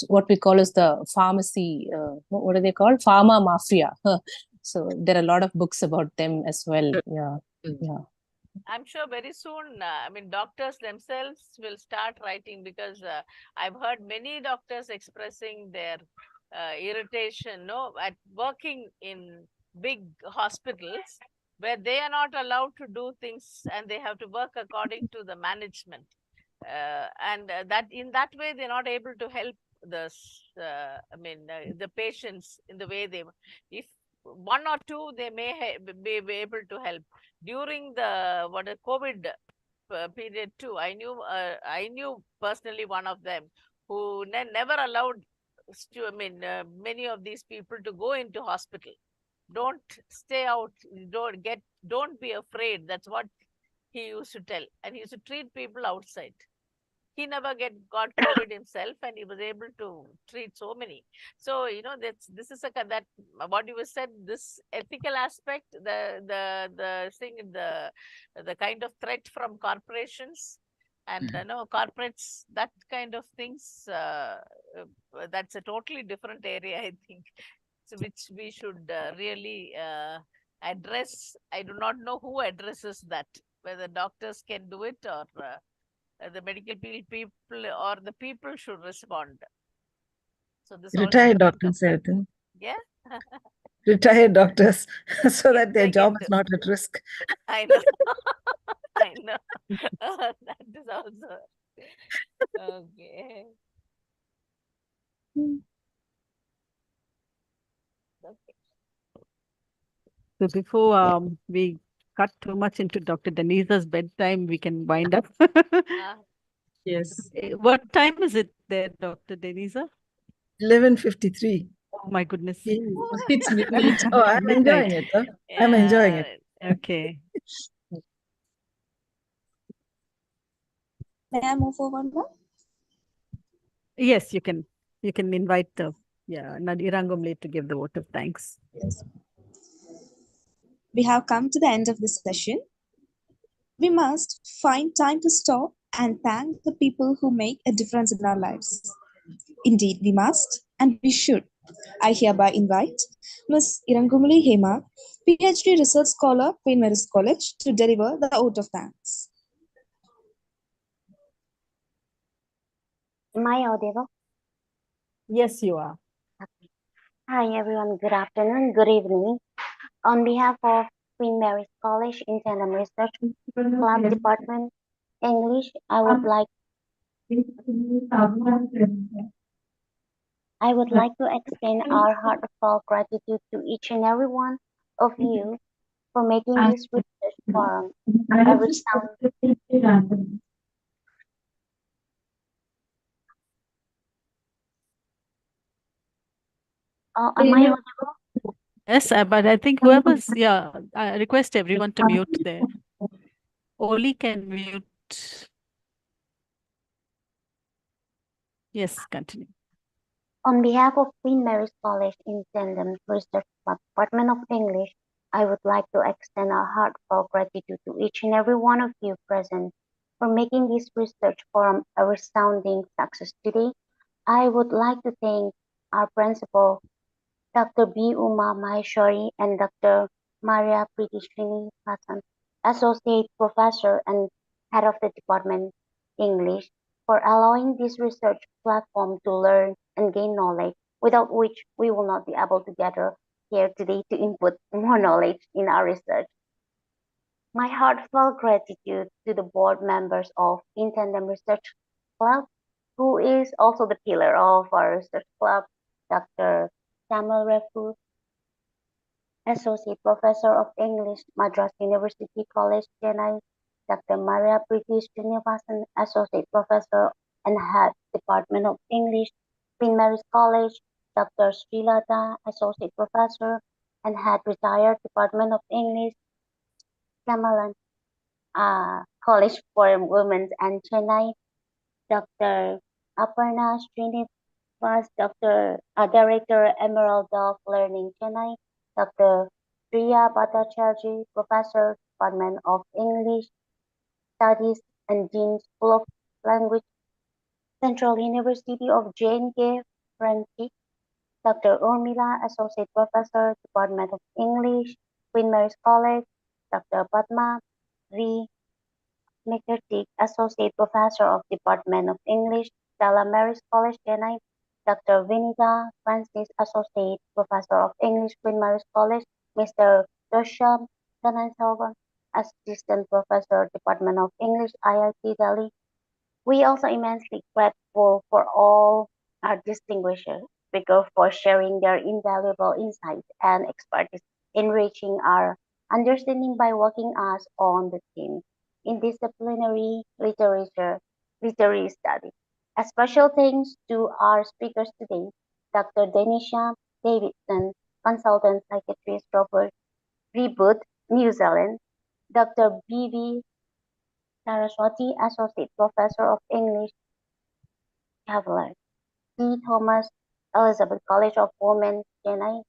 What we call is the pharmacy. What are they called? Pharma mafia. So there are a lot of books about them as well. Yeah. I'm sure very soon, I mean, doctors themselves will start writing because I've heard many doctors expressing their irritation, no, at working in big hospitals where they are not allowed to do things and they have to work according to the management. And that in that way, they're not able to help the patients in the way they, if one or two, they may be able to help. During the COVID period too, I knew personally one of them who never allowed many of these people to go into hospital. Don't stay out. Don't be afraid. That's what he used to tell, and he used to treat people outside. He never got COVID himself, and he was able to treat so many. So this is that what you said. This ethical aspect, the thing, the kind of threat from corporations, and corporates, that kind of things. That's a totally different area, I think, so which we should really address. I do not know who addresses that, whether doctors can do it or the medical people or the people should respond. So this Retired doctors, I think. Yeah. Retired doctors, so that their job is not at risk. I know. I know. That is also okay. So before we cut too much into Dr. Denise's bedtime, we can wind up. Yes. What time is it there, Dr. Denise? 11:53. Oh my goodness. It's midnight. Oh, I'm enjoying it. Huh? I'm enjoying it. Okay. May I move forward now? Yes, you can. You can invite Irangumle to give the vote of thanks. Yes. We have come to the end of this session. We must find time to stop and thank the people who make a difference in our lives. Indeed, we must and we should. I hereby invite Ms. Irangumali Hema, PhD Research Scholar, Queen Mary's College, to deliver the vote of thanks. Am I audible? Yes, you are. Hi, everyone. Good afternoon, good evening. On behalf of Queen Mary's College in Tandem Research Club Department, English, I would like to extend our heartfelt gratitude to each and every one of you for making this research forum a resounding. Am I audible? Yes, but I think whoever's, I request everyone to mute there. Oli can mute. Yes, continue. On behalf of Queen Mary's College in Tandem Research Department of English, I would like to extend our heartfelt gratitude to each and every one of you present for making this research forum a resounding success today. I would like to thank our principal, Dr. B. Uma Maheshwari, and Dr. Maria Preeti Srinivasan, Associate Professor and Head of the Department English, for allowing this research platform to learn and gain knowledge, without which we will not be able to gather here today to input more knowledge in our research. My heartfelt gratitude to the board members of In Tandem Research Club, who is also the pillar of our research club, Dr. Samuel Refu, Associate Professor of English, Madras University College, Chennai, Dr. Maria Preeti Srinivasan, Associate Professor and Head Department of English, Queen Mary's College, Dr. Srilata, Associate Professor and Head Retired Department of English, Kamalan College for Women and Chennai, Dr. Aparna Srinivas, Director Emerald Dove Learning Chennai, Dr. Priya Bhattacharjee, Professor, Department of English Studies and Dean School of Language, Central University of J&K, Ranchi, Dr. Urmila, Associate Professor, Department of English, Queen Mary's College, Dr. Padma, V. McCarthy, Associate Professor of Department of English, Stella Maris College, Chennai. Dr. Vinita Francis, Associate Professor of English, Queen Mary's College. Mr. Joshua Dhananselvan, Assistant Professor, Department of English, IIT Delhi. We also immensely grateful for all our distinguished speakers for sharing their invaluable insights and expertise, enriching our understanding by walking us on the theme interdisciplinary literature, literary studies. A special thanks to our speakers today, Dr. Denisha Davidson, Consultant Psychiatrist, Robert Reboot, New Zealand, Dr. B.V. Saraswati, Associate Professor of English, Cavalier, C. Thomas, Elizabeth College of Women, Chennai.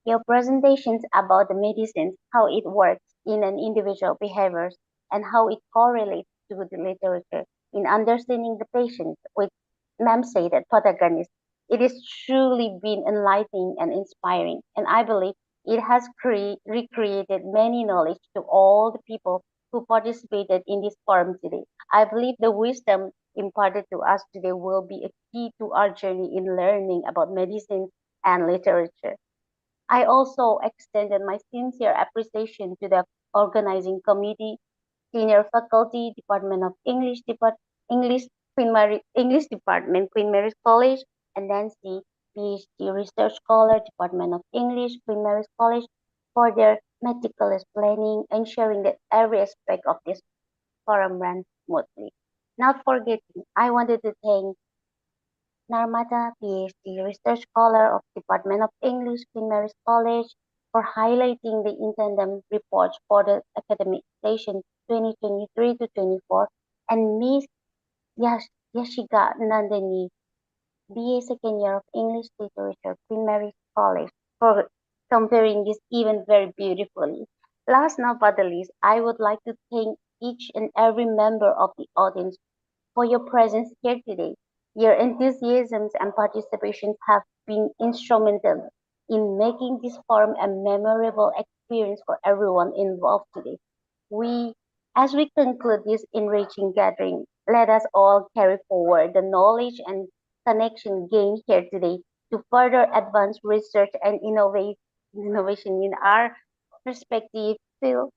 Your presentations about the medicines, how it works in an individual behaviors, and how it correlates to the literature in understanding the patient with ma'am said that protagonist. It has truly been enlightening and inspiring, and I believe it has recreated many knowledge to all the people who participated in this forum today. I believe the wisdom imparted to us today will be a key to our journey in learning about medicine and literature. I also extended my sincere appreciation to the organizing committee, senior faculty, Department of English, English, English Department, Queen Mary's College, and Nancy, PhD Research Scholar, Department of English, Queen Mary's College, for their meticulous planning, ensuring that every aspect of this forum ran smoothly. Not forgetting, I wanted to thank Narmata, PhD Research Scholar of Department of English, Queen Mary's College, for highlighting the intended reports for the academic session 2023 to 24, and Ms. Yashiga Nandini, BA Second Year of English Literature, Queen Mary's College, for comparing this event very beautifully. Last but not the least, I would like to thank each and every member of the audience for your presence here today. Your enthusiasms and participations have been instrumental in making this forum a memorable experience for everyone involved today. We, as we conclude this enriching gathering, let us all carry forward the knowledge and connection gained here today to further advance research and innovation in our respective field.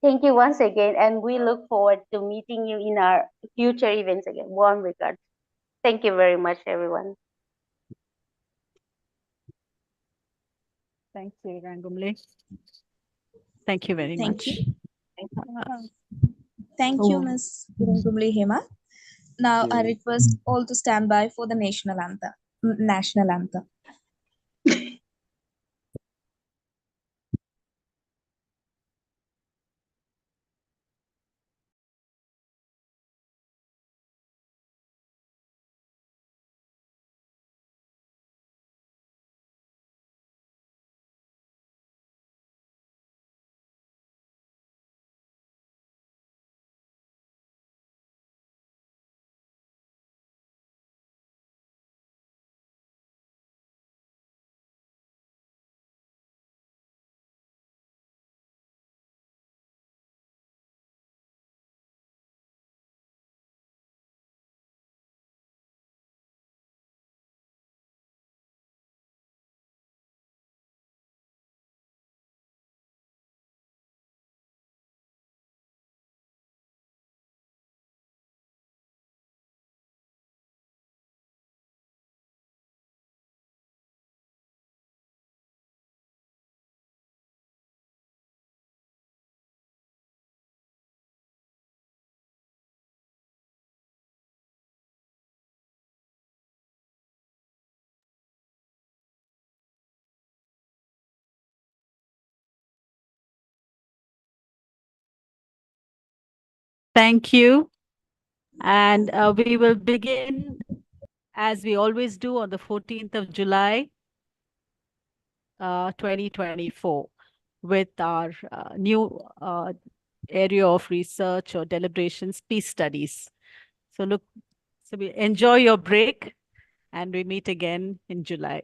Thank you once again, and we look forward to meeting you in our future events again. Warm regards. Thank you very much, everyone. Thank you, Rangumli. Thank you very Thank much. you. Thank you, Oh. Ms. Gumli Hema. Now I request all to stand by for the national anthem. National anthem. Thank you. And we will begin, as we always do, on the 14th of July, 2024, with our new area of research or deliberations, peace studies. So we enjoy your break, and we meet again in July.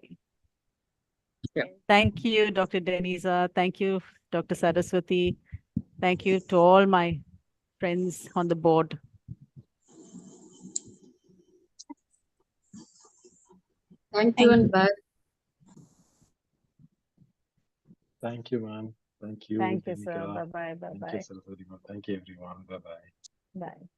Thank you, Dr. Denisa. Thank you, Dr. Saraswati. Thank you to all my friends on the board. Thank you and bye. Thank you, ma'am. Thank you, Thank you, sir. Bhumika. Bye-bye. Thank you, Bye-bye. Saraswati ma'am. Thank you, everyone. Bye-bye. Bye.